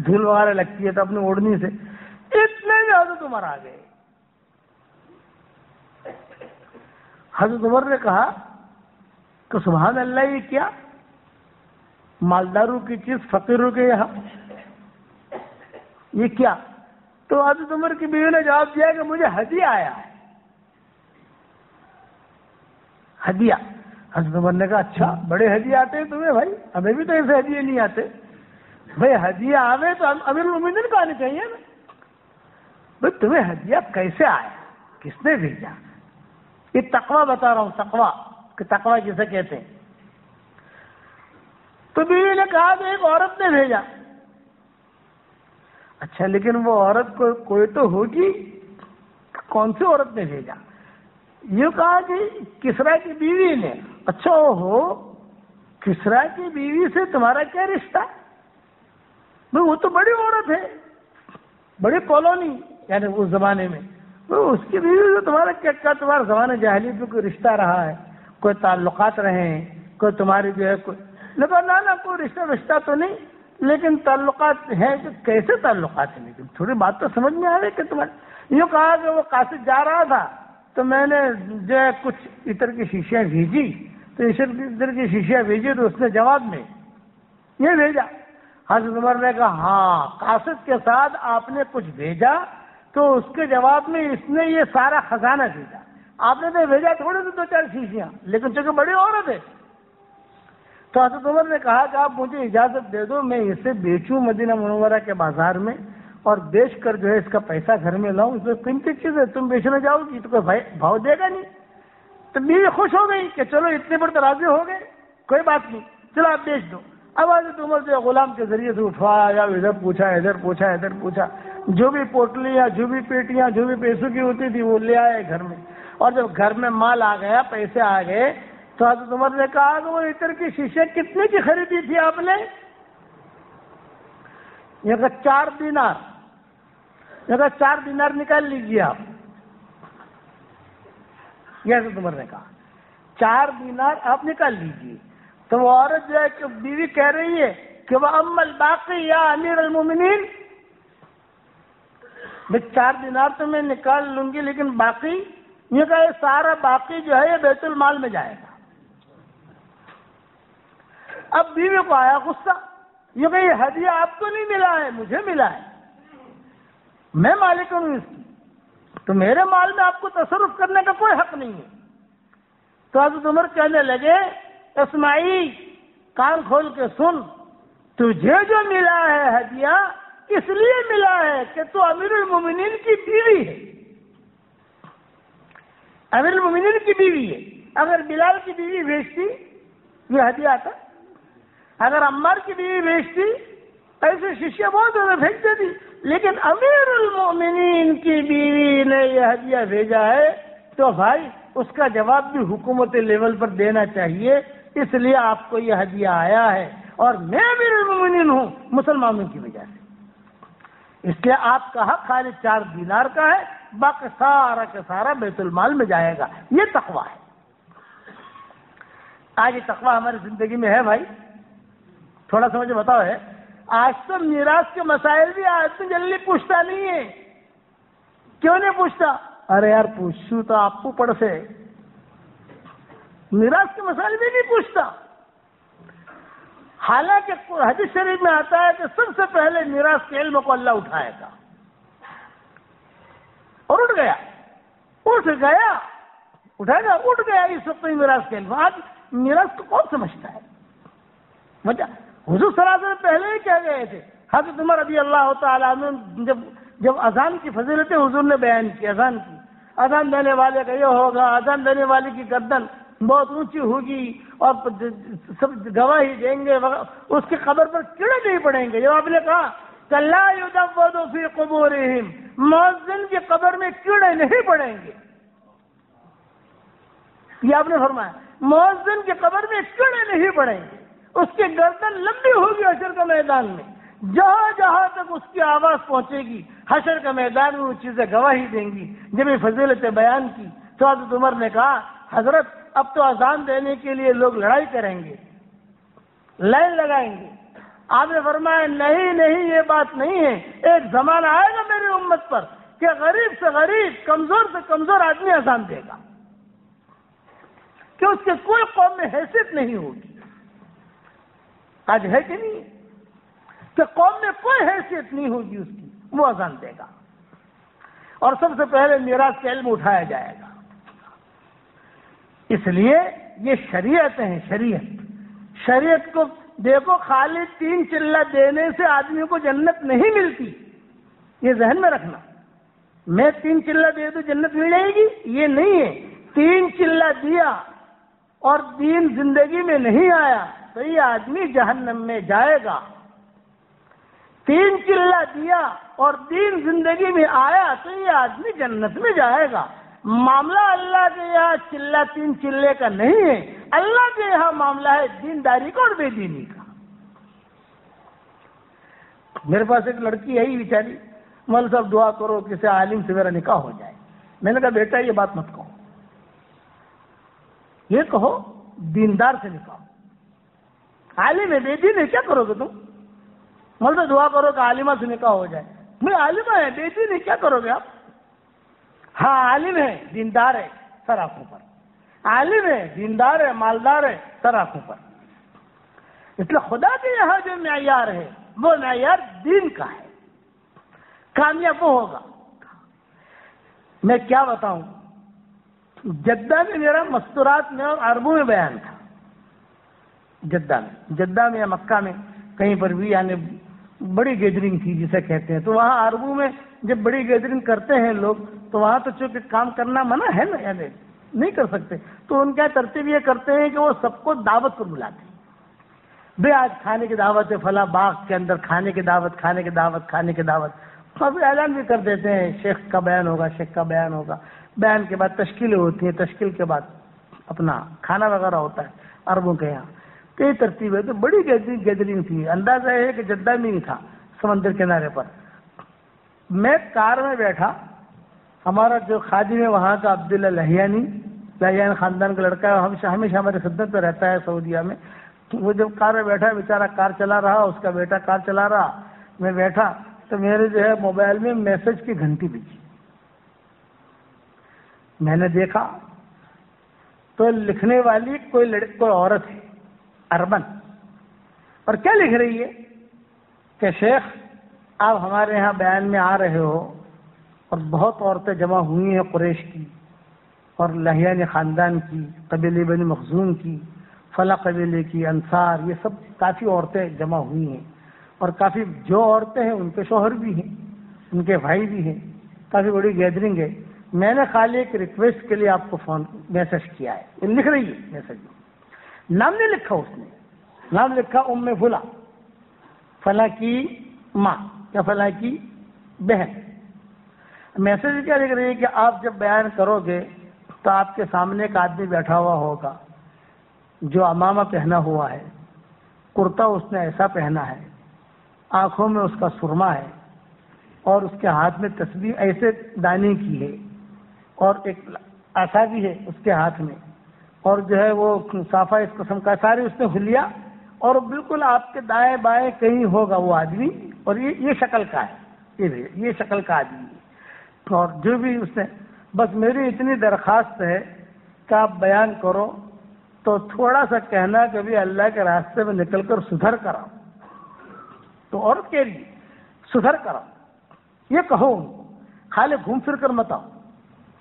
دھول وغیرہ لگتی ہے تو اپنی اوڑھنی سے اتنے میں حضرت عمر آ گئے. حضرت عمر نے کہا کہ سبحان اللہ، یہ کیا؟ مالداروں کی چیز فقیروں کے یہاں، یہ کیا؟ تو حضرت عمر کی بیوی نے جواب دیا کہ مجھے ہدیہ آیا ہے. ہدیہ. حضرت عمر نے کہا اچھا، بڑے ہدیے آتے ہیں تمہیں بھائی، ہمیں بھی تو ایسے ہدیے نہیں آتے. بھائی ہدیہ آوے تو امیر المومنین کو آنے چاہیے نا. بھائی تمہیں ہدیہ کیسے آیا، کس نے بھیجا؟ یہ تقویٰ بتا رہا ہوں، تقویٰ، کہ تقویٰ کسے کہتے ہیں. تو بیوی نے کہا کہ ایک عورت نے بھیجا. اچھا لیکن وہ عورت کوئی تو ہوگی، کون سی عورت نے بھیجا؟ یہ کہا کہ کسرا کی بیوی نے. اچھا ہو، کسرا کی بیوی سے تمہارا کیا رشتہ؟ وہ تو بڑی عورت ہے، بڑی کالونی، یعنی اس زمانے میں اس کی بیوی سے تمہارا کیا تمہارا زمانے جاہلیت میں کوئی رشتہ رہا ہے، کوئی تعلقات رہے ہیں، کوئی تمہاری جو ہے کوئی؟ لیکن نہ کوئی رشتہ تو نہیں، لیکن تعلقات ہیں. کہ کیسے تعلقات ہیں؟ لیکن تھوڑی بات تو سمجھ میں آ رہی کہ تمہیں. یوں کہا کہ وہ قاصد جا رہا تھا تو میں نے جو ہے کچھ عطر کی شیشیاں بھیجی، تو عطر کی شیشیاں بھیجی تو اس نے جواب میں یہ بھیجا. حضرت عمر نے کہا ہاں، قاصد کے ساتھ آپ نے کچھ بھیجا تو اس کے جواب میں اس نے یہ سارا خزانہ بھیجا. آپ نے تو بھیجا تھوڑے سے 2-4 شیشیاں، لیکن چونکہ بڑی عورت ہے. تو حضرت عمر نے کہا کہ آپ مجھے اجازت دے دو، میں اسے بیچوں مدینہ منورہ کے بازار میں، اور بیچ کر جو ہے اس کا پیسہ گھر میں لاؤں. اس میں قیمتی چیز ہے، تم بیچنے جاؤ گی تو کوئی بھاؤ دے گا نہیں. تو بیوی خوش ہو گئی کہ چلو اتنے پر تو راضی ہو گئے، کوئی بات نہیں، چلو آپ بیچ دو. اب حضرت عمر جو غلام کے ذریعے سے اٹھوایا، یا ادھر پوچھا ادھر پوچھا ادھر پوچھا، جو بھی پوٹلیاں، جو بھی پیٹیاں، جو بھی پیسوں کی ہوتی تھی وہ لے آئے گھر میں. اور جب گھر میں مال آ گیا، پیسے آ گئے، تو حضرت عمر نے کہا کہ وہ عطر کی شیشے کتنے کی خریدی تھی آپ نے؟ یہ کہا 4 دینار. یہ کہا 4 دینار نکال لیجیے آپ. یہ حضرت عمر نے کہا 4 دینار آپ نکال لیجیے. تو وہ عورت جو ہے کہ بیوی کہہ رہی ہے کہ وہ امل باقی یا امیر المومنین، 4 دینار تو میں نکال لوں گی لیکن باقی، یہ کہا یہ سارا باقی جو ہے یہ بیت المال میں جائے گا. اب بیوی کو آیا غصہ، یہ کہ یہ ہدیہ آپ کو نہیں ملا ہے، مجھے ملا ہے، میں مالک ہوں اس کی، تو میرے مال میں آپ کو تصرف کرنے کا کوئی حق نہیں ہے. تو حضرت عمر کہنے لگے اسماعیل کان کھول کے سن، تجھے جو ملا ہے ہدیہ اس لیے ملا ہے کہ تو امیر المومنین کی بیوی ہے، امیر المومنین کی بیوی ہے. اگر بلال کی بیوی بھیجتی یہ ہدیہ آتا، اگر عمار کی بیوی بھیجتی ایسے شیشے بہت زیادہ بھیج دیتی، لیکن امیر المومنین کی بیوی نے یہ ہدیہ بھیجا ہے تو بھائی اس کا جواب بھی حکومت لیول پر دینا چاہیے، اس لیے آپ کو یہ ہدیہ آیا ہے اور میں امیر المومنین ہوں مسلمانوں کی وجہ سے، اس لیے آپ کا حق خالی 4 دینار کا ہے، باقی سارا کا سارا بیت المال میں جائے گا. یہ تقویٰ ہے. آج یہ تقویٰ ہماری زندگی میں ہے بھائی؟ تھوڑا سا مجھے بتاؤ. ہے آج تو میراث کے مسائل بھی آدمی جلدی پوچھتا نہیں ہے. کیوں نہیں پوچھتا؟ ارے یار پوچھوں تو آپ کو پڑ سے میراث کے مسائل بھی نہیں پوچھتا. حالانکہ حدیث شریف میں آتا ہے کہ سب سے پہلے میراث کے علم کو اللہ اٹھائے گا، اور اٹھ گیا اٹھائے گا، اٹھ گیا اس وقت میراث کے علم. آج میراث کو کون سمجھتا ہے؟ وجہ حضور صلی اللہ علیہ وسلم پہلے ہی کہہ گئے تھے. حضرت عمر رضی اللہ تعالیٰ عنہ جب اذان کی فضیلتیں حضور نے بیان کی، اذان دینے والے کا یہ ہوگا، اذان دینے والے کی گردن بہت اونچی ہوگی اور سب گواہی دیں گے، اس کی قبر پر کیڑے نہیں پڑیں گے. جب آپ نے کہا کہ لا یدود فی قبورہم، مؤذن کی قبر میں کیڑے نہیں پڑیں گے، یہ آپ نے فرمایا مؤذن کی قبر میں کیڑے نہیں پڑیں گے، اس کی گردن لمبی ہوگی حشر کے میدان میں، جہاں جہاں تک اس کی آواز پہنچے گی حشر کے میدان میں وہ چیزیں گواہی دیں گی. جب یہ فضیلتیں بیان کی تو حضرت عمر نے کہا حضرت اب تو اذان دینے کے لیے لوگ لڑائی کریں گے، لائن لگائیں گے. آپ نے فرمایا نہیں یہ بات نہیں ہے. ایک زمانہ آئے گا میری امت پر کہ غریب سے غریب، کمزور سے کمزور آدمی اذان دے گا کہ اس کے کوئی قوم میں حیثیت نہیں ہوگی. آج ہے کہ نہیں کہ قوم میں کوئی حیثیت نہیں ہوگی اس کی، وہ اذان دے گا. اور سب سے پہلے میراث کا علم اٹھایا جائے گا. اس لیے یہ شریعتیں ہیں. شریعت کو دیکھو، خالی 3 چلہ دینے سے آدمی کو جنت نہیں ملتی، یہ ذہن میں رکھنا. میں 3 چلہ دے دوں جنت مل جائے گی، یہ نہیں ہے. 3 چلہ دیا اور دین زندگی میں نہیں آیا تو یہ آدمی جہنم میں جائے گا. 3 چلہ دیا اور دین زندگی میں آیا تو یہ آدمی جنت میں جائے گا. معاملہ اللہ کے یہاں 3 چلے کا نہیں ہے، اللہ کے یہاں معاملہ ہے دینداری کا اور بے دینی کا. میرے پاس ایک لڑکی ہے ہی بیچاری، مول صاحب دعا کرو کسی عالم سے میرا نکاح ہو جائے. میں نے کہا بیٹا یہ بات مت کہو، یہ کہو دیندار سے نکاح. عالم ہے بے دین ہے، کیا کرو گے تم؟ مول صاحب دعا کرو کہ عالمہ سے نکاح ہو جائے. میں عالمہ ہے بے دین ہے، کیا کرو گے آپ؟ ہاں عالم ہے دیندار ہے سر آنکھوں پر، عالم ہے دیندار ہے مالدار ہے سر آنکھوں پر. اس لیے خدا کے یہاں جو معیار ہے وہ معیار دین کا ہے. کامیاب وہ ہوگا. میں کیا بتاؤں، جدہ میں میرا مستورات میں اور عربوں میں بیان تھا. جدہ میں یا مکہ میں کہیں پر بھی یعنی بڑی گیدرنگ تھی جسے کہتے ہیں. تو وہاں عربوں میں جب بڑی گیدرنگ کرتے ہیں لوگ تو وہاں تو چونکہ کام کرنا منع ہے نا، یعنی نہیں کر سکتے، تو ان کا ترتیب یہ کرتے ہیں کہ وہ سب کو دعوت پر بلاتے ہیں. بے آج کھانے کی دعوت ہے فلاں باغ کے اندر، کھانے کی دعوت. ابھی اعلان بھی کر دیتے ہیں شیخ کا بیان ہوگا. بیان کے بعد تشکیلیں ہوتی ہیں، تشکیل کے بعد اپنا کھانا وغیرہ ہوتا ہے عربوں کے یہاں، کئی ترتیب ہے، تو بڑی گیدرنگ تھی، اندازہ ہے کہ جدہ میں ہی تھا سمندر کنارے پر. میں کار میں بیٹھا، ہمارا جو خادم ہے وہاں کا عبداللہ لہیانی خاندان کا لڑکا ہے، ہمیشہ ہمارے خدمت میں رہتا ہے سعودیہ میں. وہ جب کار میں بیٹھا، بیچارہ کار چلا رہا، اس کا بیٹا کار چلا رہا، میں بیٹھا، تو میرے جو ہے موبائل میں میسج کی گھنٹی بجی. میں نے دیکھا تو لکھنے والی کوئی عورت ہے اربن، اور کیا لکھ رہی ہے کہ شیخ آپ ہمارے یہاں بیان میں آ رہے ہو اور بہت عورتیں جمع ہوئی ہیں قریش کی اور لہیانی خاندان کی، قبیلے بنی مخزوم کی، فلاں قبیلے کی، انصار، یہ سب کافی عورتیں جمع ہوئی ہیں، اور کافی جو عورتیں ہیں ان کے شوہر بھی ہیں، ان کے بھائی بھی ہیں، کافی بڑی گیدرنگ ہے. میں نے خالی ایک ریکویسٹ کے لیے آپ کو میسج کیا ہے. یہ لکھ رہی ہے میسج میں، نام نہیں لکھا، اس نے نام لکھا ام فلاں، فلاں کی ماں یا فلاں کی بہن. میسج کیا لکھ رہی ہے کہ آپ جب بیان کرو گے تو آپ کے سامنے ایک آدمی بیٹھا ہوا ہوگا جو عمامہ پہنا ہوا ہے، کرتا اس نے ایسا پہنا ہے، آنکھوں میں اس کا سرما ہے، اور اس کے ہاتھ میں تسبیح ایسے دانے کی ہے، اور ایک عصا بھی ہے اس کے ہاتھ میں، اور جو ہے وہ صافہ اس قسم کا سارے اس نے حلیہ، اور بالکل آپ کے دائیں بائیں کہیں ہوگا وہ آدمی، اور یہ شکل کا ہے، یہ شکل کا آدمی ہے. اور جو بھی اس نے، بس میری اتنی درخواست ہے کہ آپ بیان کرو تو تھوڑا سا کہنا کہ بھی اللہ کے راستے میں نکل کر سدھر کر آؤ. تو عورت کہہ رہی سدھر کر آؤ، یہ کہو ان کو، خالی گھوم پھر کر مت آؤ.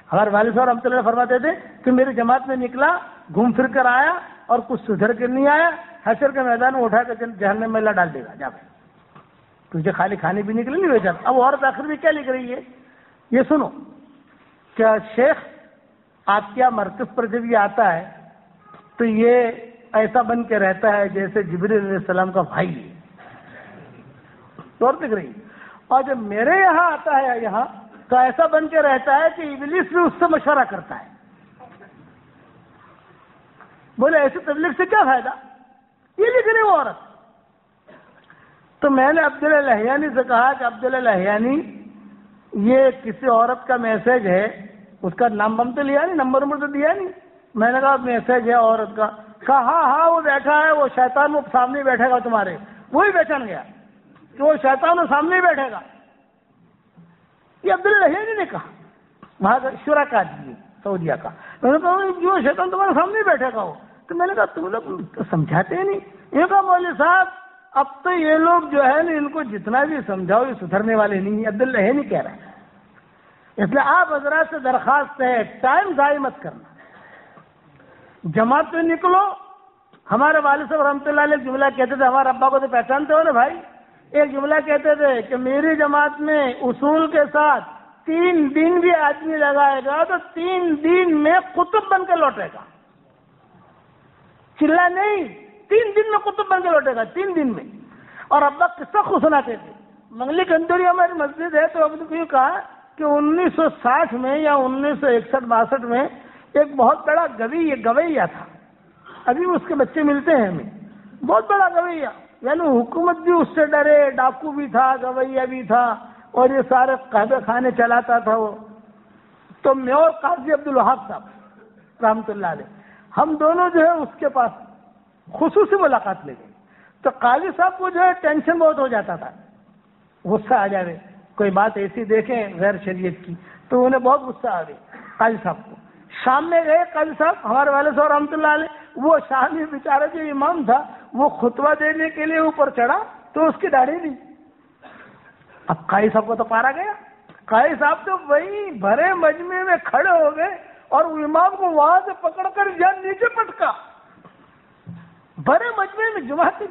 ہمارے والد صاحب رحمۃ اللہ فرماتے تھے کہ میری جماعت میں نکلا، گھوم پھر کر آیا اور کچھ سدھر کر نہیں آیا، حشر کے میدان میں اٹھا کر جہنم میں اللہ ڈال دے گا. جا بھائی تجھے خالی کھانے پینے کے لیے نہیں بھیجا. اب عورت آخر میں کیا لکھ رہی ہے یہ سنو، کیا شیخ آپ کیا مرکز پر جب یہ آتا ہے تو یہ ایسا بن کے رہتا ہے جیسے جبریل علیہ السلام کا بھائی ہے. تو اور لکھ رہی، اور جب میرے یہاں آتا ہے یہاں تو ایسا بن کے رہتا ہے کہ ابلیس بھی اس سے مشورہ کرتا ہے. بولے ایسی تبلیغ سے کیا فائدہ، یہ لکھ رہی وہ عورت. تو میں نے عبداللہ لہیانی سے کہا کہ عبداللہ لہیانی یہ کسی عورت کا میسج ہے، اس کا نام بم تو لیا نہیں، نمبر تو دیا نہیں. میں نے کہا میسج ہے عورت کا. کہا ہاں وہ بیٹھا ہے، وہ شیطان وہ سامنے بیٹھے گا تمہارے. وہی پہچان گیا کہ وہ شیطان وہ سامنے بیٹھے گا. یہ عبداللہ لہیانی نے کہا، وہاں کا شورا کا آدمی سعودیہ کا. میں نے کہا جو شیطان تمہارے سامنے بیٹھے گا وہ. تو میں نے کہا تم لوگ سمجھاتے نہیں. یہ کہا مولوی صاحب اب تو یہ لوگ جو ہے نا ان کو جتنا بھی سمجھاؤ یہ سدھرنے والے نہیں ہیں. عبداللہ لہیانی کہہ رہا ہے. اس لیے آپ حضرات سے درخواست ہے ٹائم ضائع مت کرنا، جماعت میں نکلو. ہمارے والد صاحب رحمۃ اللہ علیہ جملہ کہتے تھے، ہمارے ابا کو تو پہچانتے ہو نا بھائی، ایک جملہ کہتے تھے کہ میری جماعت میں اصول کے ساتھ 3 دن بھی آدمی لگائے گا تو 3 دن میں قطب بن کے لوٹے گا. چلا نہیں، 3 دن میں قطب بن کے لوٹے گا، 3 دن میں. اور ابا قصہ خود سناتے تھے. منگلی گندوری ہماری مسجد ہے تو اب نے یہ کہا کہ 1960 میں یا 1961-62 میں ایک بہت بڑا گویہ تھا. ابھی اس کے بچے ملتے ہیں ہمیں. بہت بڑا گویہ، یعنی حکومت بھی اس سے ڈرے، ڈاکو بھی تھا، گویہ بھی تھا، اور یہ سارے قہوے خانے چلاتا تھا وہ. تو میں اور قاضی عبدالوہاب صاحب رحمۃ اللہ علیہ ہم دونوں جو ہے اس کے پاس خصوصی ملاقات لے گئے. تو قاضی صاحب کو جو ہے ٹینشن بہت ہو جاتا تھا، غصہ آ جائے، کوئی بات ایسی دیکھیں غیر شریعت کی تو انہیں بہت غصہ آ گئی قاضی صاحب کو. شام میں گئے قاضی صاحب ہمارے والد صاحب رحمۃ اللہ علیہ، وہ شامی بیچارہ جو امام تھا وہ خطبہ دینے کے لیے اوپر چڑھا تو اس کی داڑھی نہیں. اب قاضی صاحب کو تو پارا گیا. قاضی صاحب تو وہی بھرے مجمع میں کھڑے ہو گئے اور امام کو وہاں سے پکڑ کر جان نیچے پٹکا. بھرے مجمع میں جماعت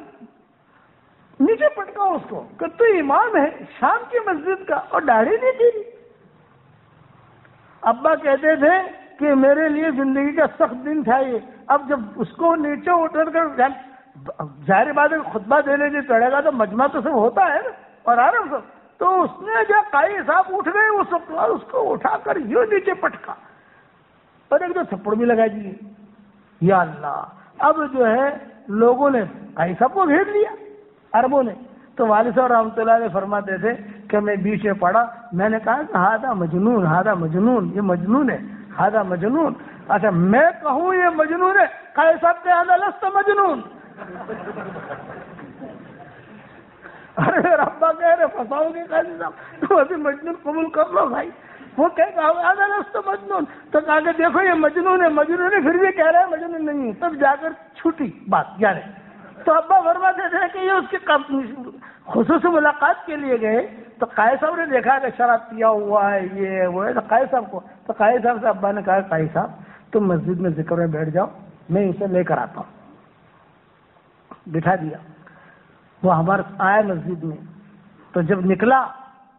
نیچے پٹکا اس کو کہ تو امام ہے شام کی مسجد کا اور داڑھی نہیں تھی. ابا کہتے تھے کہ میرے لیے زندگی کا سخت دن تھا یہ. اب جب اس کو نیچے اتر کر ظاہر بات ہے خطبہ دینے کے پڑے گا تو مجمع تو سب ہوتا ہے نا اور آرام سب. تو اس نے جب قاضی صاحب اٹھ گئے اس کو اٹھا کر یوں نیچے پٹکا اور ایک دو تھپڑ بھی لگا دیے. یا اللہ، اب جو ہے لوگوں نے قاضی صاحب کو گھیر لیا، عربوں نے. تو والد صاحب رحمۃ اللہ علیہ فرماتے تھے کہ میں بیچ میں پڑا، میں نے کہا کہ ہادہ مجنون، ہادہ مجنون، یہ مجنون ہے، ہادہ مجنون. اچھا میں کہوں یہ مجنون ہے، قاضی صاحب کے ہادہ لست مجنون. ارے میرا ابا کہہ رہے پھنساؤ گے قاضی صاحب، تو ابھی مجنون قبول کر لو بھائی. وہ کہہ ہادہ لست مجنون، تو کہا کہ دیکھو یہ مجنون ہے، مجنون ہے، پھر بھی کہہ رہا ہے مجنون نہیں. تب جا کر چھوٹی بات جا رہے. تو ابا فرماتے تھے کہ یہ اس کی خصوصی ملاقات کے لیے گئے، تو قاضی صاحب نے دیکھا کہ شراب پیا ہوا ہے، یہ وہ ہے. تو قاضی صاحب کو، تو قاضی صاحب سے ابا نے کہا قاضی صاحب تم مسجد میں ذکر میں بیٹھ جاؤ، میں اسے لے کر آتا ہوں. بٹھا دیا. وہ ہمارے آیا مسجد میں. تو جب نکلا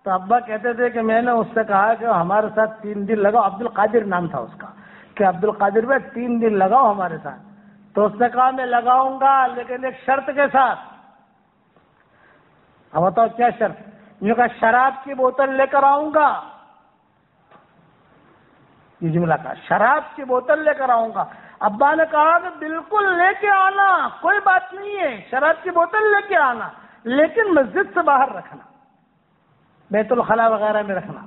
تو ابا کہتے تھے کہ میں نے اس سے کہا کہ ہمارے ساتھ 3 دن لگاؤ. عبد القادر نام تھا اس کا، کہ عبد القادر بھائی 3 دن لگاؤ ہمارے ساتھ. تو اس نے کہا میں لگاؤں گا لیکن ایک شرط کے ساتھ. اب بتاؤ کیا شرط؟ یہ کہا شراب کی بوتل لے کر آؤں گا. یہ جملہ کہا شراب کی بوتل لے کر آؤں گا. ابا نے کہا کہ بالکل لے کے آنا، کوئی بات نہیں ہے، شراب کی بوتل لے کے آنا، لیکن مسجد سے باہر رکھنا، بیت الخلا وغیرہ میں رکھنا،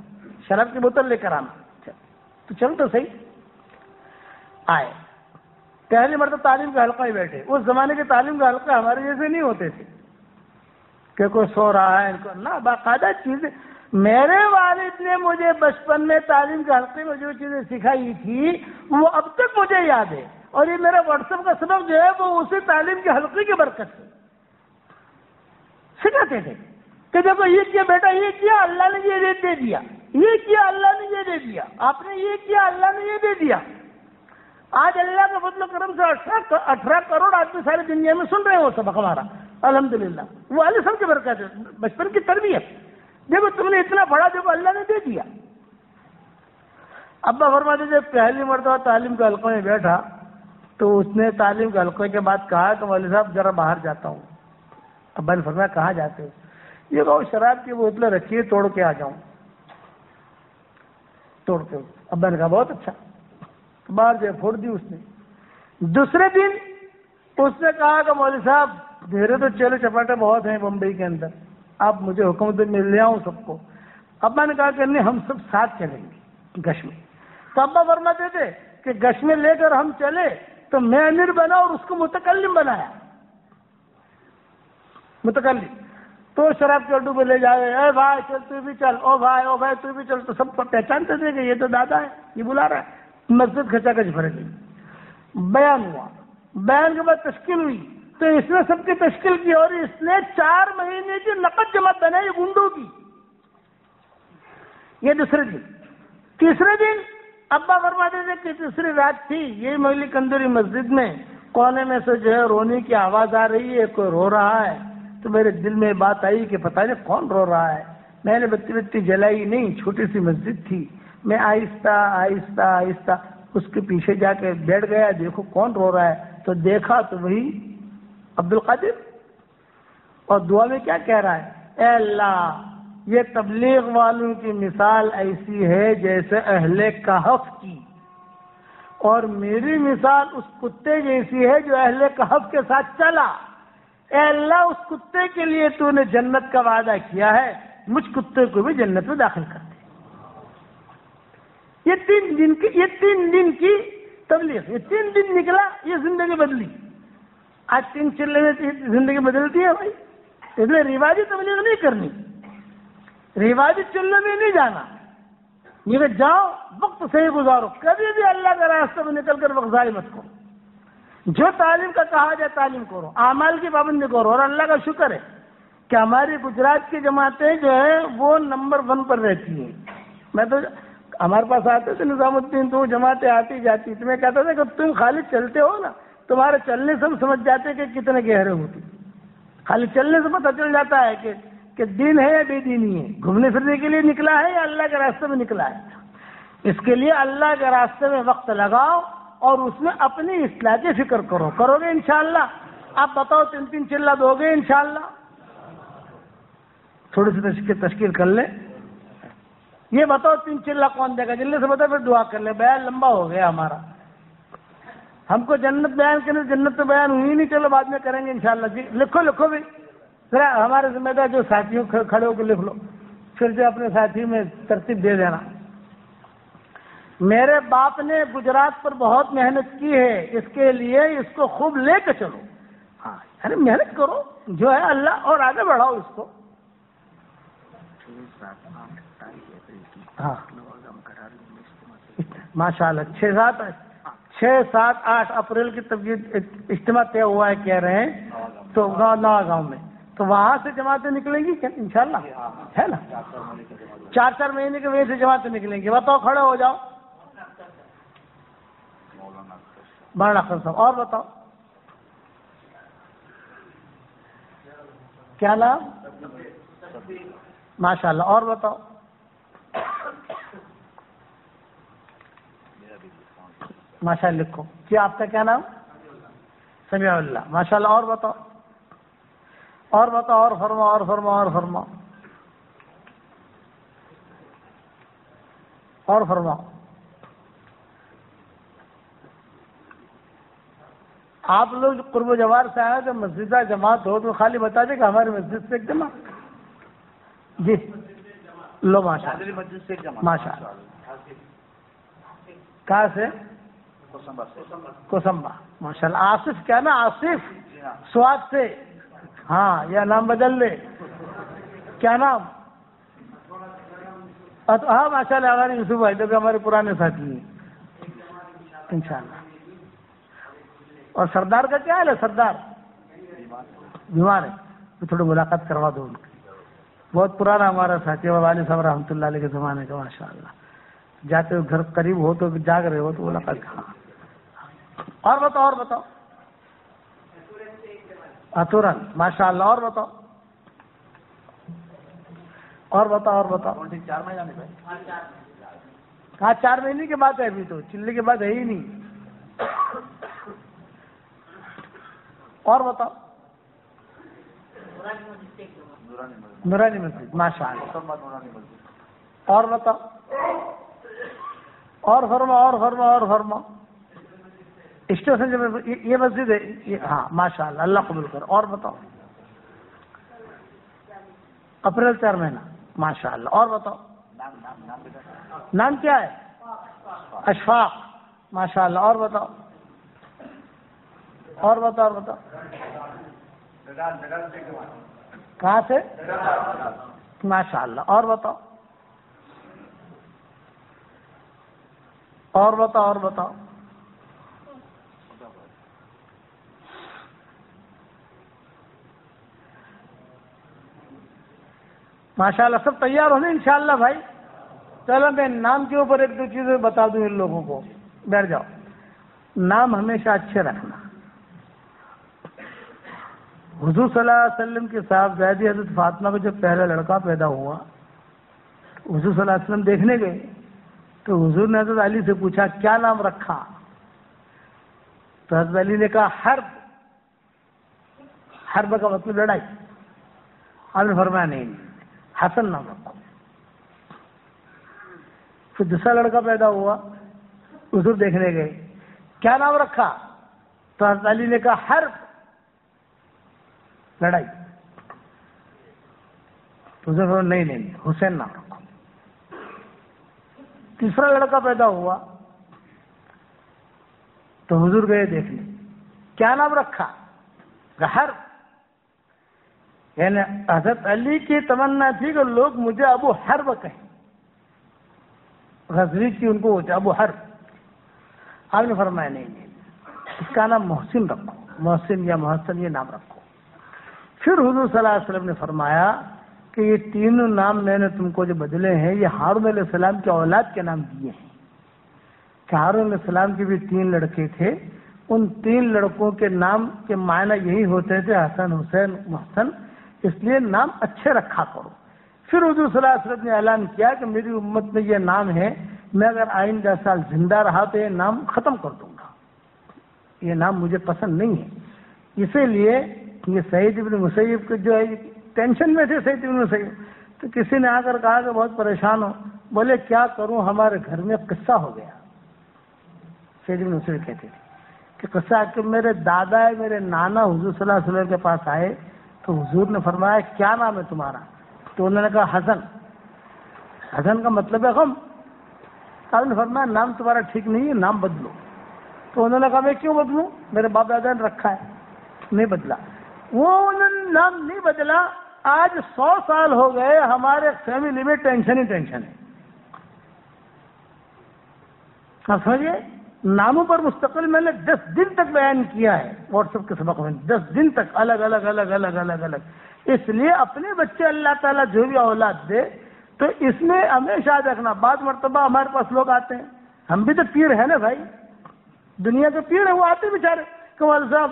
شراب کی بوتل لے کر آنا. تو چل تو صحیح. آئے پہلی مرتبہ تعلیم کے حلقہ ہی بیٹھے. اس زمانے کے تعلیم کے حلقے ہمارے جیسے نہیں ہوتے تھے کہ کوئی سو رہا ہے، نہ باقاعدہ چیزیں. میرے والد نے مجھے بچپن میں تعلیم کے حلقے میں جو چیزیں سکھائی تھی وہ اب تک مجھے یاد ہے، اور یہ میرا واٹس ایپ کا سبق جو ہے وہ اسی تعلیم کے حلقے کی برکت سے سکھاتے تھے کہ دیکھو یہ کیا بیٹا، یہ کیا اللہ نے یہ دے دیا، یہ کیا اللہ نے یہ دے دیا، آپ نے یہ کیا اللہ نے یہ دے دیا. آج اللہ کے فضل و کرم سے 18 کروڑ آدمی ساری دنیا میں سن رہے ہیں وہ سبق ہمارا الحمدللہ. وہ والد صاحب کی برکت ہے، بچپن کی تربیت. دیکھو تم نے اتنا بڑا دیکھو اللہ نے دے دیا. ابا فرماتے تھے پہلی مرتبہ تعلیم کے حلقے میں بیٹھا تو اس نے تعلیم کے حلقے کے بعد کہا کہ والد صاحب ذرا باہر جاتا ہوں. ابا نے فرمایا کہاں جاتے ہو؟ یہ کہو شراب کی بوتلیں رکھی ہے توڑ کے آ جاؤں. توڑ کے. ابا نے کہا بہت اچھا. باہر جو پھوڑ دی اس نے. دوسرے دن اس نے کہا کہ مولوی صاحب میرے تو چیلے چپاٹے بہت ہیں بمبئی کے اندر، آپ مجھے حکم دے میں لے آؤں سب کو. ابا نے کہا کہ نہیں ہم سب ساتھ چلیں گے گش میں. تو ابا فرماتے تھے کہ گش میں لے کر ہم چلے تو میں امیر بنا اور اس کو متکلم بنایا. متکلم تو شراب کے اڈو پہ لے جائے، اے بھائی چل تو بھی چل، او بھائی تو بھی چل. تو سب کو پہچانتے تھے کہ یہ تو دادا ہے، یہ بلا رہا ہے. مسجد کھچا کچ بھر گئی. بیان ہوا، بیان کے بعد تشکیل ہوئی تو اس نے سب کی تشکیل کی اور اس نے 4 مہینے کی نقد جماعت بنائی گنڈوں کی. یہ دوسرے دن. تیسرے دن ابا فرماتے تھے کہ تیسری رات تھی، یہ مولی کندوری مسجد میں کونے میں سے جو ہے رونے کی آواز آ رہی ہے، کوئی رو رہا ہے. تو میرے دل میں بات آئی کہ پتہ نہیں کون رو رہا ہے. میں نے بتی بتی جلائی نہیں، چھوٹی سی مسجد تھی. میں آہستہ آہستہ آہستہ اس کے پیچھے جا کے بیٹھ گیا، دیکھو کون رو رہا ہے. تو دیکھا تو وہی عبد القادر. اور دعا میں کیا کہہ رہا ہے؟ اے اللہ یہ تبلیغ والوں کی مثال ایسی ہے جیسے اہل کہف کی، اور میری مثال اس کتے جیسی ہے جو اہل کہف کے ساتھ چلا. اے اللہ اس کتے کے لیے تو نے جنت کا وعدہ کیا ہے، مجھ کتے کو بھی جنت میں داخل کر دے. یہ 3 دن کی تبلیغ، یہ 3 دن نکلا، یہ زندگی بدلی. آج 3 چلے میں زندگی بدلتی ہے بھائی. اس لیے رواجی تبلیغ نہیں کرنی، رواجی چلنے میں نہیں جانا. یہ کہ جاؤ وقت صحیح گزارو، کبھی بھی اللہ کے راستے میں نکل کر وقت ضائع مت کرو. جو تعلیم کا کہا جائے تعلیم کرو، اعمال کی پابندی کرو. اور اللہ کا شکر ہے کہ ہماری گجرات کی جماعتیں جو ہے وہ نمبر 1 پر رہتی ہیں. میں تو ہمارے پاس آتے تھے نظام الدین، تو جماعتیں آتی جاتی، تو میں کہتا تھا کہ تم خالی چلتے ہو نا، تمہارے چلنے سے ہم سمجھ جاتے کہ کتنے گہرے ہوتے. خالی چلنے سے پتہ چل جاتا ہے کہ دین ہے یا بے دینی ہے، گھومنے پھرنے کے لیے نکلا ہے یا اللہ کے راستے میں نکلا ہے. اس کے لیے اللہ کے راستے میں وقت لگاؤ اور اس میں اپنی اصلاح کی فکر کرو گے انشاءاللہ. آپ بتاؤ 3 چلہ دو گے انشاءاللہ؟ تھوڑی سی تشکیل کر لیں. یہ بتاؤ 3 چلہ کون دے گا؟ جلدی سے بتاؤ، پھر دعا کر لیں. بیان لمبا ہو گیا ہمارا. ہم کو جنت بیان کرنے، جنت تو بیان ہوئی نہیں، چلو بعد میں کریں گے انشاءاللہ. جی لکھو بھی ذرا، ہمارے ذمہ دار جو ساتھیوں کھڑے ہو کے لکھ لو، پھر جو اپنے ساتھی میں ترتیب دے دینا. میرے باپ نے گجرات پر بہت محنت کی ہے، اس کے لیے اس کو خوب لے کے چلو. ہاں یعنی محنت کرو جو ہے اللہ، اور آگے بڑھاؤ اس کو. ہاں ماشاء اللہ 6-7-8 اپریل کی اجتماع طے ہوا ہے کہہ رہے ہیں، تو نوا گاؤں میں، تو وہاں سے جماعتیں نکلیں گی انشاءاللہ، ہے نا. 4 مہینے کے وجہ سے جماعتیں نکلیں گی. بتاؤ، کھڑے ہو جاؤ. مولانا اختر صاحب، اور بتاؤ کیا نام؟ ماشاء اللہ. اور بتاؤ. ماشاء اللہ لکھو. کیا آپ کا کیا نام؟ سمیع اللہ. ماشاء اللہ. اور بتاؤ، اور بتاؤ، اور فرماؤ، اور فرماؤ، اور فرماؤ، اور فرماؤ. آپ لوگ قرب و جوار سے آئے تو مسجدہ جماعت ہو تو خالی بتا دیں کہ ہماری مسجد سے ایک جماعت. جی لو ماشاء اللہ. مسجد سے ماشاء اللہ. کہاں سے؟ کوسمبا. ماشاء اللہ. آصف کیا نا؟ آصف سواد سے. ہاں یا نام بدل لے. کیا نام؟ ہاں ماشاء اللہ. ہمارے یوسف بھائی تو ہمارے پرانے ساتھی ہیں انشاءاللہ. اور سردار کا کیا حال ہے؟ سردار بیمار ہے، تو تھوڑی ملاقات کروا دو ان کی. بہت پرانا ہمارا ساتھی ہے، والد صاحب رحمۃ اللہ علیہ کے زمانے کا. ماشاء اللہ. جاتے ہو گھر قریب ہو تو جاگ رہے ہو تو ملاقات. ہاں. اور بتاؤ، اور بتاؤ. اتورن. ماشاء اللہ. اور بتاؤ، اور بتاؤ، اور بتاؤ. 4 مہینے کہاں 4 مہینے کے بعد ہے؟ ابھی تو چلنے کے بعد ہے ہی نہیں. اور بتاؤ. نورانی مسجد. ماشاء اللہ. اور بتاؤ، اور فرما، اور فرما، اور فرما. اسٹیشن جو یہ مسجد ہے. ہاں ماشاء اللہ. اللہ قبول کر. اور بتاؤ. اپریل 4 مہینہ. ماشاء اللہ. اور بتاؤ. نام کیا ہے؟ اشفاق. ماشاء اللہ. اور بتاؤ، اور بتاؤ، اور بتاؤ. کہاں سے؟ ماشاء اللہ. اور بتاؤ، اور بتاؤ، اور بتاؤ. ماشاء اللہ. سب تیار ہونے انشاءاللہ بھائی. چلو میں نام کے اوپر 1-2 چیزیں بتا دوں ان لوگوں کو. بیٹھ جاؤ. نام ہمیشہ اچھے رکھنا. حضور صلی اللہ علیہ وسلم کے صاحبزادی حضرت فاطمہ کو جب پہلا لڑکا پیدا ہوا، حضور صلی اللہ علیہ وسلم دیکھنے گئے تو حضور نے حضرت علی سے پوچھا کیا نام رکھا؟ تو حضرت علی نے کہا حرب. حرب کا مطلب لڑائی. آپ نے فرمایا نہیں، حسن نام رکھو. پھر دوسرا لڑکا پیدا ہوا، حضور دیکھنے گئے، کیا نام رکھا؟ تو حضرت علی نے کہا حرب، لڑائی. تو حضور نہیں، حسین نام رکھو. تیسرا لڑکا پیدا ہوا تو حضور گئے دیکھنے، کیا نام رکھا؟ حرب. یعنی حضرت علی کی تمنا تھی کہ لوگ مجھے ابو حرب کہیں. غزوی کی ان کو ہوتا ابو حرب. آپ نے فرمایا نہیں، اس کا نام محسن رکھو. محسن یا محسن یہ نام رکھو. پھر حضور صلی اللہ علیہ وسلم نے فرمایا کہ یہ تینوں نام میں نے تم کو جو بدلے ہیں یہ ہارون علیہ السلام کی اولاد کے نام دیے ہیں. کہ ہارون علیہ السلام کے بھی 3 لڑکے تھے، ان 3 لڑکوں کے نام کے معنی یہی ہوتے تھے حسن، حسین، محسن. اس لیے نام اچھے رکھا کرو. پھر حضور صلی اللہ علیہ وسلم نے اعلان کیا کہ میری امت میں یہ نام ہے، میں اگر آئندہ سال زندہ رہا تو یہ نام ختم کر دوں گا. یہ نام مجھے پسند نہیں ہے. اسی لیے یہ سعید ابن مسیب کے جو ہے ٹینشن میں تھے. سعید ابن مسیب تو کسی نے آ کر کہا کہ بہت پریشان ہو. بولے کیا کروں، ہمارے گھر میں قصہ ہو گیا. سعید ابن مسیب کہتے تھے کہ قصہ کہ میرے دادا ہے میرے نانا حضور صلی اللہ علیہ وسلم کے پاس آئے تو حضور نے فرمایا کیا نام ہے تمہارا؟ تو انہوں نے کہا حسن. حسن کا مطلب ہے غم. آپ نے فرمایا نام تمہارا ٹھیک نہیں ہے، نام بدلو. تو انہوں نے کہا میں کیوں بدلوں، میرے باپ دادا نے رکھا ہے. نہیں بدلا. وہ انہوں نے نام نہیں بدلا. آج 100 سال ہو گئے ہمارے فیملی میں ٹینشن ہی ٹینشن ہے. آپ سمجھے، ناموں پر مستقل میں نے 10 دن تک بیان کیا ہے واٹس ایپ کے سبق میں. 10 دن تک الگ الگ الگ الگ الگ الگ. اس لیے اپنے بچے اللہ تعالیٰ جو بھی اولاد دے تو اس میں ہمیشہ یاد رکھنا. بعض مرتبہ ہمارے پاس لوگ آتے ہیں، ہم بھی تو پیر ہیں نا بھائی، دنیا کے پیر ہیں، وہ آتے بیچارے کہ والد صاحب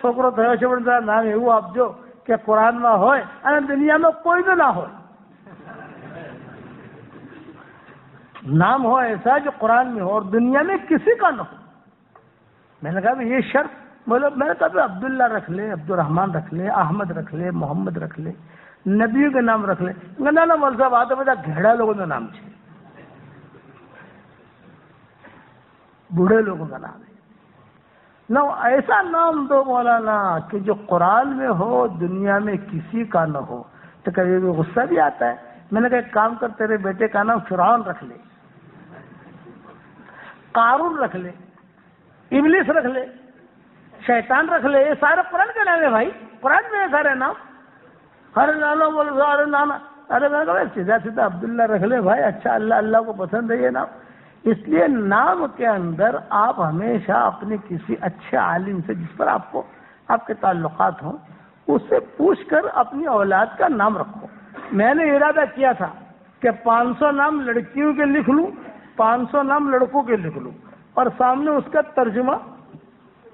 چھوکرو تھے نام ہے وہ آپ جو کہ قرآن میں ہوئے دنیا میں کوئی تو نہ ہو، نام ہو ایسا جو قرآن میں ہو اور دنیا میں کسی کا نہ ہو. میں نے کہا یہ شرط بولو. میں نے کہا عبداللہ رکھ لے، عبد الرحمان رکھ لے، احمد رکھ لے، محمد رکھ لے، نبیوں کے نام رکھ لے. نا مول صاحب آتے بتا گھیڑا لوگوں کا نام ہے، بوڑھے لوگوں کا نام ہے. نہ ایسا نام دو مولانا کہ جو قرآن میں ہو دنیا میں کسی کا نہ ہو. تو کبھی غصہ بھی آتا ہے. میں نے کہا ایک کام کر، تیرے بیٹے کا نام فرعون رکھ لے، قارون رکھ لے، ابلیس رکھ لے، شیطان رکھ لے. یہ سارے قرآن کے نام ہے بھائی، قرآن میں ہے سارے نام. ہر نانا بول ارے نانا، ارے میں کہا سیدھا سیدھا عبداللہ رکھ لے بھائی. اچھا اللہ کو پسند ہے یہ نام. اس لیے نام کے اندر آپ ہمیشہ اپنے کسی اچھے عالم سے جس پر آپ کو آپ کے تعلقات ہوں اس سے پوچھ کر اپنی اولاد کا نام رکھو. میں نے ارادہ کیا تھا کہ 500 نام لڑکیوں کے لکھ لوں، 500 نام لڑکوں کے لکھ لوں اور سامنے اس کا ترجمہ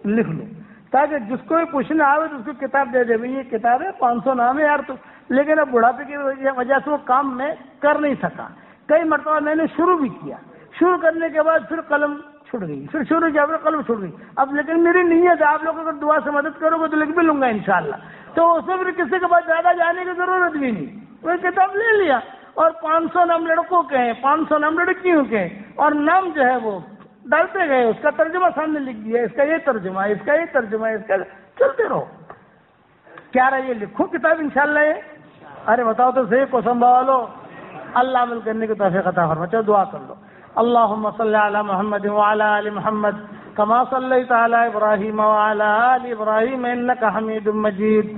لکھ لوں تاکہ جس کو بھی پوچھنا آئے تو اس کو کتاب دے دے بھائی یہ کتاب ہے 500 نام ہے یار. تو لیکن اب بڑھاپے کی وجہ سے وہ کام میں کر نہیں سکا. کئی مرتبہ میں نے شروع بھی کیا، شروع کرنے کے بعد پھر قلم چھوٹ گئی، پھر شروع کیا پھر قلم چھوٹ گئی. اب لیکن میری نیت ہے آپ لوگ اگر دعا سے مدد کرو گے تو لکھ بھی لوں گا انشاءاللہ. تو اس میں پھر کسی کے پاس زیادہ جانے کی ضرورت بھی نہیں، وہ کتاب لے لیا اور 500 نام لڑکوں کے ہیں، 500 نام لڑکیوں کے ہیں اور نام جو ہے وہ ڈالتے گئے. اس کا ترجمہ سامنے لکھ دیا، اس کا یہ ترجمہ، اس کا یہ ترجمہ، اس کا چلتے رہو. کیا رہا یہ لکھو کتاب انشاءاللہ یہ. ارے بتاؤ تو صحیح کو سنبھالو. اللہ عمل کرنے کی توفیق عطا فرمائے. چلو دعا کر لو. اللهم صل على محمد وعلى آل محمد كما صليت على إبراهيم وعلى آل إبراهيم إنك حميد مجيد.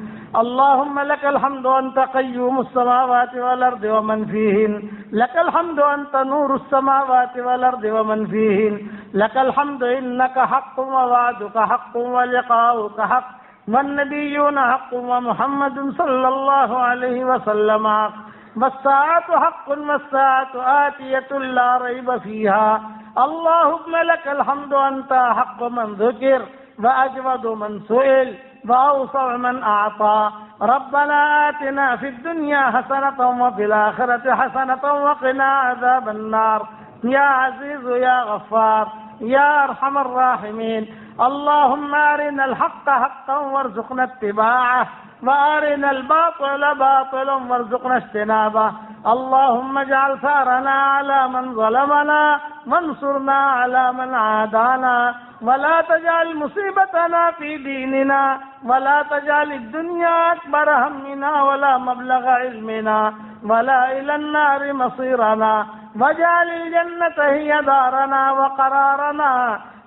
اللهم لك الحمد أنت قيوم السماوات والأرض ومن فيهن، لك الحمد أنت نور السماوات والأرض ومن فيهن، لك الحمد إنك حق ووعدك حق ولقاؤك حق والنبيون حق ومحمد صلى الله عليه وسلم حق والساعة حق والساعة آتية لا ريب فيها. اللهم لك الحمد أنت حق من ذكر وأجود من سئل وأوسع من أعطى. ربنا آتنا في الدنيا حسنة وفي الآخرة حسنة وقنا عذاب النار. يا عزيز يا غفار يا أرحم الراحمين. اللهم أرنا الحق حقا وارزقنا اتباعه وأرنا الباطل باطلا وارزقنا اجتنابه. اللهم اجعل ثارنا على من ظلمنا وانصرنا على من عادانا ولا تجعل مصيبتنا في ديننا ولا تجعل الدنيا أكبر همنا ولا مبلغ علمنا ولا إلى النار مصيرنا واجعل الجنة هي دارنا وقرارنا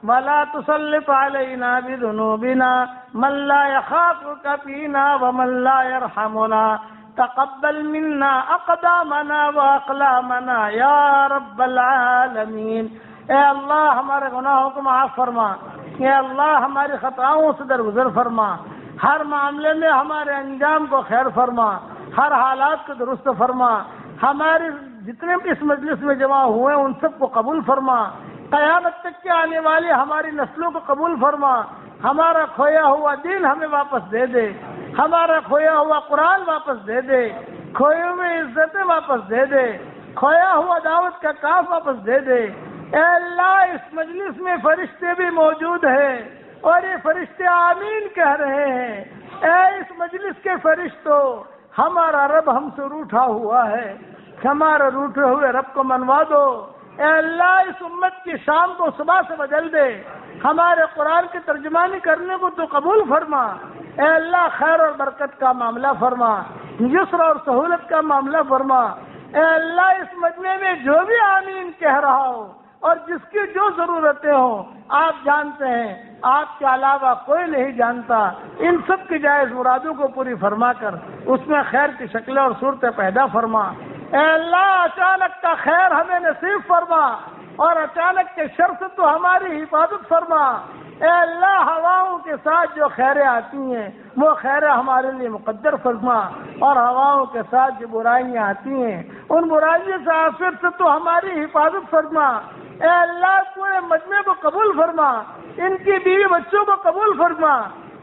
ولا تسلط علينا بذنوبنا من لا يخافك فينا ومن لا يرحمنا. تقبل منا اقدامنا واقلامنا یا رب العالمین. اے اللہ ہمارے گناہوں کو معاف فرما، اے اللہ ہماری خطاؤں سے درگزر فرما، ہر معاملے میں ہمارے انجام کو خیر فرما، ہر حالات کو درست فرما. ہمارے جتنے بھی اس مجلس میں جمع ہوئے ان سب کو قبول فرما. قیامت تک کے آنے والی ہماری نسلوں کو قبول فرما. ہمارا کھویا ہوا دین ہمیں واپس دے دے، ہمارا کھویا ہوا قرآن واپس دے دے، کھوئے ہوئے عزتیں واپس دے دے، کھویا ہوا دعوت کا کام واپس دے دے. اے اللہ اس مجلس میں فرشتے بھی موجود ہیں اور یہ فرشتے آمین کہہ رہے ہیں. اے اس مجلس کے فرشتوں، ہمارا رب ہم سے روٹھا ہوا ہے، ہمارے روٹھے ہوئے رب کو منوا دو. اے اللہ اس امت کی شام کو صبح سے بدل دے، ہمارے قرآن کی ترجمانی کرنے کو تو قبول فرما، اے اللہ خیر اور برکت کا معاملہ فرما، یسر اور سہولت کا معاملہ فرما، اے اللہ اس مجمع میں جو بھی آمین کہہ رہا ہو اور جس کی جو ضرورتیں ہوں آپ جانتے ہیں، آپ کے علاوہ کوئی نہیں جانتا، ان سب کی جائز مرادوں کو پوری فرما کر اس میں خیر کی شکلیں اور صورتیں پیدا فرما، اے اللہ اچانک کا خیر ہمیں نصیب فرما اور اچانک کے شر سے تو ہماری حفاظت فرما، اے اللہ ہواؤں کے ساتھ جو خیریں آتی ہیں وہ خیریں ہمارے لیے مقدر فرما، اور ہواؤں کے ساتھ جو برائیاں آتی ہیں ان برائیوں سے آفت سے تو ہماری حفاظت فرما، اے اللہ پورے مجمع کو قبول فرما، ان کی بیوی بچوں کو قبول فرما،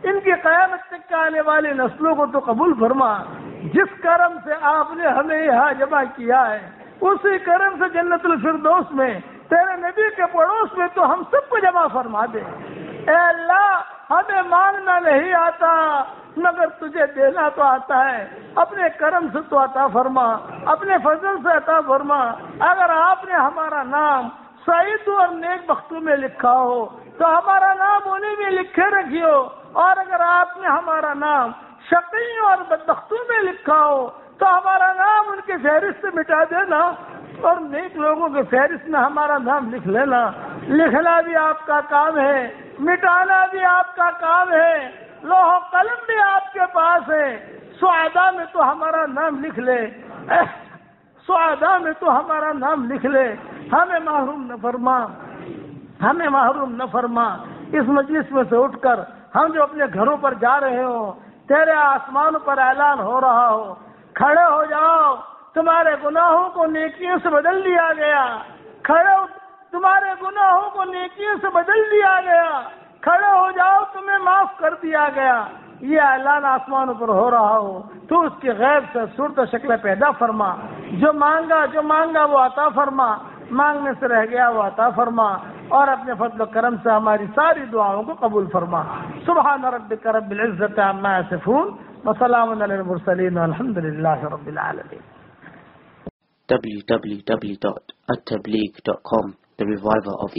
ان کی قیامت تک کے آنے والی نسلوں کو تو قبول فرما، جس کرم سے آپ نے ہمیں یہاں جمع کیا ہے اسی کرم سے جنت الفردوس میں تیرے نبی کے پڑوس میں تو ہم سب کو جمع فرما دے، اے اللہ ہمیں مانگنا نہیں آتا مگر تجھے دینا تو آتا ہے، اپنے کرم سے تو عطا فرما، اپنے فضل سے عطا فرما، اگر آپ نے ہمارا نام سعید اور نیک بختوں میں لکھا ہو تو ہمارا نام انہیں میں لکھے رکھیو، اور اگر آپ نے ہمارا نام شقی اور بدبختوں میں لکھا ہو تو ہمارا نام ان کی فہرست سے مٹا دینا، اور نیک لوگوں کی فہرست میں ہمارا نام لکھ لینا، لکھنا بھی آپ کا کام ہے، مٹانا بھی آپ کا کام ہے، لوح و قلم بھی آپ کے پاس ہے، سعداء میں تو ہمارا نام لکھ لے، سعداء میں تو ہمارا نام لکھ لے، ہمیں محروم نہ فرما، ہمیں محروم نہ فرما، اس مجلس میں سے اٹھ کر ہم جو اپنے گھروں پر جا رہے ہوں تیرے آسمان پر اعلان ہو رہا ہو، کھڑے ہو جاؤ تمہارے گناہوں کو نیکیوں سے بدل دیا گیا، کھڑے ہو تمہارے گناہوں کو نیکیوں سے بدل دیا گیا، کھڑے ہو جاؤ تمہیں معاف کر دیا گیا، یہ اعلان آسمانوں پر ہو رہا ہو تو اس کی غیب سے صورت و شکل پیدا فرما، جو مانگا وہ عطا فرما، مانگنے سے رہ گیا وہ عطا فرما، اور اپنے فضل و کرم سے ہماری ساری دعاؤں کو قبول فرما۔ سبحان ربک رب العزت عما یصفون وسلام علی المرسلین والحمد للہ رب العالمین۔ www.attableek.com, the reviver of